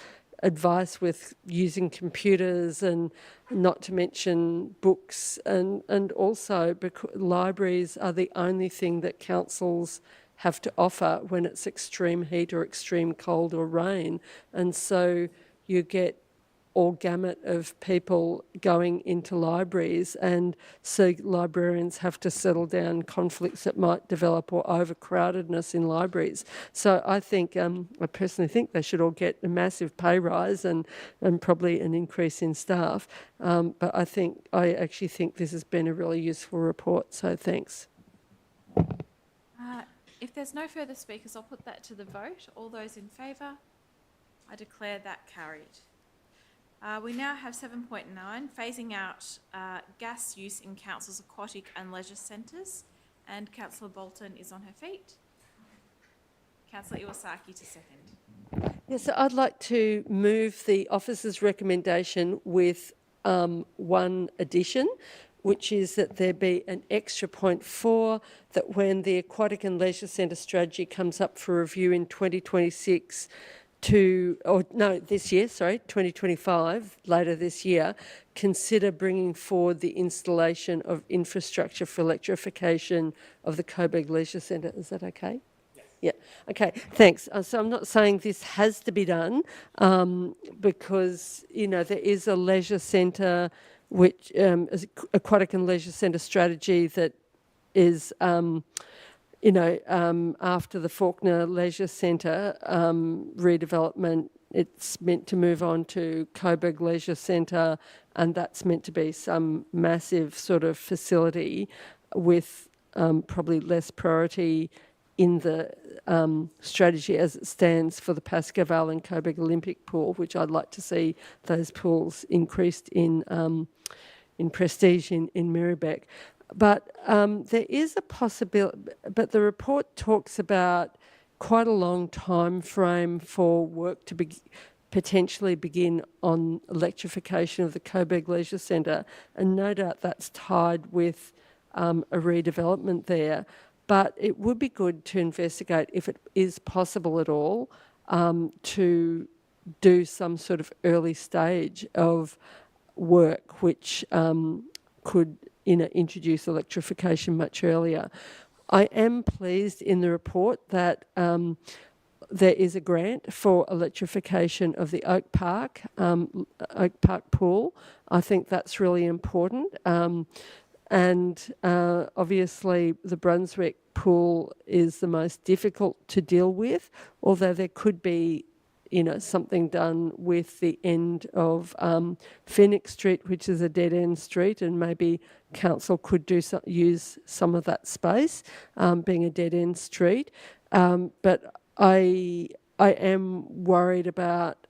advice with using computers, and not to mention books, and also because libraries are the only thing that councils have to offer when it's extreme heat or extreme cold or rain. And so you get all gamut of people going into libraries, and so librarians have to settle down conflicts that might develop, or overcrowdedness in libraries. So I think, I personally think they should all get a massive pay rise and probably an increase in staff. But I actually think this has been a really useful report, so thanks. If there's no further speakers, I'll put that to the vote. All those in favour? I declare that carried. We now have 7.9, phasing out gas use in council's aquatic and leisure centres, and Councillor Bolton is on her feet. Councillor Iwasaki to second. Yes, so I'd like to move the officer's recommendation with one addition, which is that there be an extra point 4, that when the Aquatic and Leisure Centre strategy comes up for review in 2026 this year, 2025, later this year, consider bringing forward the installation of infrastructure for electrification of the Coburg Leisure Centre. Is that okay? Yeah. Okay. Thanks. So I'm not saying this has to be done because there is a leisure centre, which is Aquatic and Leisure Centre strategy that is after the Faulkner Leisure Centre redevelopment. It's meant to move on to Coburg Leisure Centre, and that's meant to be some massive sort of facility with probably less priority in the strategy as it stands for the Pascoe Vale and Coburg Olympic pool, which I'd like to see those pools increased in prestige in Merri-bek. But there is a possibility, but the report talks about quite a long time frame for work to potentially begin on electrification of the Coburg Leisure Centre, and no doubt that's tied with a redevelopment there. But it would be good to investigate if it is possible at all to do some sort of early stage of work which could introduce electrification much earlier. I am pleased in the report that there is a grant for electrification of the Oak Park pool. I think that's really important. And obviously the Brunswick pool is the most difficult to deal with, although there could be something done with the end of Phoenix Street, which is a dead-end street, and maybe council could use some of that space, being a dead-end street. But I am worried about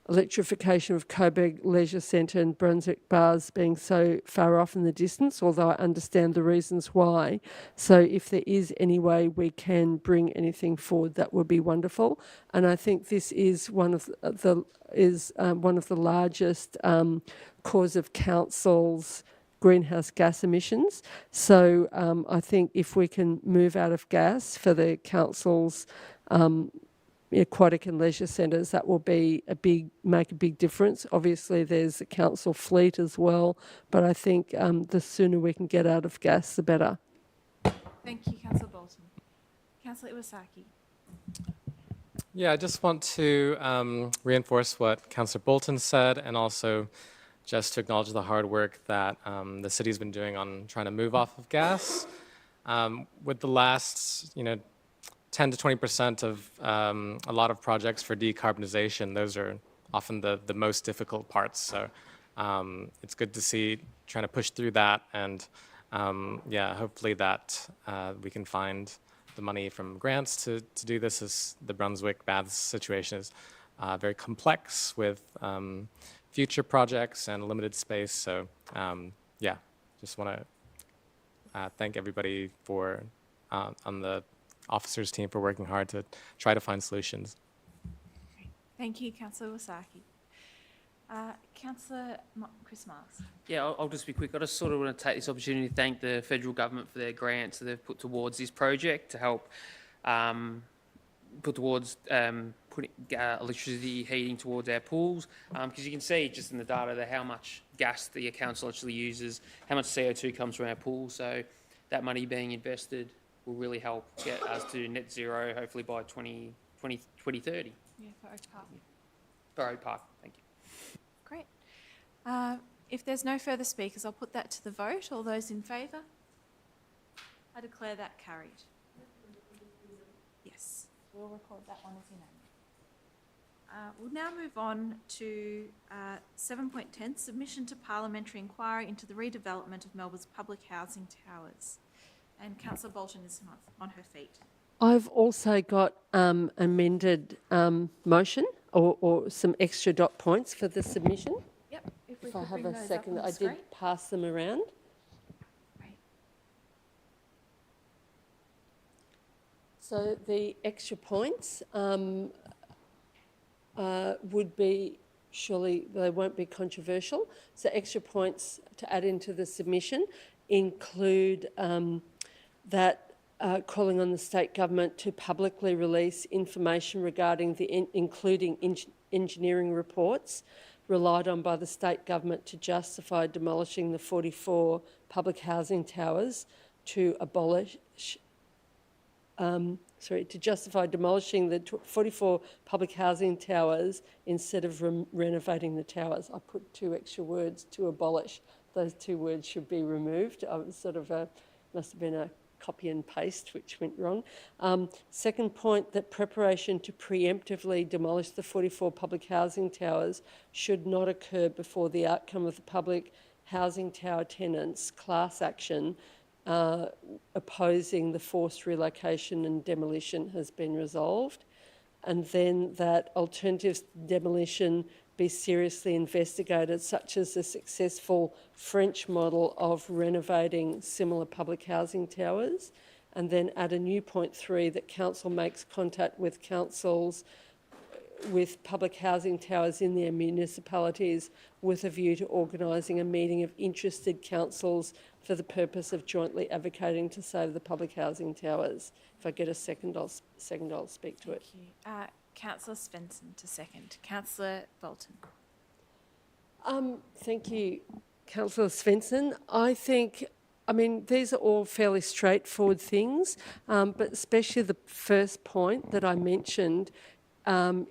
electrification of Coburg Leisure Centre and Brunswick Bars being so far off in the distance, although I understand the reasons why. So if there is any way we can bring anything forward, that would be wonderful. And I think this is one of the largest cause of council's greenhouse gas emissions. So I think if we can move out of gas for the council's aquatic and leisure centres, that will make a big difference. Obviously there's a council fleet as well, but I think the sooner we can get out of gas, the better. Thank you, Councillor Bolton. Councillor Iwasaki. Yeah, I just want to reinforce what Councillor Bolton said, and also just to acknowledge the hard work that the city's been doing on trying to move off of gas. With the last, 10 to 20% of a lot of projects for decarbonization, those are often the most difficult parts. So it's good to see trying to push through that, and hopefully that we can find the money from grants to do this, as the Brunswick Baths situation is very complex with future projects and limited space. So just want to thank everybody for on the officers team for working hard to try to find solutions. Thank you, Councillor Iwasaki. Councillor Chris Marks. Yeah, I'll just be quick. I just sort of want to take this opportunity to thank the federal government for their grants that they've put towards this project to help put towards putting electricity heating towards our pools. Because you can see just in the data that how much gas the council actually uses, how much CO2 comes from our pools. So that money being invested will really help get us to net zero, hopefully by 2030. Yeah, for Oak Park. For Oak Park, thank you. Great. If there's no further speakers, I'll put that to the vote. All those in favour? I declare that carried. Yes, we'll record that one as unanimous. We'll now move on to 7.10, submission to parliamentary inquiry into the redevelopment of Melbourne's public housing towers. And Councillor Bolton is on her feet. I've also got amended motion or some extra dot points for the submission. Yep. If I have a second, I did pass them around. Right. So the extra points would be surely they won't be controversial. So extra points to add into the submission include that calling on the state government to publicly release information regarding including engineering reports relied on by the state government to justify demolishing the 44 public housing towers to justify demolishing the 44 public housing towers instead of renovating the towers. I put 2 extra words, to abolish. Those 2 words should be removed. I was must have been a copy and paste, which went wrong. Second point, that preparation to preemptively demolish the 44 public housing towers should not occur before the outcome of the public housing tower tenants' class action opposing the forced relocation and demolition has been resolved. And then that alternatives to demolition be seriously investigated, such as the successful French model of renovating similar public housing towers. And then add a new point 3, that council makes contact with councils with public housing towers in their municipalities with a view to organising a meeting of interested councils for the purpose of jointly advocating to save the public housing towers. If I get a second, I'll speak to it. Thank you. Councillor Svensson to second. Councillor Bolton. Thank you, Councillor Svensson. I mean, these are all fairly straightforward things, but especially the first point that I mentioned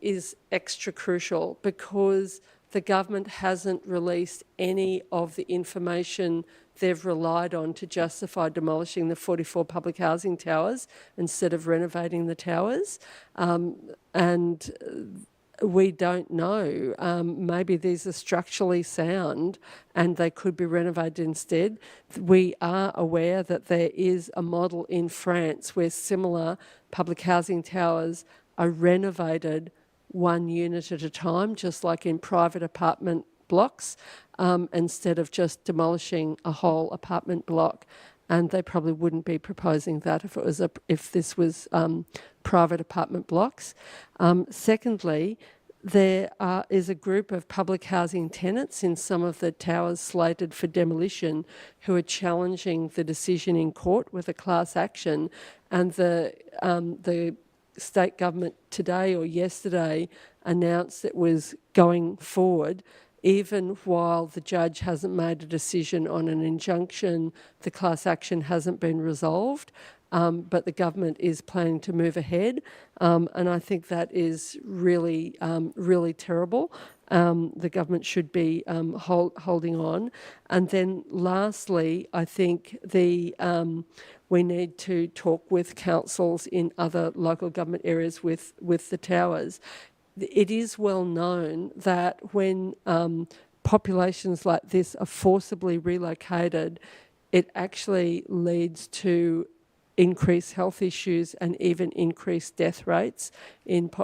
is extra crucial, because the government hasn't released any of the information they've relied on to justify demolishing the 44 public housing towers instead of renovating the towers. And we don't know. Maybe these are structurally sound and they could be renovated instead. We are aware that there is a model in France where similar public housing towers are renovated 1 unit at a time, just like in private apartment blocks, instead of just demolishing a whole apartment block. And they probably wouldn't be proposing that if this was private apartment blocks. Secondly, there is a group of public housing tenants in some of the towers slated for demolition who are challenging the decision in court with a class action, and the state government today or yesterday announced it was going forward. Even while the judge hasn't made a decision on an injunction, the class action hasn't been resolved, but the government is planning to move ahead, and I think that is really, really terrible. The government should be holding on. And then lastly, I think we need to talk with councils in other local government areas with the towers. It is well known that when populations like this are forcibly relocated, it actually leads to increased health issues and even increased death rates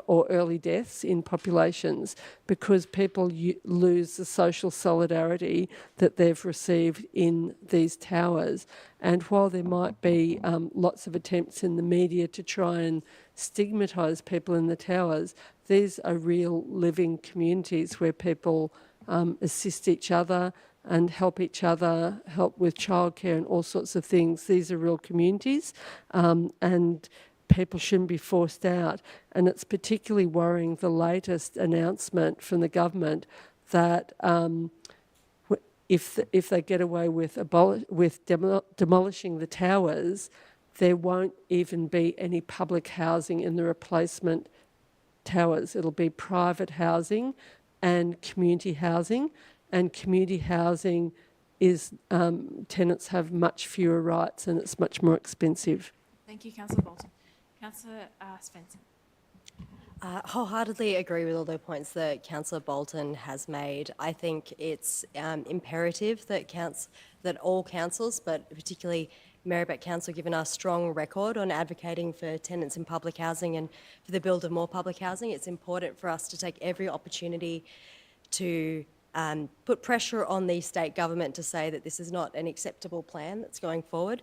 or early deaths in populations, because people lose the social solidarity that they've received in these towers. And while there might be lots of attempts in the media to try and stigmatise people in the towers, these are real living communities where people assist each other and help each other, help with childcare and all sorts of things. These are real communities, and people shouldn't be forced out. And it's particularly worrying, the latest announcement from the government that if they get away with demolishing the towers, there won't even be any public housing in the replacement towers. It'll be private housing and community housing. And community housing is, tenants have much fewer rights and it's much more expensive. Thank you, Councillor Bolton. Councillor Svensson. Wholeheartedly agree with all the points that Councillor Bolton has made. I think it's imperative that all councils, but particularly Merri-bek Council, given our strong record on advocating for tenants in public housing and for the build of more public housing, it's important for us to take every opportunity to put pressure on the state government to say that this is not an acceptable plan that's going forward.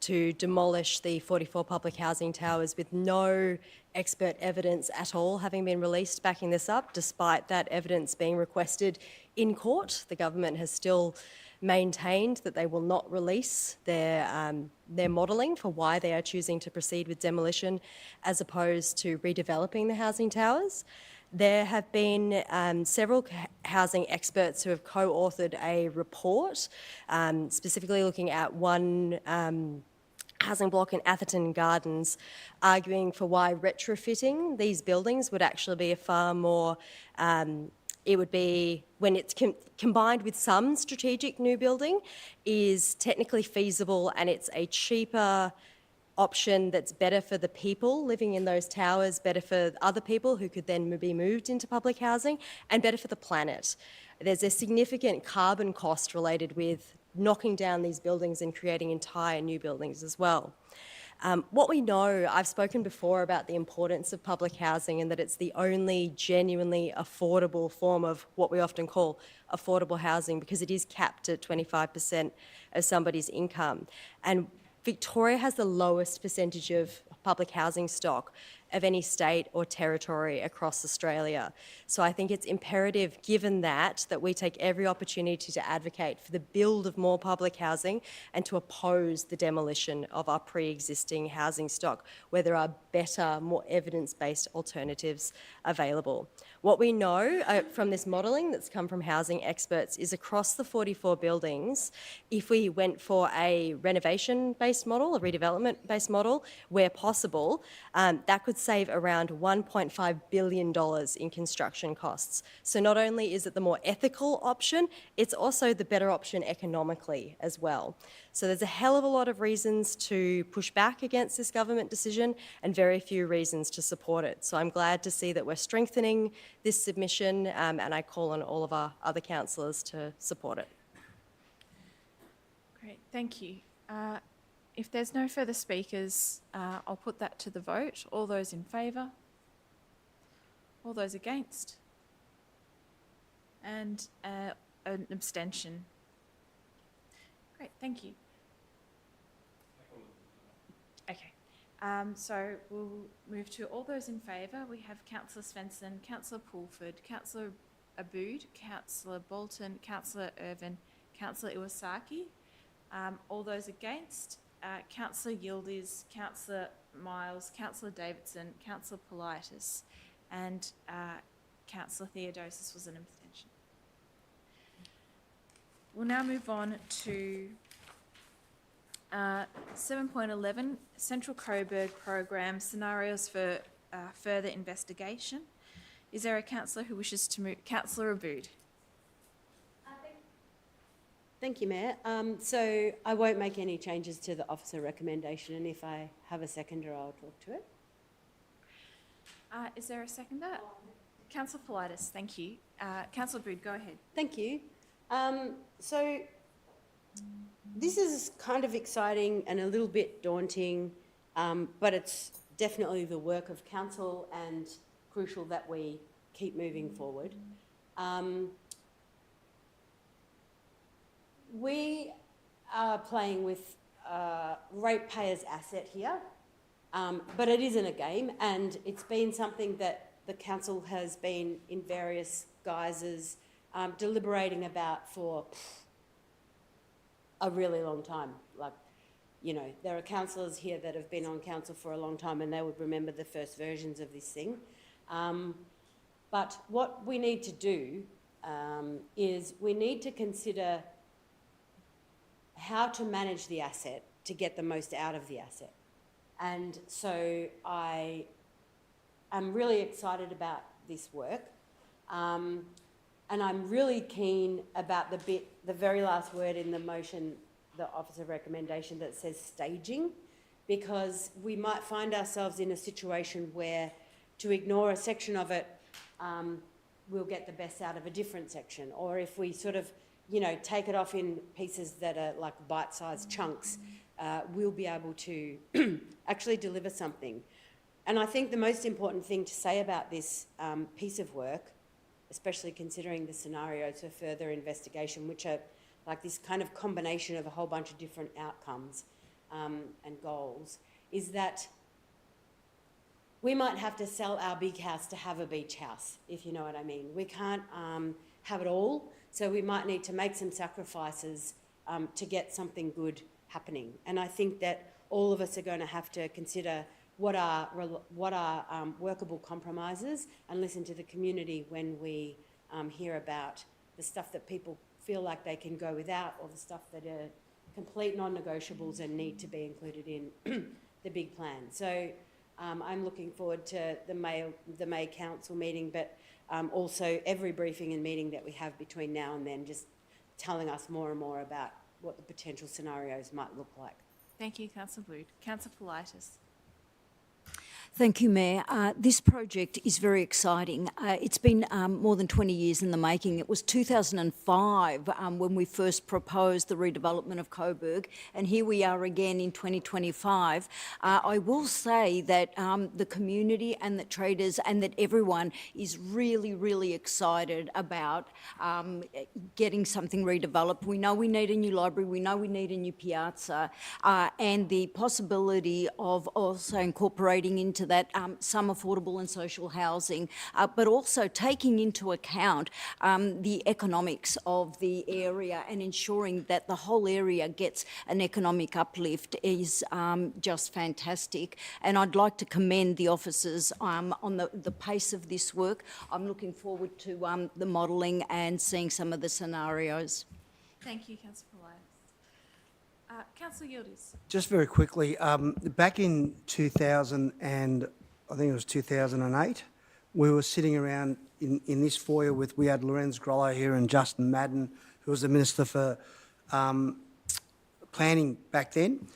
to demolish the 44 public housing towers with no expert evidence at all having been released backing this up, despite that evidence being requested in court. The government has still maintained that they will not release their modelling for why they are choosing to proceed with demolition as opposed to redeveloping the housing towers. There have been several housing experts who have co-authored a report, specifically looking at one housing block in Atherton Gardens, arguing for why retrofitting these buildings would actually be a far more, it would be, when it's combined with some strategic new building, is technically feasible, and it's a cheaper option that's better for the people living in those towers, better for other people who could then be moved into public housing, and better for the planet. There's a significant carbon cost related with knocking down these buildings and creating entire new buildings as well. What we know, I've spoken before about the importance of public housing and that it's the only genuinely affordable form of what we often call affordable housing, because it is capped at 25% of somebody's income. And Victoria has the lowest percentage of public housing stock of any state or territory across Australia. So I think it's imperative, given that we take every opportunity to advocate for the build of more public housing and to oppose the demolition of our pre-existing housing stock, where there are better, more evidence-based alternatives available. What we know from this modelling that's come from housing experts is across the 44 buildings, if we went for a renovation-based model, a redevelopment-based model, where possible, that could save around $1.5 billion in construction costs. So not only is it the more ethical option, it's also the better option economically as well. So there's a hell of a lot of reasons to push back against this government decision and very few reasons to support it. So I'm glad to see that we're strengthening this submission, and I call on all of our other councillors to support it. Great, thank you. If there's no further speakers, I'll put that to the vote. All those in favour? All those against? And an abstention. Great, thank you. Okay, so we'll move to all those in favour. We have Councillor Svensson, Councillor Pulford, Councillor Abood, Councillor Bolton, Councillor Irvin, Councillor Iwasaki. All those against? Councillor Yildiz, Councillor Miles, Councillor Davidson, Councillor Politis, and Councillor Theodosis was an abstention. We'll now move on to 7.11, Central Coburg Program, Scenarios for Further Investigation. Is there a councillor who wishes to move? Councillor Abood. Thank you, Mayor. So I won't make any changes to the officer recommendation, and if I have a seconder, I'll talk to it. Is there a seconder? Councillor Politis, thank you. Councillor Abood, go ahead. Thank you. So this is kind of exciting and a little bit daunting, but it's definitely the work of council and crucial that we keep moving forward. We are playing with ratepayers' asset here, but it isn't a game, and it's been something that the council has been in various guises deliberating about for a really long time. Like, you know, there are councillors here that have been on council for a long time and they would remember the first versions of this thing. But what we need to do is we need to consider how to manage the asset to get the most out of the asset. And so I am really excited about this work. And I'm really keen about the very last word in the motion, the officer recommendation that says staging, because we might find ourselves in a situation where to ignore a section of it, we'll get the best out of a different section. Or if we sort of, you know, take it off in pieces that are like bite-sized chunks, we'll be able to actually deliver something. And I think the most important thing to say about this piece of work, especially considering the scenarios for further investigation, which are like this kind of combination of a whole bunch of different outcomes, and goals, is that we might have to sell our big house to have a beach house, if you know what I mean. We can't have it all, so we might need to make some sacrifices to get something good happening. And I think that all of us are going to have to consider what are workable compromises and listen to the community when we hear about the stuff that people feel like they can go without, or the stuff that are complete non-negotiables and need to be included in the big plan. So I'm looking forward to the May Council meeting, but also every briefing and meeting that we have between now and then, just telling us more and more about what the potential scenarios might look like. Thank you, Councillor Wood. Councillor Politis. Thank you, Mayor. This project is very exciting. It's been more than 20 years in the making. It was 2005 when we first proposed the redevelopment of Coburg, and here we are again in 2025. I will say that the community and the traders and that everyone is really, really excited about getting something redeveloped. We know we need a new library, we know we need a new piazza, and the possibility of also incorporating into that some affordable and social housing, but also taking into account the economics of the area and ensuring that the whole area gets an economic uplift is just fantastic. And I'd like to commend the officers on the pace of this work. I'm looking forward to the modelling and seeing some of the scenarios. Thank you, Councillor Politis. Councillor Yildiz. Just very quickly, back in 2008, we were sitting around in this foyer we had Lorenz Grollo here and Justin Madden, who was the Minister for Planning back then.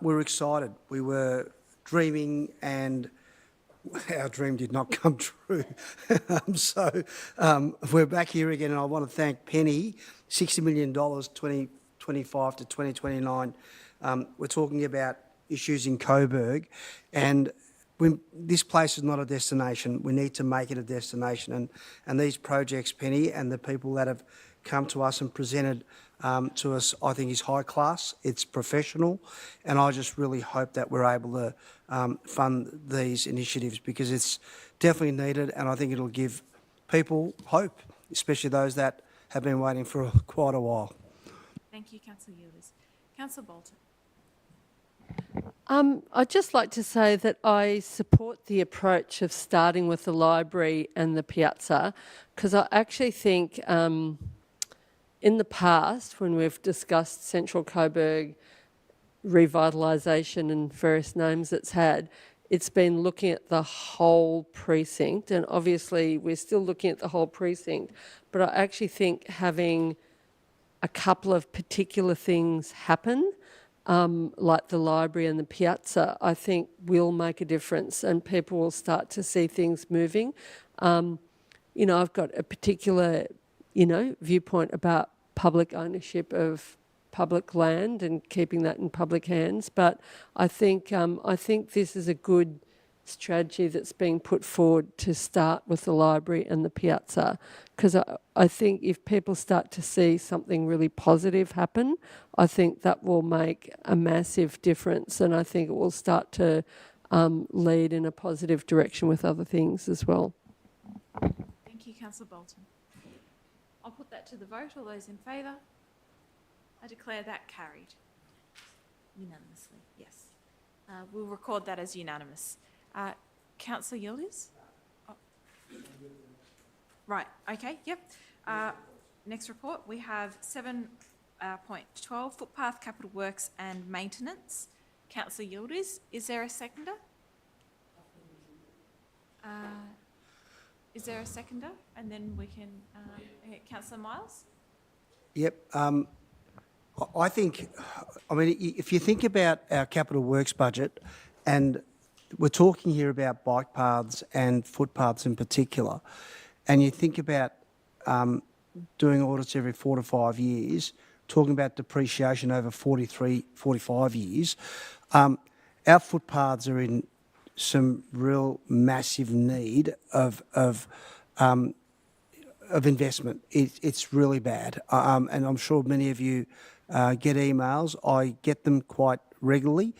We were excited. We were dreaming, and our dream did not come true. So we're back here again, and I want to thank Penny, $60 million, 2025 to 2029. We're talking about issues in Coburg, and this place is not a destination. We need to make it a destination. And these projects, Penny, and the people that have come to us and presented to us, I think is high class, it's professional, and I just really hope that we're able to fund these initiatives, because it's definitely needed, and I think it'll give people hope, especially those that have been waiting for quite a while. Thank you, Councillor Yildiz. Councillor Bolton. I'd just like to say that I support the approach of starting with the library and the piazza, because I actually think in the past, when we've discussed Central Coburg revitalisation and various names it's had, it's been looking at the whole precinct, and obviously we're still looking at the whole precinct, but I actually think having a couple of particular things happen, like the library and the piazza, I think will make a difference, and people will start to see things moving. You know, I've got a particular, viewpoint about public ownership of public land and keeping that in public hands, but I think this is a good strategy that's being put forward to start with the library and the piazza, because I think if people start to see something really positive happen, I think that will make a massive difference, and I think it will start to lead in a positive direction with other things as well. Thank you, Councillor Bolton. I'll put that to the vote. All those in favour? I declare that carried. Unanimously, yes. We'll record that as unanimous. Councillor Yildiz? Oh. Right, okay, yep. Next report, we have 7.12, Footpath, Capital Works and Maintenance. Councillor Yildiz, is there a seconder? Is there a seconder? And then we can, Councillor Miles? Yep. I mean, if you think about our capital works budget, and we're talking here about bike paths and footpaths in particular, and you think about doing audits every 4 to 5 years, talking about depreciation over 45 years, our footpaths are in some real massive need of investment. It's really bad, and I'm sure many of you get emails. I get them quite regularly.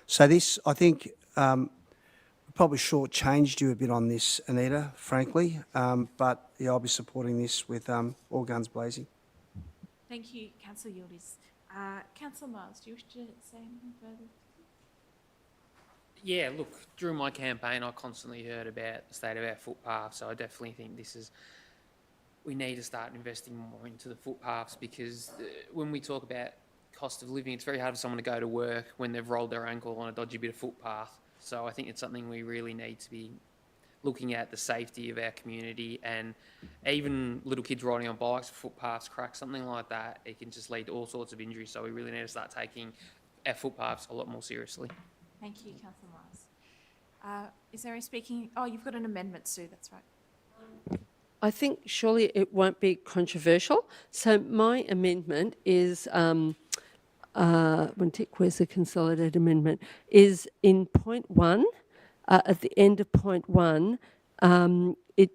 So this, I think, probably shortchanged you a bit on this, Anita, frankly. But yeah, I'll be supporting this with all guns blazing. Thank you, Councillor Yildiz. Councillor Miles, do you wish to say anything further? Yeah, look, during my campaign, I constantly heard about the state of our footpaths, so I definitely think we need to start investing more into the footpaths, because when we talk about cost of living, it's very hard for someone to go to work when they've rolled their ankle on a dodgy bit of footpath. So I think it's something we really need to be looking at, the safety of our community, and even little kids riding on bikes, footpaths crack, something like that, it can just lead to all sorts of injuries. So we really need to start taking our footpaths a lot more seriously. Thank you, Councillor Miles. Is there any speaking? Oh, you've got an amendment, Sue, that's right. I think surely it won't be controversial. So my amendment is, where's the consolidated amendment, is in point 1, at the end of point 1, it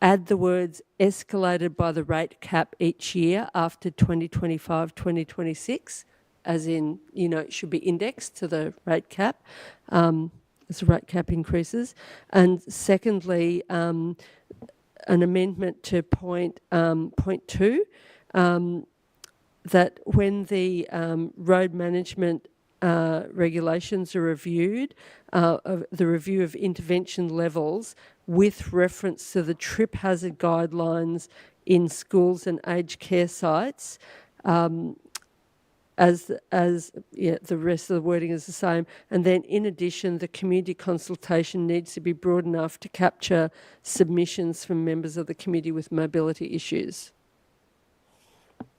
add the words escalated by the rate cap each year after 2025-2026, as in, it should be indexed to the rate cap as the rate cap increases. And secondly, an amendment to point 2, that when the road management regulations are reviewed, the review of intervention levels with reference to the trip hazard guidelines in schools and aged care sites, the rest of the wording is the same. And then in addition, the community consultation needs to be broad enough to capture submissions from members of the community with mobility issues.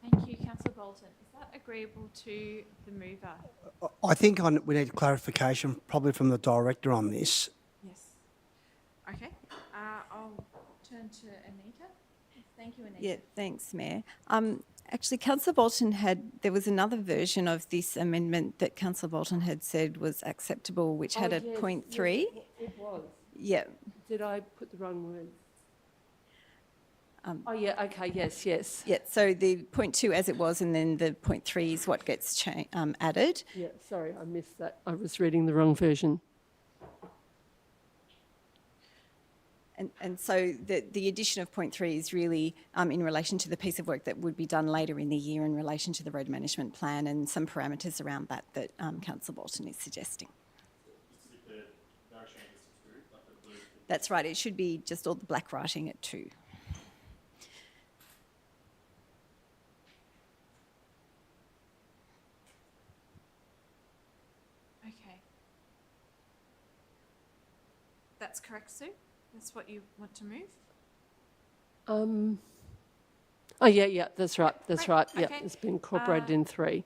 Thank you, Councillor Bolton. Is that agreeable to the mover? I think we need clarification, probably from the director on this. Yes. Okay. I'll turn to Anita. Thank you, Anita. Yeah, thanks, Mayor. Actually, Councillor Bolton there was another version of this amendment that Councillor Bolton had said was acceptable, which had a yes, point 3. Yes, it was. Yeah. Did I put the wrong words? Okay, yes. Yeah, so the point 2 as it was, and then the point 3 is what gets added. Yeah, sorry, I missed that. I was reading the wrong version. And so the addition of point 3 is really in relation to the piece of work that would be done later in the year in relation to the road management plan and some parameters around that Councillor Bolton is suggesting. That's right, it should be just all the black writing at 2. Okay. That's correct, Sue? That's what you want to move? Yeah, that's right. That's right. Yeah, okay. it's been incorporated in 3.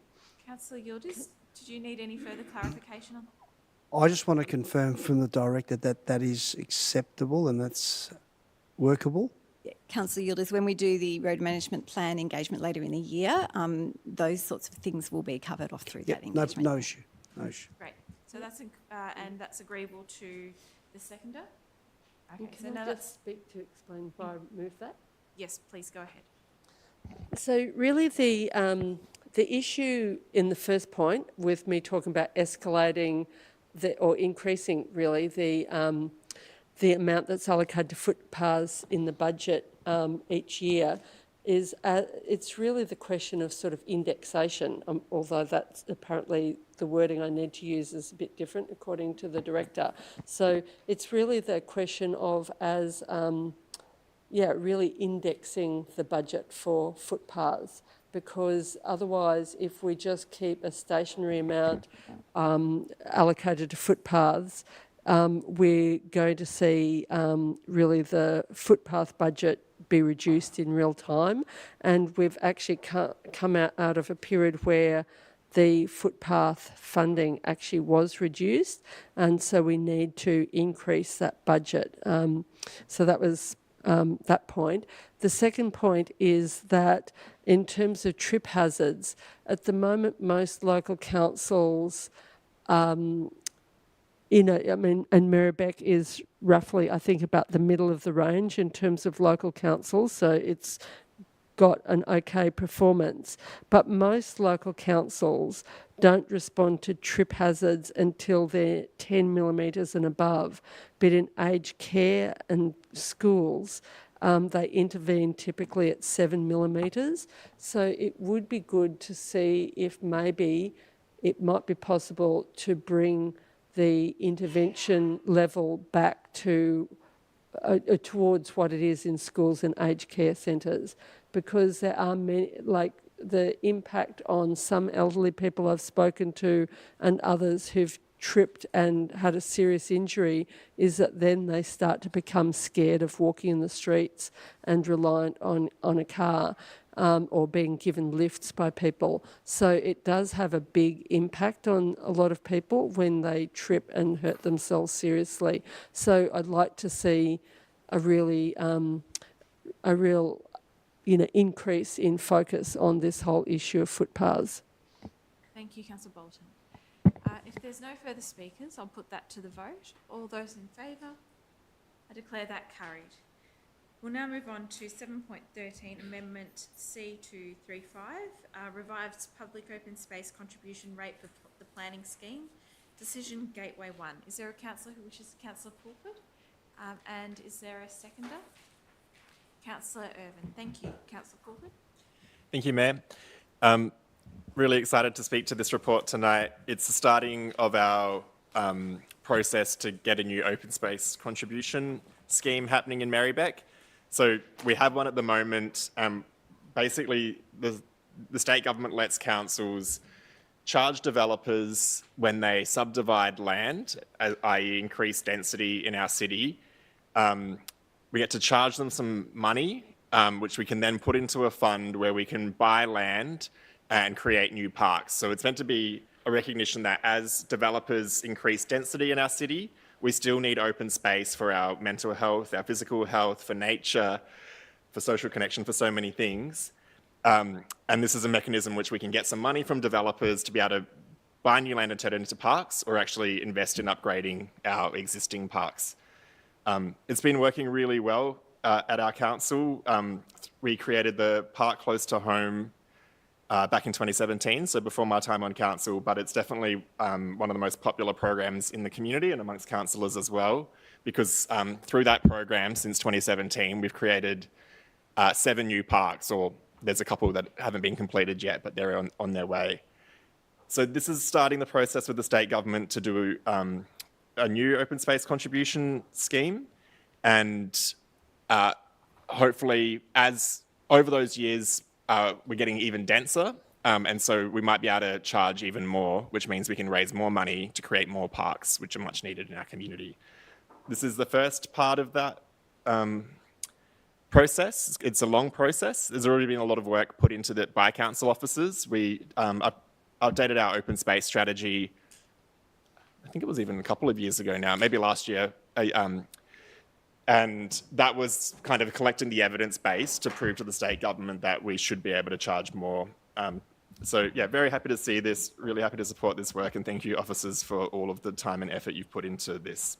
Councillor Yildiz, did you need any further clarification on that? I just want to confirm from the director that that is acceptable and that's workable. Yeah, Councillor Yildiz, when we do the road management plan engagement later in the year, those sorts of things will be covered off through that engagement. No issue. Great. So that's and that's agreeable to the seconder? Okay. Can I just speak to explain why I moved that? Yes, please go ahead. So really the issue in the first point with me talking about escalating or increasing really the amount that's allocated to footpaths in the budget each year is it's really the question of sort of indexation, although that's apparently the wording I need to use is a bit different according to the director. So it's really the question of really indexing the budget for footpaths, because otherwise if we just keep a stationary amount allocated to footpaths, we're going to see really the footpath budget be reduced in real time, and we've actually come out of a period where the footpath funding actually was reduced, and so we need to increase that budget. So that was that point. The second point is that in terms of trip hazards, at the moment most local councils and Merri-bek is roughly, I think, about the middle of the range in terms of local councils. So it's got an okay performance. But most local councils don't respond to trip hazards until they're 10 millimetres and above. But in aged care and schools, they intervene typically at 7 millimetres. So it would be good to see if maybe it might be possible to bring the intervention level back to towards what it is in schools and aged care centres, because there are many, like the impact on some elderly people I've spoken to and others who've tripped and had a serious injury is that then they start to become scared of walking in the streets and reliant on a car or being given lifts by people. So it does have a big impact on a lot of people when they trip and hurt themselves seriously. So I'd like to see a real increase in focus on this whole issue of footpaths. Thank you, Councillor Bolton. If there's no further speakers, I'll put that to the vote. All those in favour? I declare that carried. We'll now move on to 7.13, Amendment C235, revised public open space contribution rate for the planning scheme, Decision Gateway 1. Is there a councillor who wishes? Councillor Pulford? And is there a seconder? Councillor Irvin. Thank you. Councillor Pulford? Thank you, Mayor. Really excited to speak to this report tonight. It's the starting of our process to get a new open space contribution scheme happening in Merri-bek. So we have one at the moment. Basically, the state government lets councils charge developers when they subdivide land, i.e. increase density in our city. We get to charge them some money, which we can then put into a fund where we can buy land and create new parks. So it's meant to be a recognition that as developers increase density in our city, we still need open space for our mental health, our physical health, for nature, for social connection, for so many things. And this is a mechanism which we can get some money from developers to be able to buy new land and turn it into parks, or actually invest in upgrading our existing parks. It's been working really well at our council. We created the Park Close to Home back in 2017, so before my time on council, but it's definitely one of the most popular programs in the community and amongst councillors as well, because through that program since 2017, we've created 7 new parks, or there's a couple that haven't been completed yet, but they're on their way. So this is starting the process with the state government to do a new open space contribution scheme, and hopefully as over those years, we're getting even denser, and so we might be able to charge even more, which means we can raise more money to create more parks, which are much needed in our community. This is the first part of that process. It's a long process. There's already been a lot of work put into it by council officers. We updated our open space strategy, I think it was even a couple of years ago now, maybe last year, and that was kind of collecting the evidence base to prove to the state government that we should be able to charge more. So yeah, very happy to see this, really happy to support this work, and thank you, officers, for all of the time and effort you've put into this.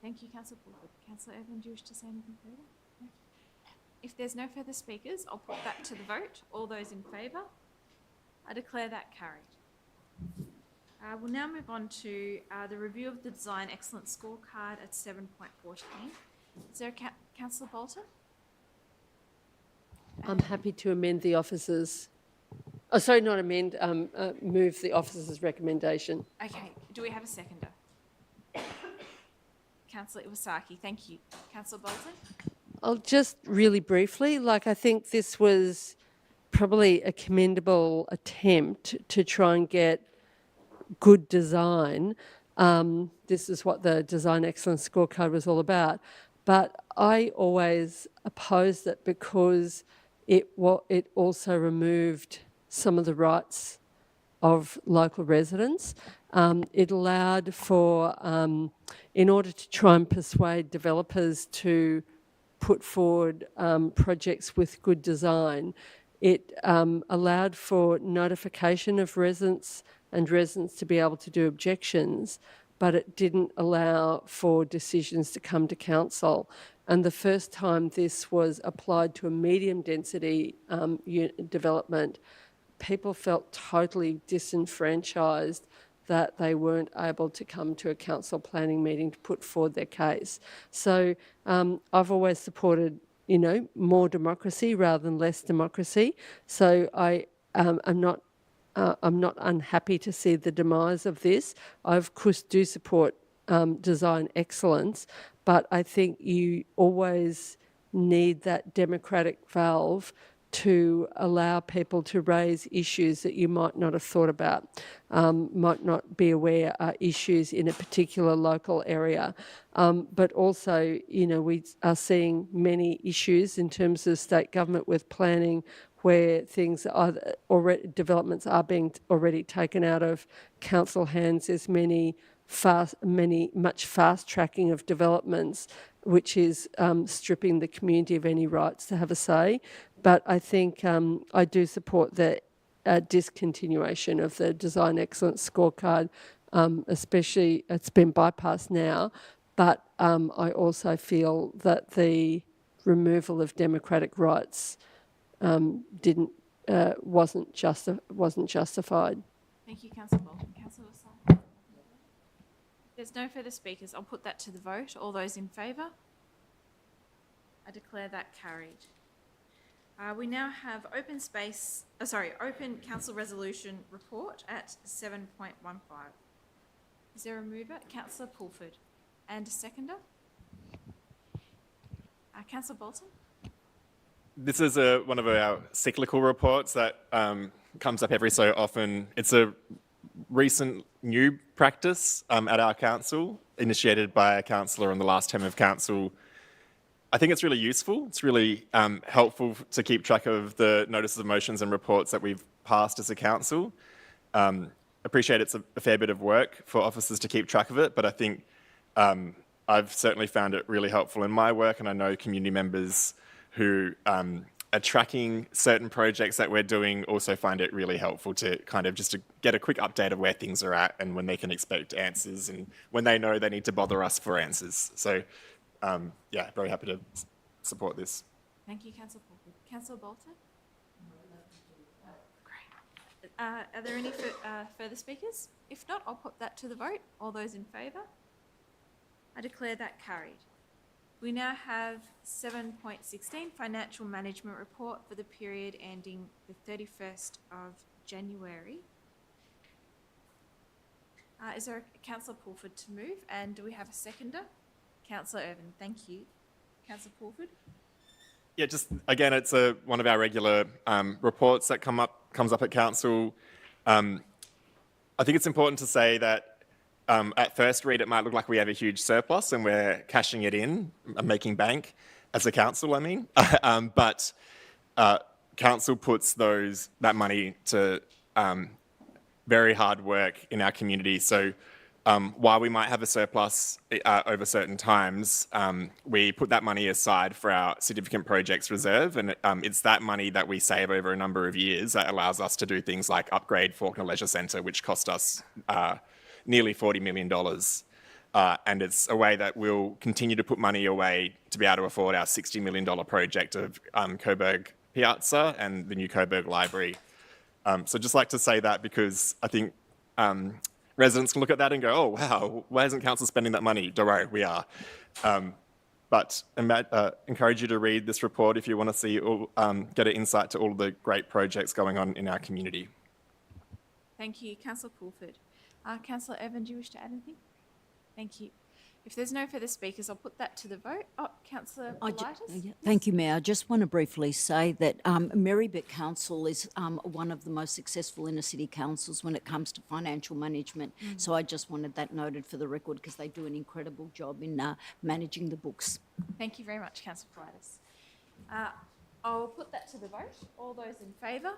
Thank you, Councillor Pulford. Councillor Irvin, do you wish to say anything further? No. If there's no further speakers, I'll put that to the vote. All those in favour? I declare that carried. We'll now move on to the review of the Design Excellence Scorecard at 7.14. Is there a Councillor Bolton? I'm happy to amend the officers. Oh, sorry, not amend, move the officers' recommendation. Okay, do we have a seconder? Councillor Iwasaki, thank you. Councillor Bolton? I'll just really briefly, I think this was probably a commendable attempt to try and get good design. This is what the Design Excellence Scorecard was all about. But I always opposed it because it also removed some of the rights of local residents. It allowed for, in order to try and persuade developers to put forward projects with good design, it allowed for notification of residents and residents to be able to do objections, but it didn't allow for decisions to come to council. And the first time this was applied to a medium density development, people felt totally disenfranchised that they weren't able to come to a council planning meeting to put forward their case. So I've always supported, more democracy rather than less democracy. So I'm not unhappy to see the demise of this. I, of course, do support design excellence, but I think you always need that democratic valve to allow people to raise issues that you might not have thought about, might not be aware are issues in a particular local area. But also, we are seeing many issues in terms of state government with planning where things are already, developments are being already taken out of council hands. There's much fast tracking of developments, which is stripping the community of any rights to have a say. But I think I do support the discontinuation of the Design Excellence Scorecard, especially it's been bypassed now. But I also feel that the removal of democratic rights wasn't justified. Thank you, Councillor Bolton. Councillor Wasai. There's no further speakers. I'll put that to the vote. All those in favour? I declare that carried. We now have open council resolution report at 7.15. Is there a mover? Councillor Pulford. And a seconder? Councillor Bolton? This is one of our cyclical reports that comes up every so often. It's a recent new practice at our council, initiated by a councillor on the last term of council. I think it's really useful. It's really helpful to keep track of the notices of motions and reports that we've passed as a council. Appreciate it's a fair bit of work for officers to keep track of it, but I think I've certainly found it really helpful in my work, and I know community members who are tracking certain projects that we're doing also find it really helpful to kind of just to get a quick update of where things are at and when they can expect answers and when they know they need to bother us for answers. So yeah, very happy to support this. Thank you, Councillor Pulford. Councillor Bolton? Great. Are there any further speakers? If not, I'll put that to the vote. All those in favour? I declare that carried. We now have 7.16 Financial Management Report for the period ending the 31st of January. Is there a Councillor Pulford to move? And do we have a seconder? Councillor Irvin, thank you. Councillor Pulford? Yeah, just again, it's one of our regular reports that comes up at council. I think it's important to say that at first read, it might look like we have a huge surplus and we're cashing it in, making bank as a council, I mean. But council puts that money to very hard work in our community. So while we might have a surplus over certain times, we put that money aside for our significant projects reserve, and it's that money that we save over a number of years that allows us to do things like upgrade Fawkner Leisure Centre, which cost us nearly $40 million. And it's a way that we'll continue to put money away to be able to afford our $60 million project of Coburg Piazza and the new Coburg Library. So just like to say that because I think residents can look at that and go, oh, wow, why isn't council spending that money? Don't worry, we are. But encourage you to read this report if you want to see, get an insight to all of the great projects going on in our community. Thank you. Councillor Pulford. Councillor Evan, do you wish to add anything? Thank you. If there's no further speakers, I'll put that to the vote. Oh, Councillor Politis? Thank you, Mayor. I just want to briefly say that Merri-bek Council is one of the most successful inner city councils when it comes to financial management. So I just wanted that noted for the record because they do an incredible job in managing the books. Thank you very much, Councillor Politis. I'll put that to the vote. All those in favour?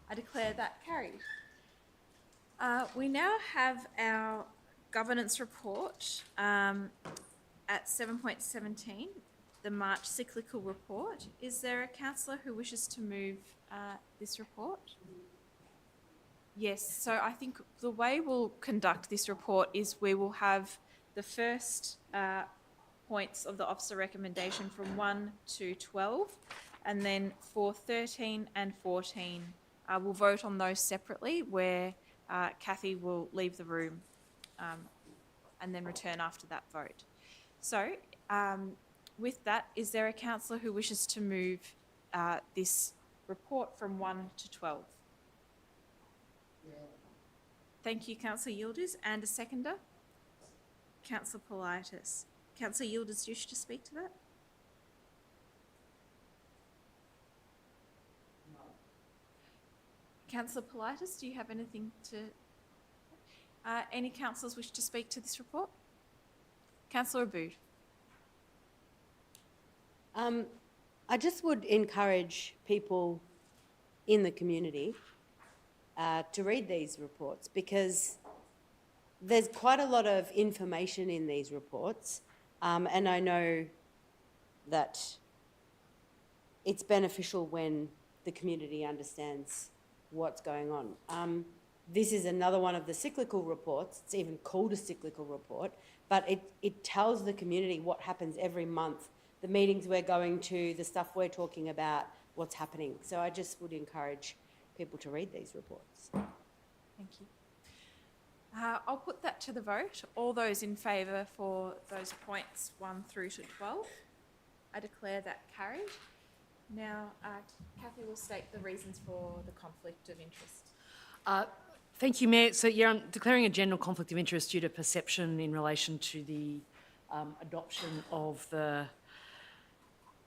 I declare that carried. We now have our governance report at 7.17, the March cyclical report. Is there a councillor who wishes to move this report? Yes, so I think the way we'll conduct this report is we will have the first points of the officer recommendation from 1 to 12, and then for 13 and 14, we'll vote on those separately, where Kathy will leave the room and then return after that vote. So with that, is there a councillor who wishes to move this report from 1 to 12? Thank you, Councillor Yildiz. And a seconder? Councillor Politis. Councillor Yildiz, do you wish to speak to that? No. Councillor Politis, do you have anything to... any councillors wish to speak to this report? Councillor Abood. I just would encourage people in the community to read these reports, because there's quite a lot of information in these reports, and I know that it's beneficial when the community understands what's going on. This is another one of the cyclical reports. It's even called a cyclical report, but it tells the community what happens every month, the meetings we're going to, the stuff we're talking about, what's happening. So I just would encourage people to read these reports. Thank you. I'll put that to the vote. All those in favour for those points 1 through to 12, I declare that carried. Now, Kathy will state the reasons for the conflict of interest. Thank you, Mayor. So, yeah, I'm declaring a general conflict of interest due to perception in relation to the adoption of the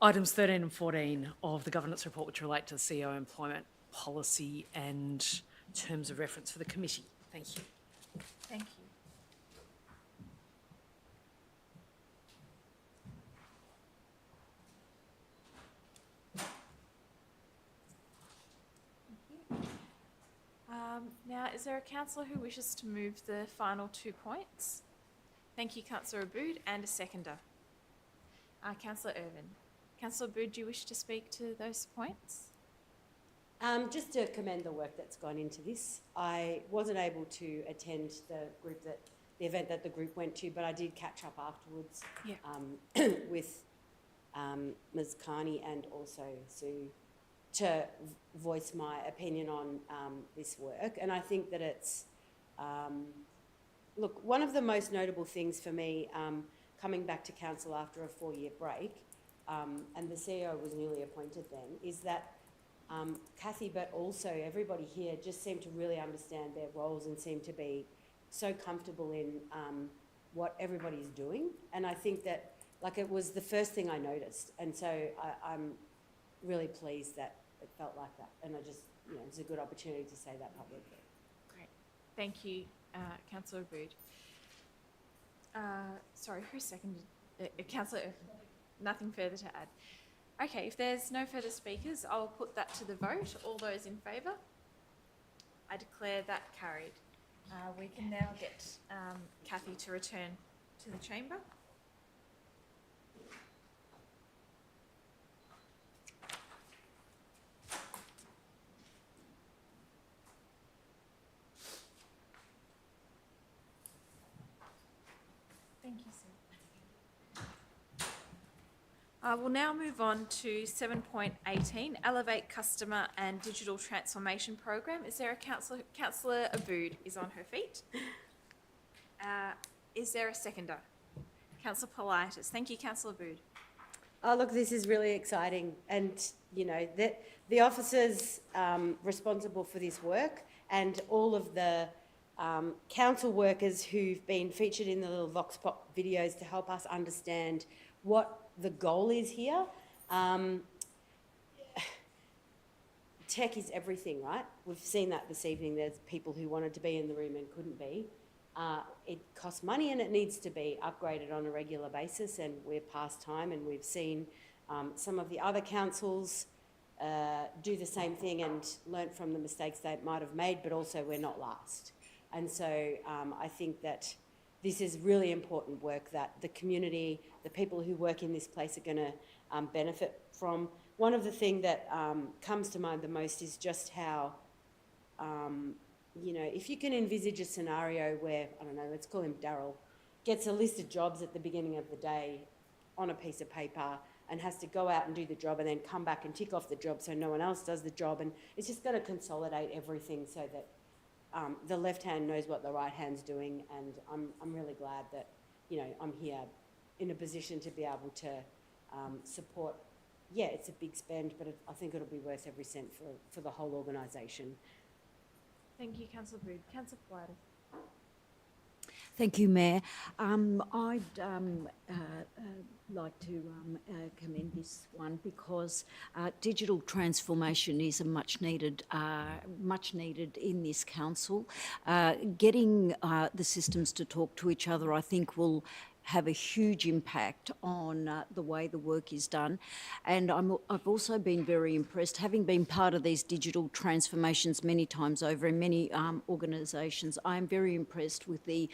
items 13 and 14 of the governance report, which relate to the CEO employment policy and terms of reference for the committee. Thank you. Thank you. Now, is there a councillor who wishes to move the final 2 points? Thank you, Councillor Abood, and a seconder. Councillor Irvin. Councillor Abood, do you wish to speak to those points? Just to commend the work that's gone into this. I wasn't able to attend the event that the group went to, but I did catch up afterwards with Ms. Carney and also Sue to voice my opinion on this work. And I think that it's, look, one of the most notable things for me coming back to council after a 4-year break, and the CEO was newly appointed then, is that Kathy, but also everybody here, just seemed to really understand their roles and seem to be so comfortable in what everybody's doing. And I think that, like, it was the first thing I noticed. And so I'm really pleased that it felt like that. And I just, you know, it's a good opportunity to say that publicly. Great. Thank you, Councillor Abood. Sorry, who seconded? Councillor Irvin. Nothing further to add. Okay, if there's no further speakers, I'll put that to the vote. All those in favour? I declare that carried. We can now get Kathy to return to the chamber. Thank you, sir. We'll now move on to 7.18, Elevate Customer and Digital Transformation Program. Is there a councillor? Councillor Abood is on her feet. Is there a seconder? Councillor Politis. Thank you, Councillor Abood. Oh, look, this is really exciting. And, you know, the officers responsible for this work and all of the council workers who've been featured in the little Vox Pop videos to help us understand what the goal is here. Tech is everything, right? We've seen that this evening. There's people who wanted to be in the room and couldn't be. It costs money and it needs to be upgraded on a regular basis, and we're past time, and we've seen some of the other councils do the same thing and learnt from the mistakes they might have made, but also we're not last. And so I think that this is really important work that the community, the people who work in this place are going to benefit from. One of the things that comes to mind the most is just how, you know, if you can envisage a scenario where, I don't know, let's call him Daryl, gets a list of jobs at the beginning of the day on a piece of paper and has to go out and do the job and then come back and tick off the job so no one else does the job. And it's just going to consolidate everything so that the left hand knows what the right hand's doing. And I'm really glad that, you know, I'm here in a position to be able to support. Yeah, it's a big spend, but I think it'll be worth every cent for the whole organisation. Thank you, Councillor Bood. Councillor Politis. Thank you, Mayor. I'd like to commend this one because digital transformation is a much needed in this council. Getting the systems to talk to each other, I think, will have a huge impact on the way the work is done. And I've also been very impressed, having been part of these digital transformations many times over in many organisations, I am very impressed with the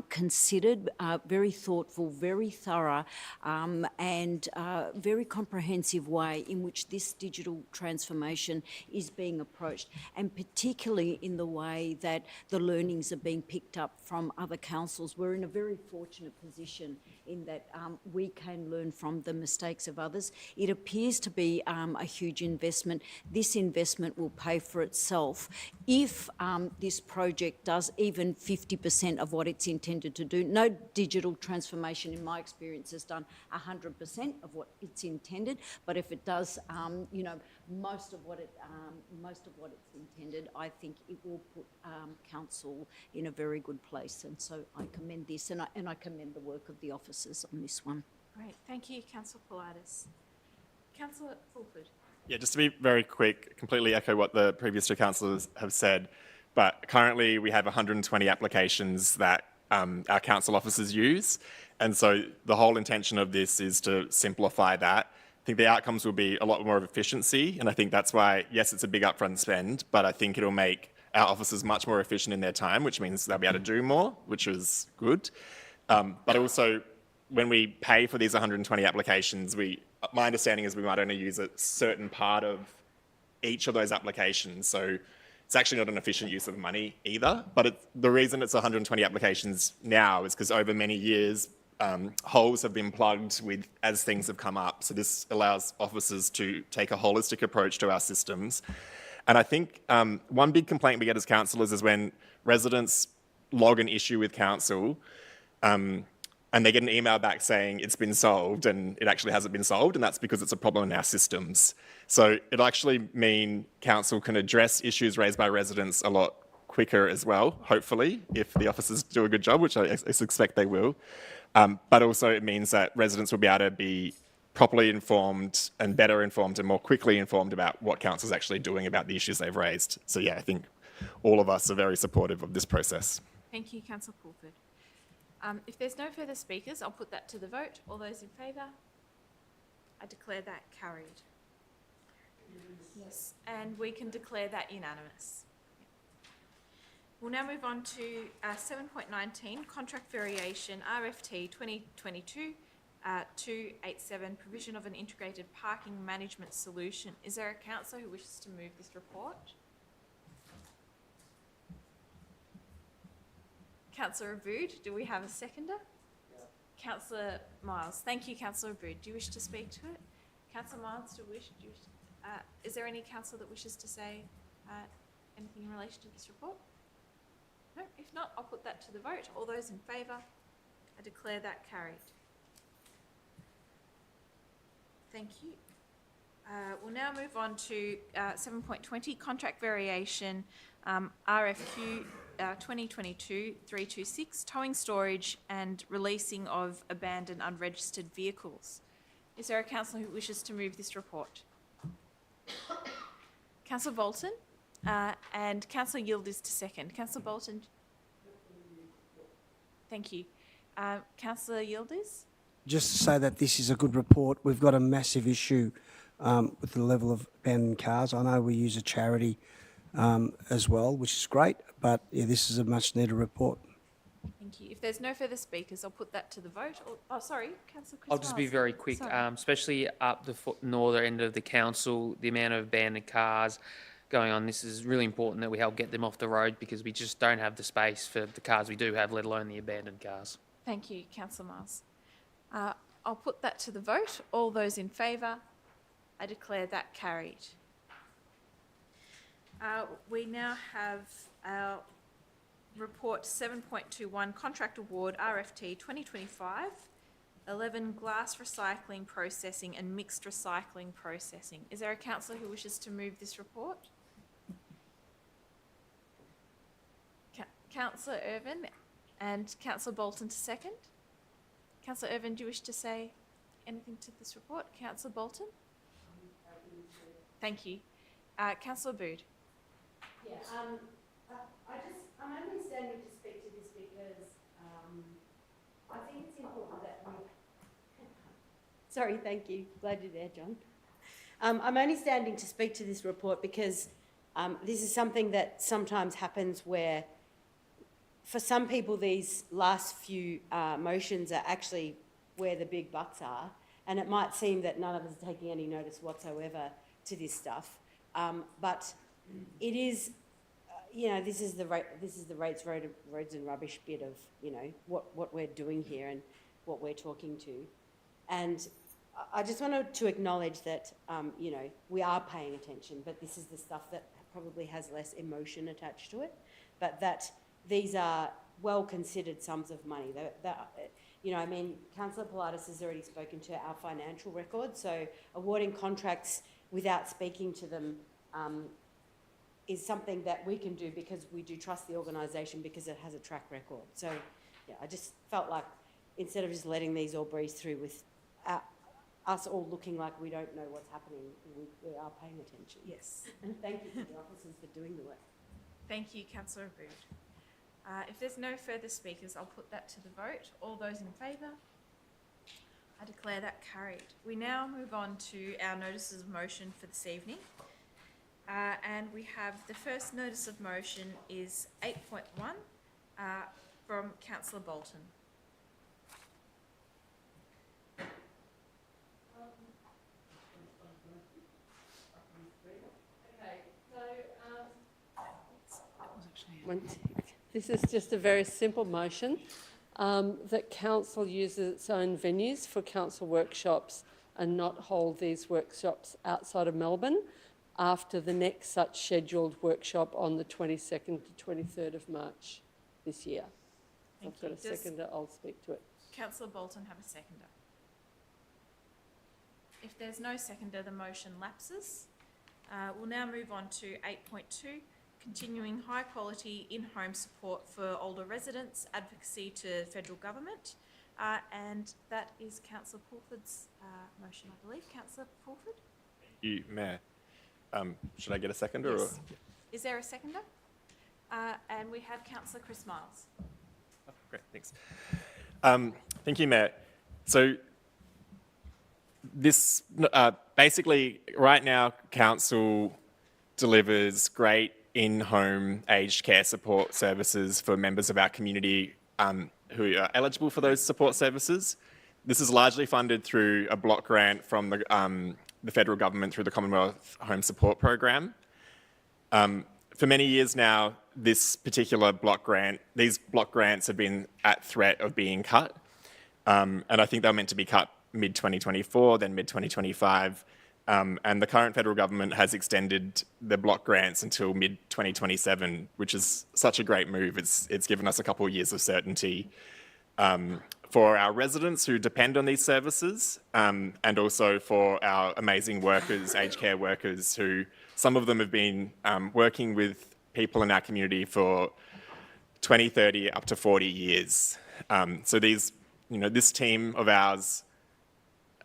considered, very thoughtful, very thorough and very comprehensive way in which this digital transformation is being approached, and particularly in the way that the learnings are being picked up from other councils. We're in a very fortunate position in that we can learn from the mistakes of others. It appears to be a huge investment. This investment will pay for itself if this project does even 50% of what it's intended to do. No digital transformation, in my experience, has done 100% of what it's intended, but if it does, you know, most of what it's intended, I think it will put council in a very good place. And so I commend this, and I commend the work of the officers on this one. Great. Thank you, Councillor Politis. Councillor Fulford. Yeah, just to be very quick, completely echo what the previous two councillors have said, but currently we have 120 applications that our council officers use, and so the whole intention of this is to simplify that. I think the outcomes will be a lot more of efficiency, and I think that's why, yes, it's a big upfront spend, but I think it'll make our officers much more efficient in their time, which means they'll be able to do more, which is good. But also, when we pay for these 120 applications, my understanding is we might only use a certain part of each of those applications. So it's actually not an efficient use of money either. But the reason it's 120 applications now is because over many years, holes have been plugged as things have come up. So this allows officers to take a holistic approach to our systems. And I think one big complaint we get as councillors is when residents log an issue with council, and they get an email back saying it's been solved, and it actually hasn't been solved, and that's because it's a problem in our systems. So it'll actually mean council can address issues raised by residents a lot quicker as well, hopefully, if the officers do a good job, which I expect they will. But also it means that residents will be able to be properly informed and better informed and more quickly informed about what council's actually doing about the issues they've raised. So yeah, I think all of us are very supportive of this process. Thank you, Councillor Pulford. If there's no further speakers, I'll put that to the vote. All those in favour? I declare that carried. Yes, and we can declare that unanimous. We'll now move on to 7.19, Contract Variation RFT 2022-287, Provision of an Integrated Parking Management Solution. Is there a councillor who wishes to move this report? Councillor Abood, do we have a seconder? Yeah. Councillor Miles. Thank you, Councillor Abood. Do you wish to speak to it? Councillor Miles, is there any councillor that wishes to say anything in relation to this report? No, if not, I'll put that to the vote. All those in favour, I declare that carried. Thank you. We'll now move on to 7.20, Contract Variation RFQ 2022-326, Towing, Storage and Releasing of Abandoned Unregistered Vehicles. Is there a councillor who wishes to move this report? Councillor Bolton and Councillor Yildiz to second. Councillor Bolton. Thank you. Councillor Yildiz? Just to say that this is a good report. We've got a massive issue with the level of abandoned cars. I know we use a charity as well, which is great, but yeah, this is a much needed report. Thank you. If there's no further speakers, I'll put that to the vote. Oh, sorry, Councillor Chris I'll just be Miles. very quick, Sorry. especially up the northern end of the council, the amount of abandoned cars going on. This is really important that we help get them off the road because we just don't have the space for the cars we do have, let alone the abandoned cars. Thank you, Councillor Miles. I'll put that to the vote. All those in favour? I declare that carried. We now have our report 7.21 Contract Award RFT 2025 11 Glass Recycling Processing and Mixed Recycling Processing. Is there a councillor who wishes to move this report? Councillor Irvin and Councillor Bolton to second. Councillor Irvin, do you wish to say anything to this report? Councillor Bolton? Thank you. Councillor Bood. Yeah, I'm only standing to speak to this because I think it's important that we... Sorry, thank you. Glad you're there, John. I'm only standing to speak to this report because this is something that sometimes happens where, for some people, these last few motions are actually where the big bucks are, and it might seem that none of us are taking any notice whatsoever to this stuff, but it is, this is the rates, roads and rubbish bit of, what we're doing here and what we're talking to. And I just wanted to acknowledge that, we are paying attention, but this is the stuff that probably has less emotion attached to it, but that these are well-considered sums of money. Councillor Pilatus has already spoken to our financial record, so awarding contracts without speaking to them is something that we can do because we do trust the organisation because it has a track record. So, yeah, I just felt like instead of just letting these all breeze through with us all looking like we don't know what's happening, we are paying attention. Yes. And thank you to the officers for doing the work. Thank you, Councillor Abood. If there's no further speakers, I'll put that to the vote. All those in favour? I declare that carried. We now move on to our notices of motion for this evening. And we have the first notice of motion is 8.1 from Councillor Bolton. This is just a very simple motion that council uses its own venues for council workshops and not hold these workshops outside of Melbourne after the next such scheduled workshop on the 22nd to 23rd of March this year. Thank I've got a seconder, I'll speak to it. Councillor Bolton have a seconder? If there's no seconder, the motion lapses. We'll now move on to 8.2, continuing high quality in-home support for older residents, advocacy to federal government. And that is Councillor Pulford's motion, I believe. Councillor Pulford? Thank you, Mayor. Should I get a seconder? Yes. Or? Is there a seconder? And we have Councillor Chris Miles. Oh, great, thanks. Thank you, Mayor. So this, basically, right now, council delivers great in-home aged care support services for members of our community who are eligible for those support services. This is largely funded through a block grant from the federal government through the Commonwealth Home Support Program. For many years now, this particular these block grants have been at threat of being cut. And I think they were meant to be cut mid-2024, then mid-2025. And the current federal government has extended the block grants until mid-2027, which is such a great move. It's given us a couple of years of certainty for our residents who depend on these services, and also for our amazing workers, aged care workers, who some of them have been working with people in our community for 20, 30, up to 40 years. So this team of ours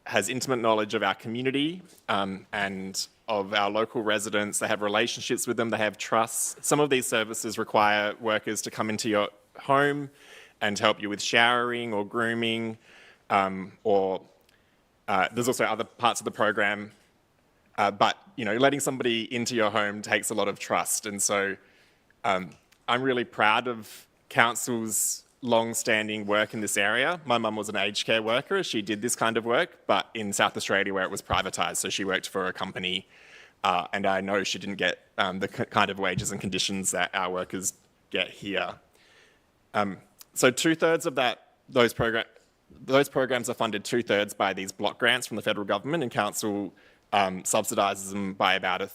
has intimate knowledge of our community and of our local residents. They have relationships with them, they have trust. Some of these services require workers to come into your home and help you with showering or grooming, or there's also other parts of the program. But letting somebody into your home takes a lot of trust. And so I'm really proud of council's long-standing work in this area. My mum was an aged care worker. She did this kind of work, but in South Australia where it was privatised. So she worked for a company, and I know she didn't get the kind of wages and conditions that our workers get here. So 2/3 of those those programs are funded 2/3 by these block grants from the federal government, and council subsidises them by about a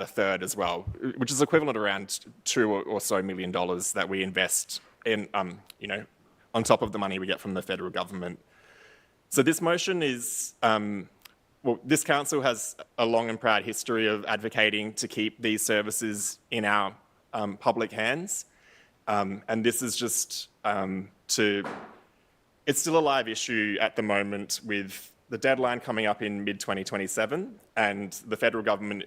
third as well, which is equivalent around $2 or so million that we invest in, on top of the money we get from the federal government. So this motion is, this council has a long and proud history of advocating to keep these services in our public hands. And this is just it's still a live issue at the moment with the deadline coming up in mid-2027, and the federal government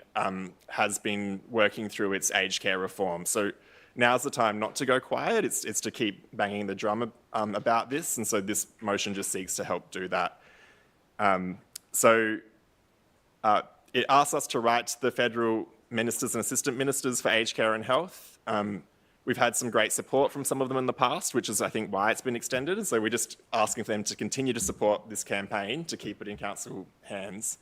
has been working through its aged care reform. So now's the time not to go quiet, it's to keep banging the drum about this, and so this motion just seeks to help do that. It asks us to write to the federal ministers and assistant ministers for aged care and health. We've had some great support from some of them in the past, which is, I think, why it's been extended. And so we're just asking for them to continue to support this campaign to keep it in council hands.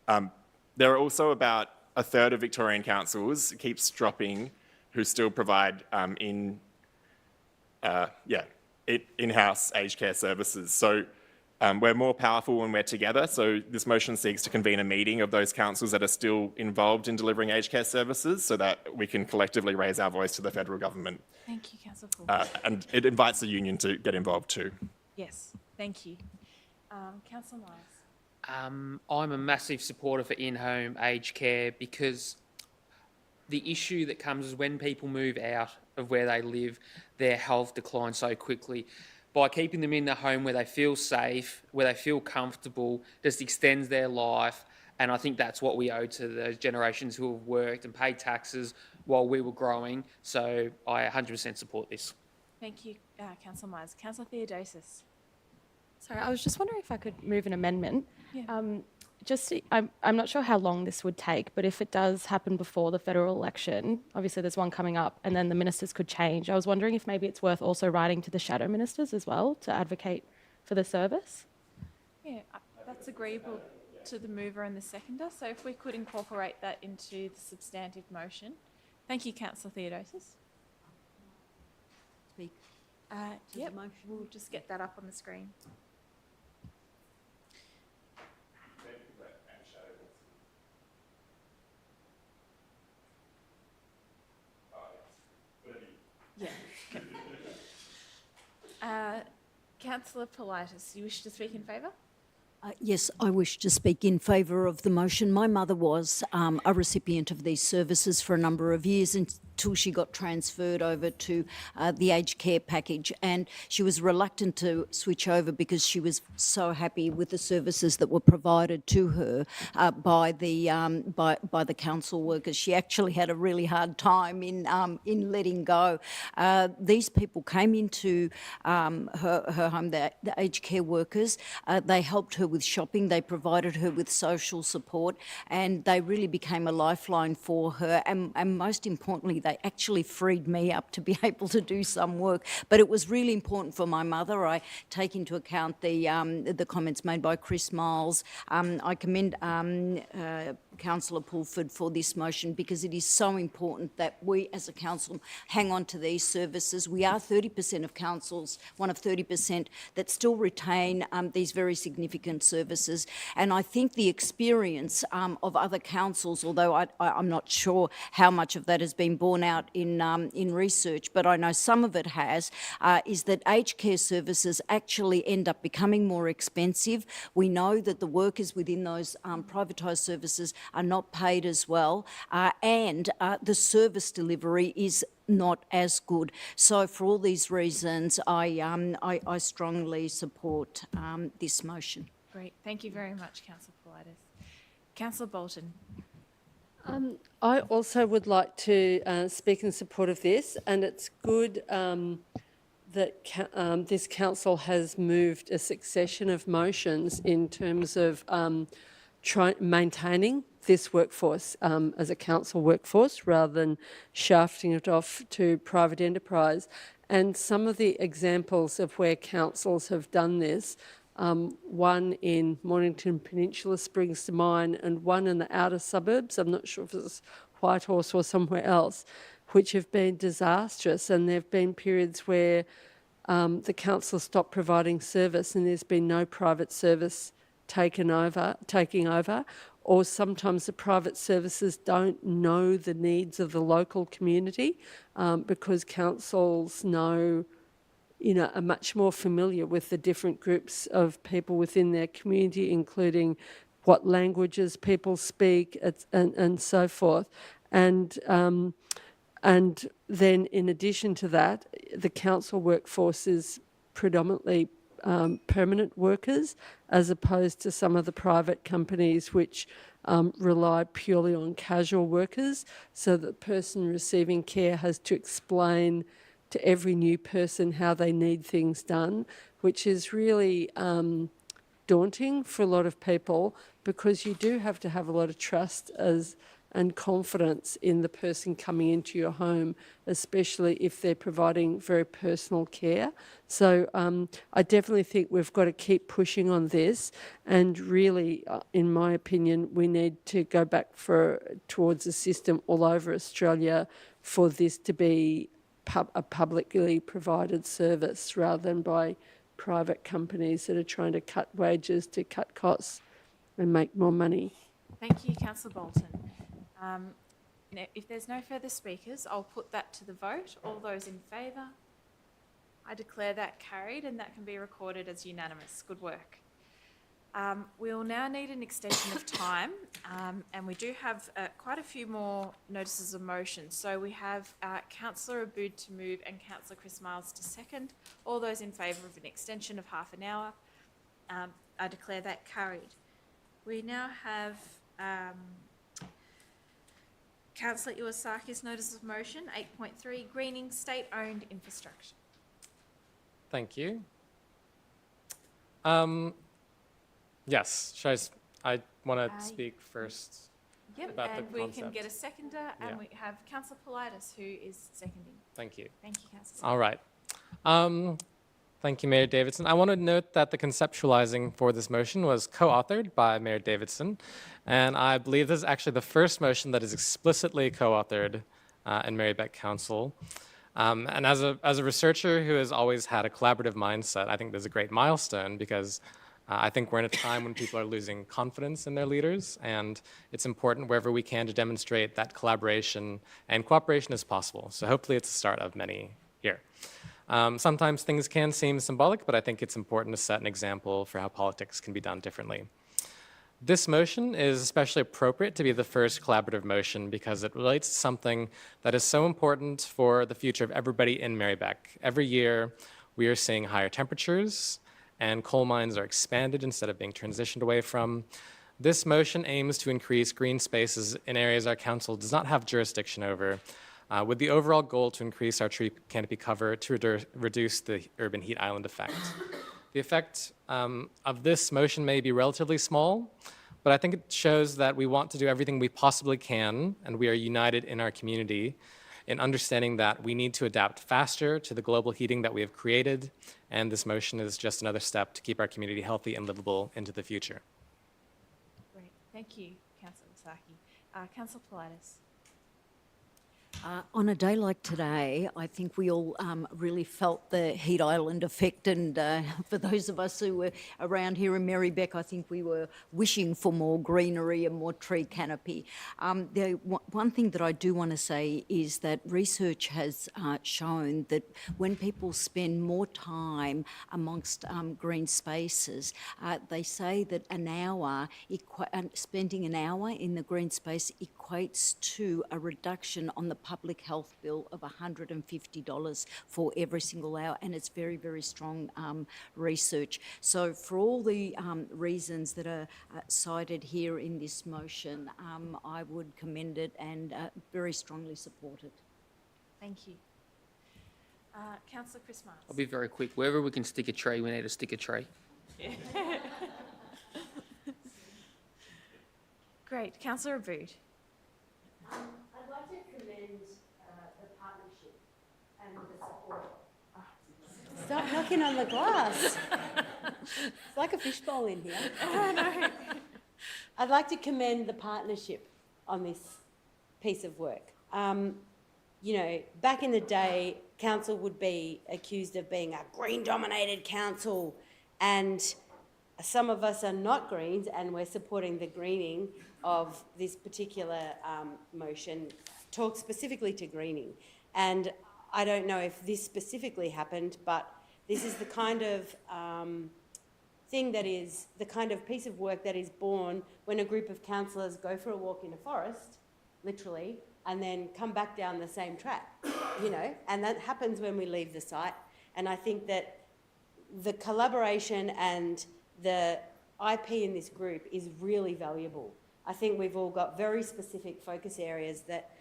There are also about a third of Victorian councils, it keeps dropping, who still provide in-house aged care services. So we're more powerful when we're together. So this motion seeks to convene a meeting of those councils that are still involved in delivering aged care services so that we can collectively raise our voice to the federal government. Thank you, Councillor Paul. And it invites the union to get involved too. Yes, thank you. Councillor Myers. I'm a massive supporter for in-home aged care because the issue that comes is when people move out of where they live, their health declines so quickly. By keeping them in the home where they feel safe, where they feel comfortable, just extends their life. And I think that's what we owe to those generations who have worked and paid taxes while we were growing. So I 100% support this. Thank you, Councillor Myers. Councillor Theodosis. Sorry, I was just wondering if I could move an amendment. Yeah. I'm not sure how long this would take, but if it does happen before the federal election, obviously there's one coming up, and then the ministers could change. I was wondering if maybe it's worth also writing to the shadow ministers as well to advocate for the service. Yeah, that's agreeable to the mover and the seconder. So if we could incorporate that into the substantive motion. Thank you, Councillor Theodosis. Speak. Yep, we'll just get that up on the screen. Yeah. Councillor Politis, you wish to speak in favour? Yes, I wish to speak in favour of the motion. My mother was a recipient of these services for a number of years until she got transferred over to the aged care package, and she was reluctant to switch over because she was so happy with the services that were provided to her by the council workers. She actually had a really hard time in letting go. These people came into her home, the aged care workers. They helped her with shopping, they provided her with social support, and they really became a lifeline for her. And most importantly, they actually freed me up to be able to do some work. But it was really important for my mother. I take into account the comments made by Chris Miles. I commend Councillor Pulford for this motion because it is so important that we as a council hang on to these services. We are 30% of councils, one of 30% that still retain these very significant services. And I think the experience of other councils, although I'm not sure how much of that has been borne out in research, but I know some of it has, is that aged care services actually end up becoming more expensive. We know that the workers within those privatised services are not paid as well, and the service delivery is not as good. So for all these reasons, I strongly support this motion. Great. Thank you very much, Councillor Politis. Councillor Bolton. I also would like to speak in support of this, and it's good that this council has moved a succession of motions in terms of maintaining this workforce as a council workforce rather than shafting it off to private enterprise. And some of the examples of where councils have done this, one in Mornington Peninsula springs to mind, and one in the outer suburbs, I'm not sure if it's Whitehorse or somewhere else, which have been disastrous. And there have been periods where the council stopped providing service and there's been no private service taking over, or sometimes the private services don't know the needs of the local community because councils know, are much more familiar with the different groups of people within their community, including what languages people speak and so forth. And then in addition to that, the council workforce is predominantly permanent workers as opposed to some of the private companies which rely purely on casual workers. So the person receiving care has to explain to every new person how they need things done, which is really daunting for a lot of people because you do have to have a lot of trust and confidence in the person coming into your home, especially if they're providing very personal care. So I definitely think we've got to keep pushing on this, and really, in my opinion, we need to go back towards a system all over Australia for this to be a publicly provided service rather than by private companies that are trying to cut wages to cut costs and make more money. Thank you, Councillor Bolton. If there's no further speakers, I'll put that to the vote. All those in favour? I declare that carried, and that can be recorded as unanimous. Good work. We'll now need an extension of time, and we do have quite a few more notices of motion. So we have Councillor Aboud to move and Councillor Chris Miles to second. All those in favour of an extension of half an hour? I declare that carried. We now have Councillor Iwasaki's notice of motion, 8.3, greening state-owned infrastructure. Thank you. Yes, I want to speak first about the and we concept. can get a seconder, and we have Councillor Politis who is seconding. Thank you. Thank you, Councillor. All right. Thank you, Mayor Davidson. I want to note that the conceptualizing for this motion was co-authored by Mayor Davidson, and I believe this is actually the first motion that is explicitly co-authored in Merri-bek Council. And as a researcher who has always had a collaborative mindset, I think this is a great milestone because I think we're in a time when people are losing confidence in their leaders, and it's important wherever we can to demonstrate that collaboration and cooperation is possible. So hopefully it's the start of many here. Sometimes things can seem symbolic, but I think it's important to set an example for how politics can be done differently. This motion is especially appropriate to be the first collaborative motion because it relates to something that is so important for the future of everybody in Merri-bek. Every year, we are seeing higher temperatures, and coal mines are expanded instead of being transitioned away from. This motion aims to increase green spaces in areas our council does not have jurisdiction over, with the overall goal to increase our tree canopy cover to reduce the urban heat island effect. The effect of this motion may be relatively small, but I think it shows that we want to do everything we possibly can, and we are united in our community in understanding that we need to adapt faster to the global heating that we have created, and this motion is just another step to keep our community healthy and livable into the future. Great. Thank you, Councillor Iwasaki. Councillor Politis. On a day like today, I think we all really felt the heat island effect, and for those of us who were around here in Merri-bek, I think we were wishing for more greenery and more tree canopy. One thing that I do want to say is that research has shown that when people spend more time amongst green spaces, they say that spending an hour in the green space equates to a reduction on the public health bill of $150 for every single hour, and it's very, very strong research. So for all the reasons that are cited here in this motion, I would commend it and very strongly support it. Thank you. Councillor Chris Miles. I'll be very quick. Wherever we can stick a tree, we need to stick a tree. Yeah. Great. Councillor Aboud. I'd like to commend the partnership and the support. Stop knocking on the glass. It's like a fishbowl in here. Oh, no. I'd like to commend the partnership on this piece of work. You know, back in the day, council would be accused of being a green-dominated council, and some of us are not Greens, and we're supporting the greening of this particular motion, talks specifically to greening. And I don't know if this specifically happened, but this is the kind of thing that is, the kind of piece of work that is born when a group of councillors go for a walk in a forest, literally, and then come back down the same track, you know, and that happens when we leave the site. And I think that the collaboration and the IP in this group is really valuable. I think we've all got very specific focus areas that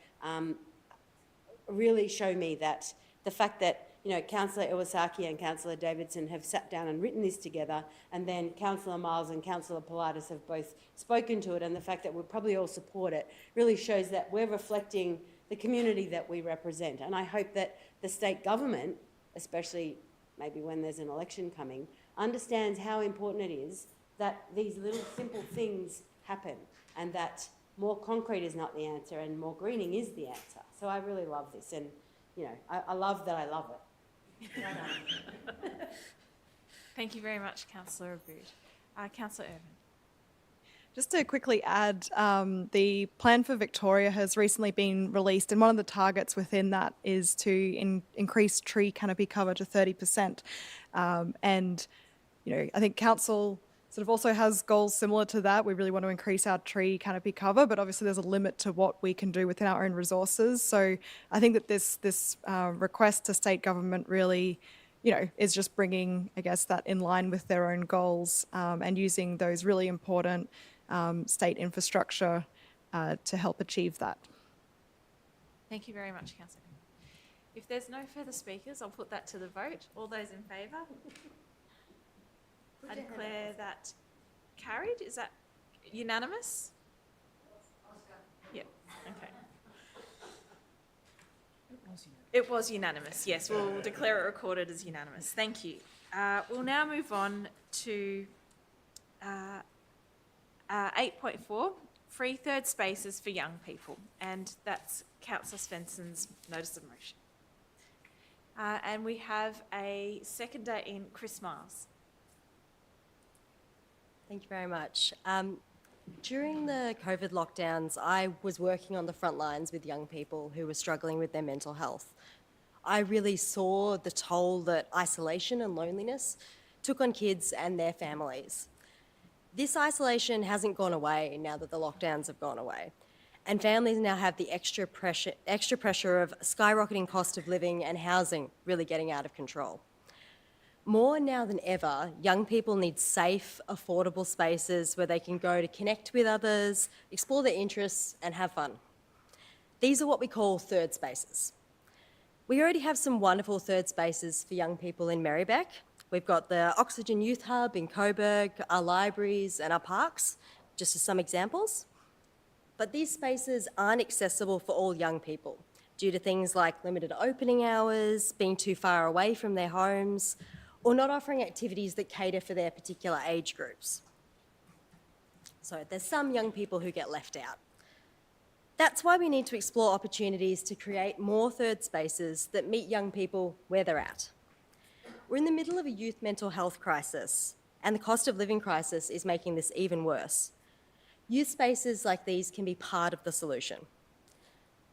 really show me that the fact that, you know, Councillor Iwasaki and Councillor Davidson have sat down and written this together, and then Councillor Miles and Councillor Politis have both spoken to it, and the fact that we'll probably all support it really shows that we're reflecting the community that we represent. And I hope that the state government, especially maybe when there's an election coming, understands how important it is that these little simple things happen, and that more concrete is not the answer and more greening is the answer. So I really love this, and you know, I love that I love it. Thank you very much, Councillor Abood. Councillor Irvin. Just to quickly add, the plan for Victoria has recently been released, and one of the targets within that is to increase tree canopy cover to 30%. And, you know, I think council sort of also has goals similar to that. We really want to increase our tree canopy cover, but obviously there's a limit to what we can do within our own resources. So I think that this request to state government really, you know, is just bringing, I guess, that in line with their own goals, and using those really important state infrastructure to help achieve that. Thank you very much, Councillor. If there's no further speakers, I'll put that to the vote. All those in favour? I declare that carried. Is that unanimous? Yeah, okay. It was unanimous, yes. We'll declare it recorded as unanimous. Thank you. We'll now move on to 8.4, free third spaces for young people, and that's Councillor Svensson's notice of motion. And we have a seconder in Chris Miles. Thank you very much. During the COVID lockdowns, I was working on the front lines with young people who were struggling with their mental health. I really saw the toll that isolation and loneliness took on kids and their families. This isolation hasn't gone away now that the lockdowns have gone away, and families now have the extra pressure of skyrocketing cost of living and housing really getting out of control. More now than ever, young people need safe, affordable spaces where they can go to connect with others, explore their interests, and have fun. These are what we call third spaces. We already have some wonderful third spaces for young people in Merri-bek. We've got the Oxygen Youth Hub in Coburg, our libraries and our parks, just as some examples. But these spaces aren't accessible for all young people due to things like limited opening hours, being too far away from their homes, or not offering activities that cater for their particular age groups. So there's some young people who get left out. That's why we need to explore opportunities to create more third spaces that meet young people where they're at. We're in the middle of a youth mental health crisis, and the cost of living crisis is making this even worse. Youth spaces like these can be part of the solution.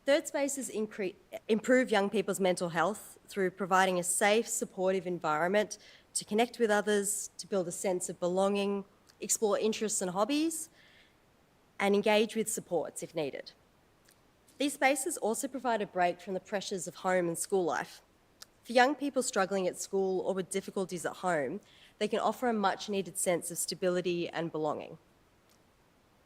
Third spaces improve young people's mental health through providing a safe, supportive environment to connect with others, to build a sense of belonging, explore interests and hobbies, and engage with supports if needed. These spaces also provide a break from the pressures of home and school life. For young people struggling at school or with difficulties at home, they can offer a much-needed sense of stability and belonging.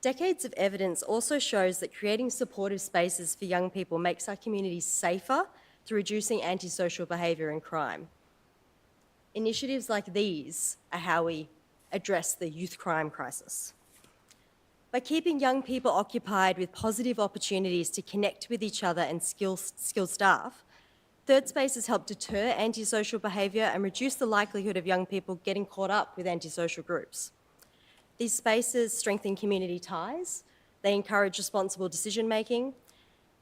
Decades of evidence also shows that creating supportive spaces for young people makes our communities safer through reducing antisocial behaviour and crime. Initiatives like these are how we address the youth crime crisis. By keeping young people occupied with positive opportunities to connect with each other and skilled staff, third spaces help deter antisocial behaviour and reduce the likelihood of young people getting caught up with antisocial groups. These spaces strengthen community ties, they encourage responsible decision-making,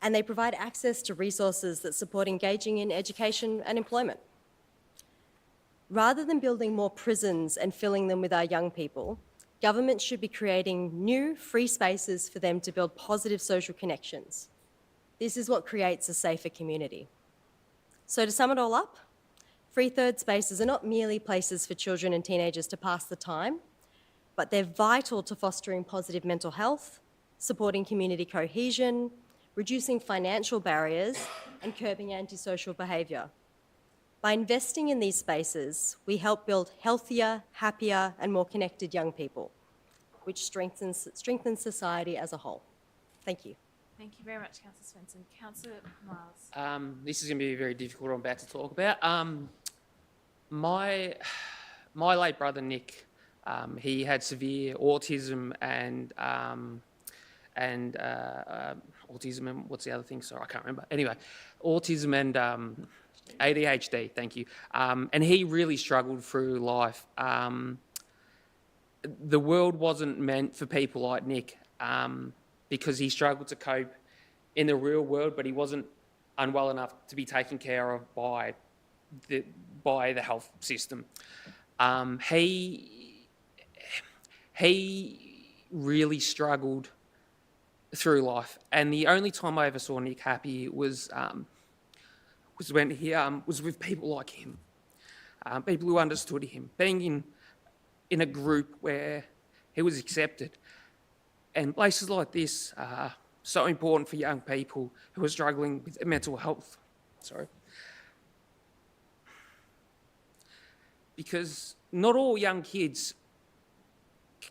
and they provide access to resources that support engaging in education and employment. Rather than building more prisons and filling them with our young people, government should be creating new, free spaces for them to build positive social connections. This is what creates a safer community. So to sum it all up, free third spaces are not merely places for children and teenagers to pass the time, but they're vital to fostering positive mental health, supporting community cohesion, reducing financial barriers, and curbing antisocial behaviour. By investing in these spaces, we help build healthier, happier, and more connected young people, which strengthens society as a whole. Thank you. Thank you very much, Councillor Svensson. Councillor Miles. This is going to be very difficult, what I'm about to talk about. My late brother, Nick, he had severe autism and autism and what's the other thing? Sorry, I can't remember. Anyway, autism and ADHD, thank you. And he really struggled through life. The world wasn't meant for people like Nick because he struggled to cope in the real world, but he wasn't unwell enough to be taken care of by the health system. He really struggled through life, and the only time I ever saw Nick happy was when he was with people like him, people who understood him, being in a group where he was accepted. And places like this are so important for young people who are struggling with mental health. Sorry. Because not all young kids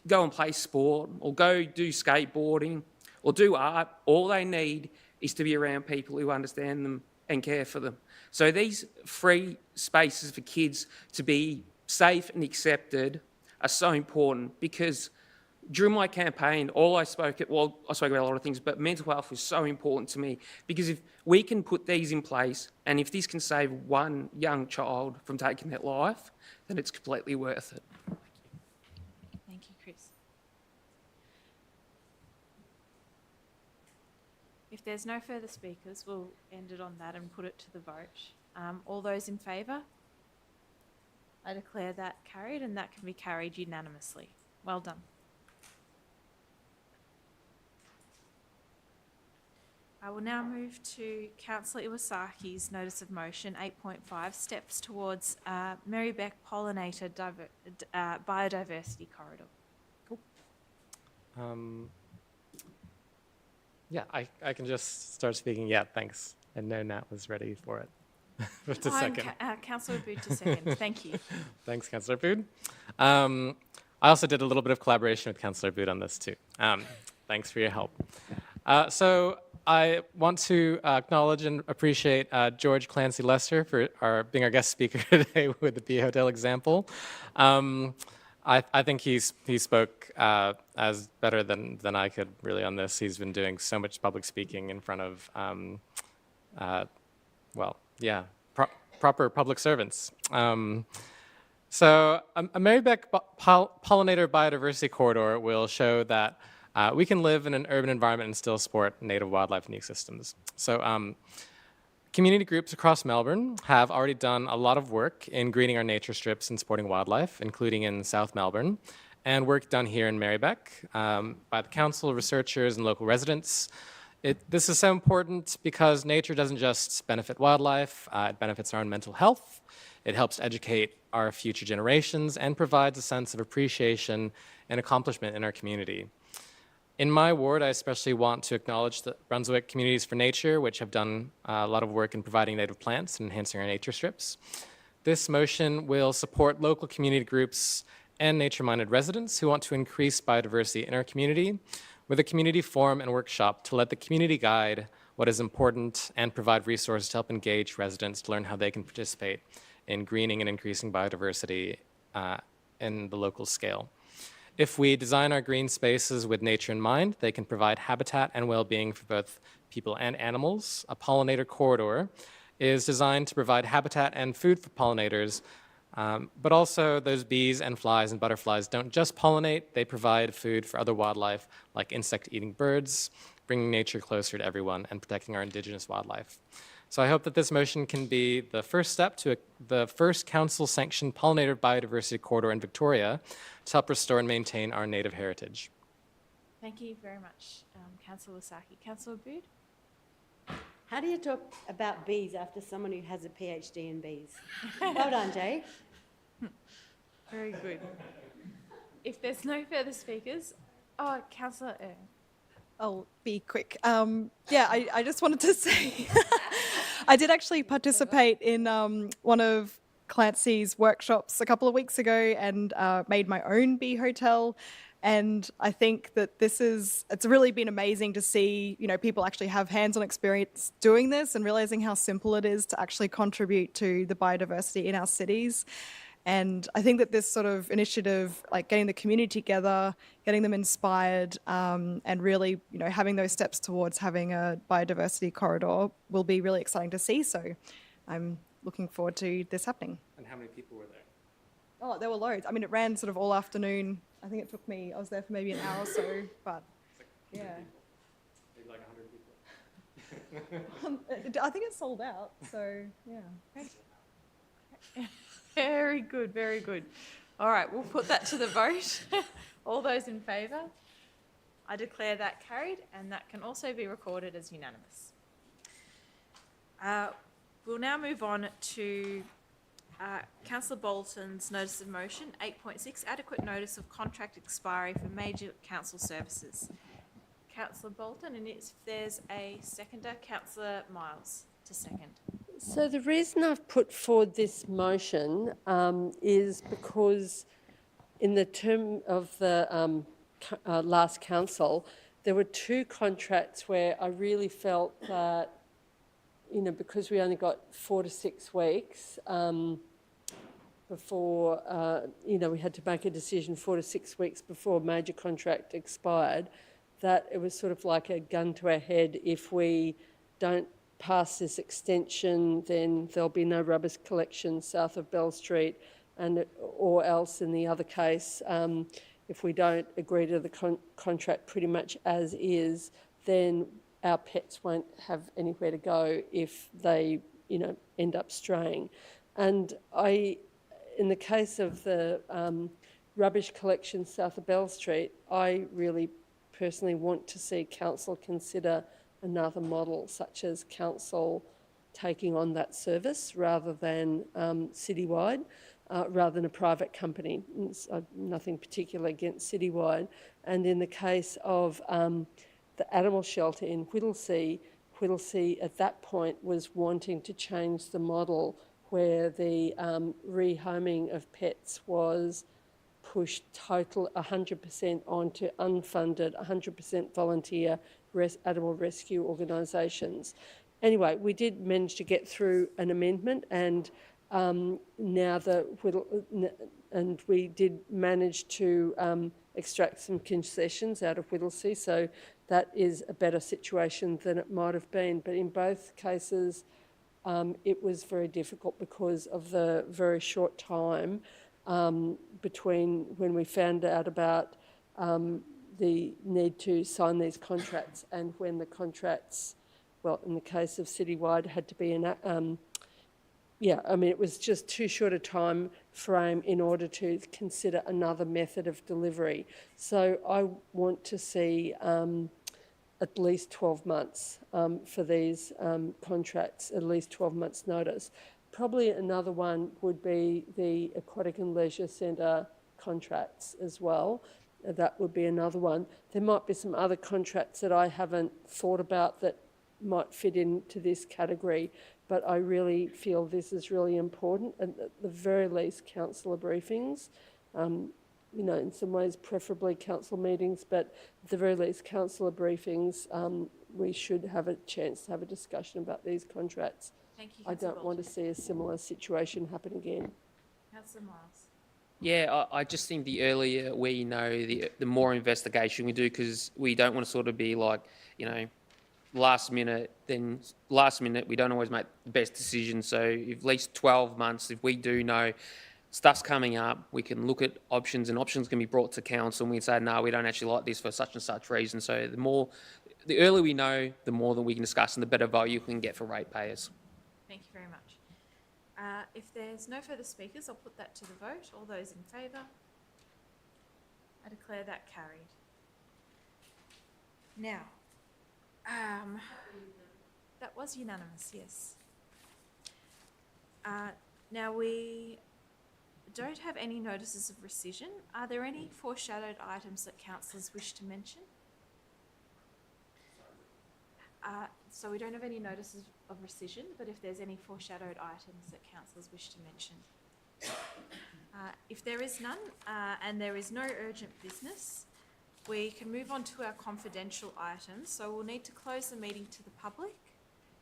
go and play sport or go do skateboarding or do art. All they need is to be around people who understand them and care for them. So these free spaces for kids to be safe and accepted are so important, because during my campaign, I spoke about a lot of things, but mental health is so important to me, because if we can put these in place and if this can save one young child from taking their life, then it's completely worth it. Thank you, Chris. If there's no further speakers, we'll end it on that and put it to the vote. All those in favour? I declare that carried, and that can be carried unanimously. Well done. I will now move to Councillor Iwasaki's notice of motion 8.5, steps towards Merri-bek pollinator biodiversity corridor. Cool. Yeah, I can just start speaking. Yeah, thanks. And no, Nat was ready for it. Just a second. Councillor Abood to second. Thank you. Thanks, Councillor Abood. I also did a little bit of collaboration with Councillor Abood on this too. Thanks for your help. So I want to acknowledge and appreciate George Clancy Lester for being our guest speaker today with the Bee Hotel example. I think he spoke as better than I could really on this. He's been doing so much public speaking in front of, proper public servants. So a Merri-bek pollinator biodiversity corridor will show that we can live in an urban environment and still support native wildlife and ecosystems. So community groups across Melbourne have already done a lot of work in greening our nature strips and supporting wildlife, including in South Melbourne, and work done here in Merri-bek by the council, researchers, and local residents. This is so important because nature doesn't just benefit wildlife, it benefits our own mental health, it helps educate our future generations, and provides a sense of appreciation and accomplishment in our community. In my ward, I especially want to acknowledge the Brunswick Communities for Nature, which have done a lot of work in providing native plants and enhancing our nature strips. This motion will support local community groups and nature-minded residents who want to increase biodiversity in our community with a community forum and workshop to let the community guide what is important and provide resources to help engage residents to learn how they can participate in greening and increasing biodiversity in the local scale. If we design our green spaces with nature in mind, they can provide habitat and well-being for both people and animals. A pollinator corridor is designed to provide habitat and food for pollinators, but also those bees and flies and butterflies don't just pollinate, they provide food for other wildlife like insect-eating birds, bringing nature closer to everyone and protecting our Indigenous wildlife. So I hope that this motion can be the first step to the first council-sanctioned pollinator biodiversity corridor in Victoria to help restore and maintain our native heritage. Thank you very much, Councillor Lasaki. Councillor Abood? How do you talk about bees after someone who has a PhD in bees? Well done, Jay. Very good. If there's no further speakers, Councillor I'll be quick. Yeah, I just wanted to say I did actually participate in one of Clancy's workshops a couple of weeks ago and made my own bee hotel. And I think that it's really been amazing to see, people actually have hands-on experience doing this and realizing how simple it is to actually contribute to the biodiversity in our cities. And I think that this sort of initiative, like getting the community together, getting them inspired, and really, having those steps towards having a biodiversity corridor will be really exciting to see. So I'm looking forward to this happening. And how many people were there? Oh, there were loads. I mean, it ran sort of all afternoon. I think it took me, I was there for maybe an hour or so, but yeah. Maybe like 100 people. I think it sold out, so yeah. Very good, very good. All right, we'll put that to the vote. All those in favour? I declare that carried, and that can also be recorded as unanimous. We'll now move on to Councillor Bolton's notice of motion, 8.6, adequate notice of contract expiry for major council services. Councillor Bolton, and if there's a seconder, Councillor Miles to second. So the reason I've put forward this motion is because in the term of the last council, there were two contracts where I really felt that, because we only got 4 to 6 weeks before, we had to make a decision 4 to 6 weeks before a major contract expired, that it was sort of like a gun to our head. If we don't pass this extension, then there'll be no rubbish collection south of Bell Street, or else in the other case, if we don't agree to the contract pretty much as is, then our pets won't have anywhere to go if they, end up straying. And in the case of the rubbish collection south of Bell Street, I really personally want to see council consider another model, such as council taking on that service rather than citywide, rather than a private company. Nothing particular against citywide. And in the case of the animal shelter in Whittlesea at that point was wanting to change the model where the rehoming of pets was pushed total 100% onto unfunded, 100% volunteer animal rescue organisations. Anyway, we did manage to get through an amendment, and we did manage to extract some concessions out of Whittlesea, so that is a better situation than it might have been. But in both cases, it was very difficult because of the very short time between when we found out about the need to sign these contracts and when the contracts, well, in the case of citywide, had to be it was just too short a time frame in order to consider another method of delivery. So I want to see at least 12 months for these contracts, at least 12 months notice. Probably another one would be the Aquatic and Leisure Centre contracts as well. That would be another one. There might be some other contracts that I haven't thought about that might fit into this category, but I really feel this is really important. And at the very least, councillor briefings, in some ways preferably council meetings, but at the very least councillor briefings, we should have a chance to have a discussion about these contracts. Thank you, I don't want to see a similar situation happen again. Councillor Miles. Yeah, I just think the earlier we know, the more investigation we do, because we don't want to sort of be like, last minute we don't always make the best decisions. So at least 12 months, if we do know stuff's coming up, we can look at options, and options can be brought to council, and we say, no, we don't actually like this for such and such reason. So the more the earlier we know, the more that we can discuss and the better value we can get for ratepayers. Thank you very much. If there's no further speakers, I'll put that to the vote. All those in favour? I declare that carried. Now, that was unanimous, yes. Now we don't have any notices of rescission. Are there any foreshadowed items that councillors wish to mention? So we don't have any notices of rescission, but if there's any foreshadowed items that councillors wish to mention. If there is none, and there is no urgent business, we can move on to our confidential items. So we'll need to close the meeting to the public,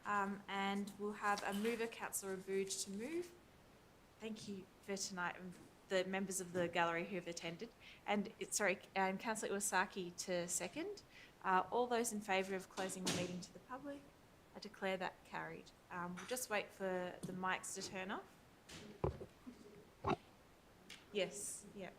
and we'll have a mover, Councillor Abood, to move. Thank you for tonight, the members of the gallery who have attended, and and Councillor Iwasaki to second. All those in favour of closing the meeting to the public, I declare that carried. We'll just wait for the mics to turn off. Yes, yeah.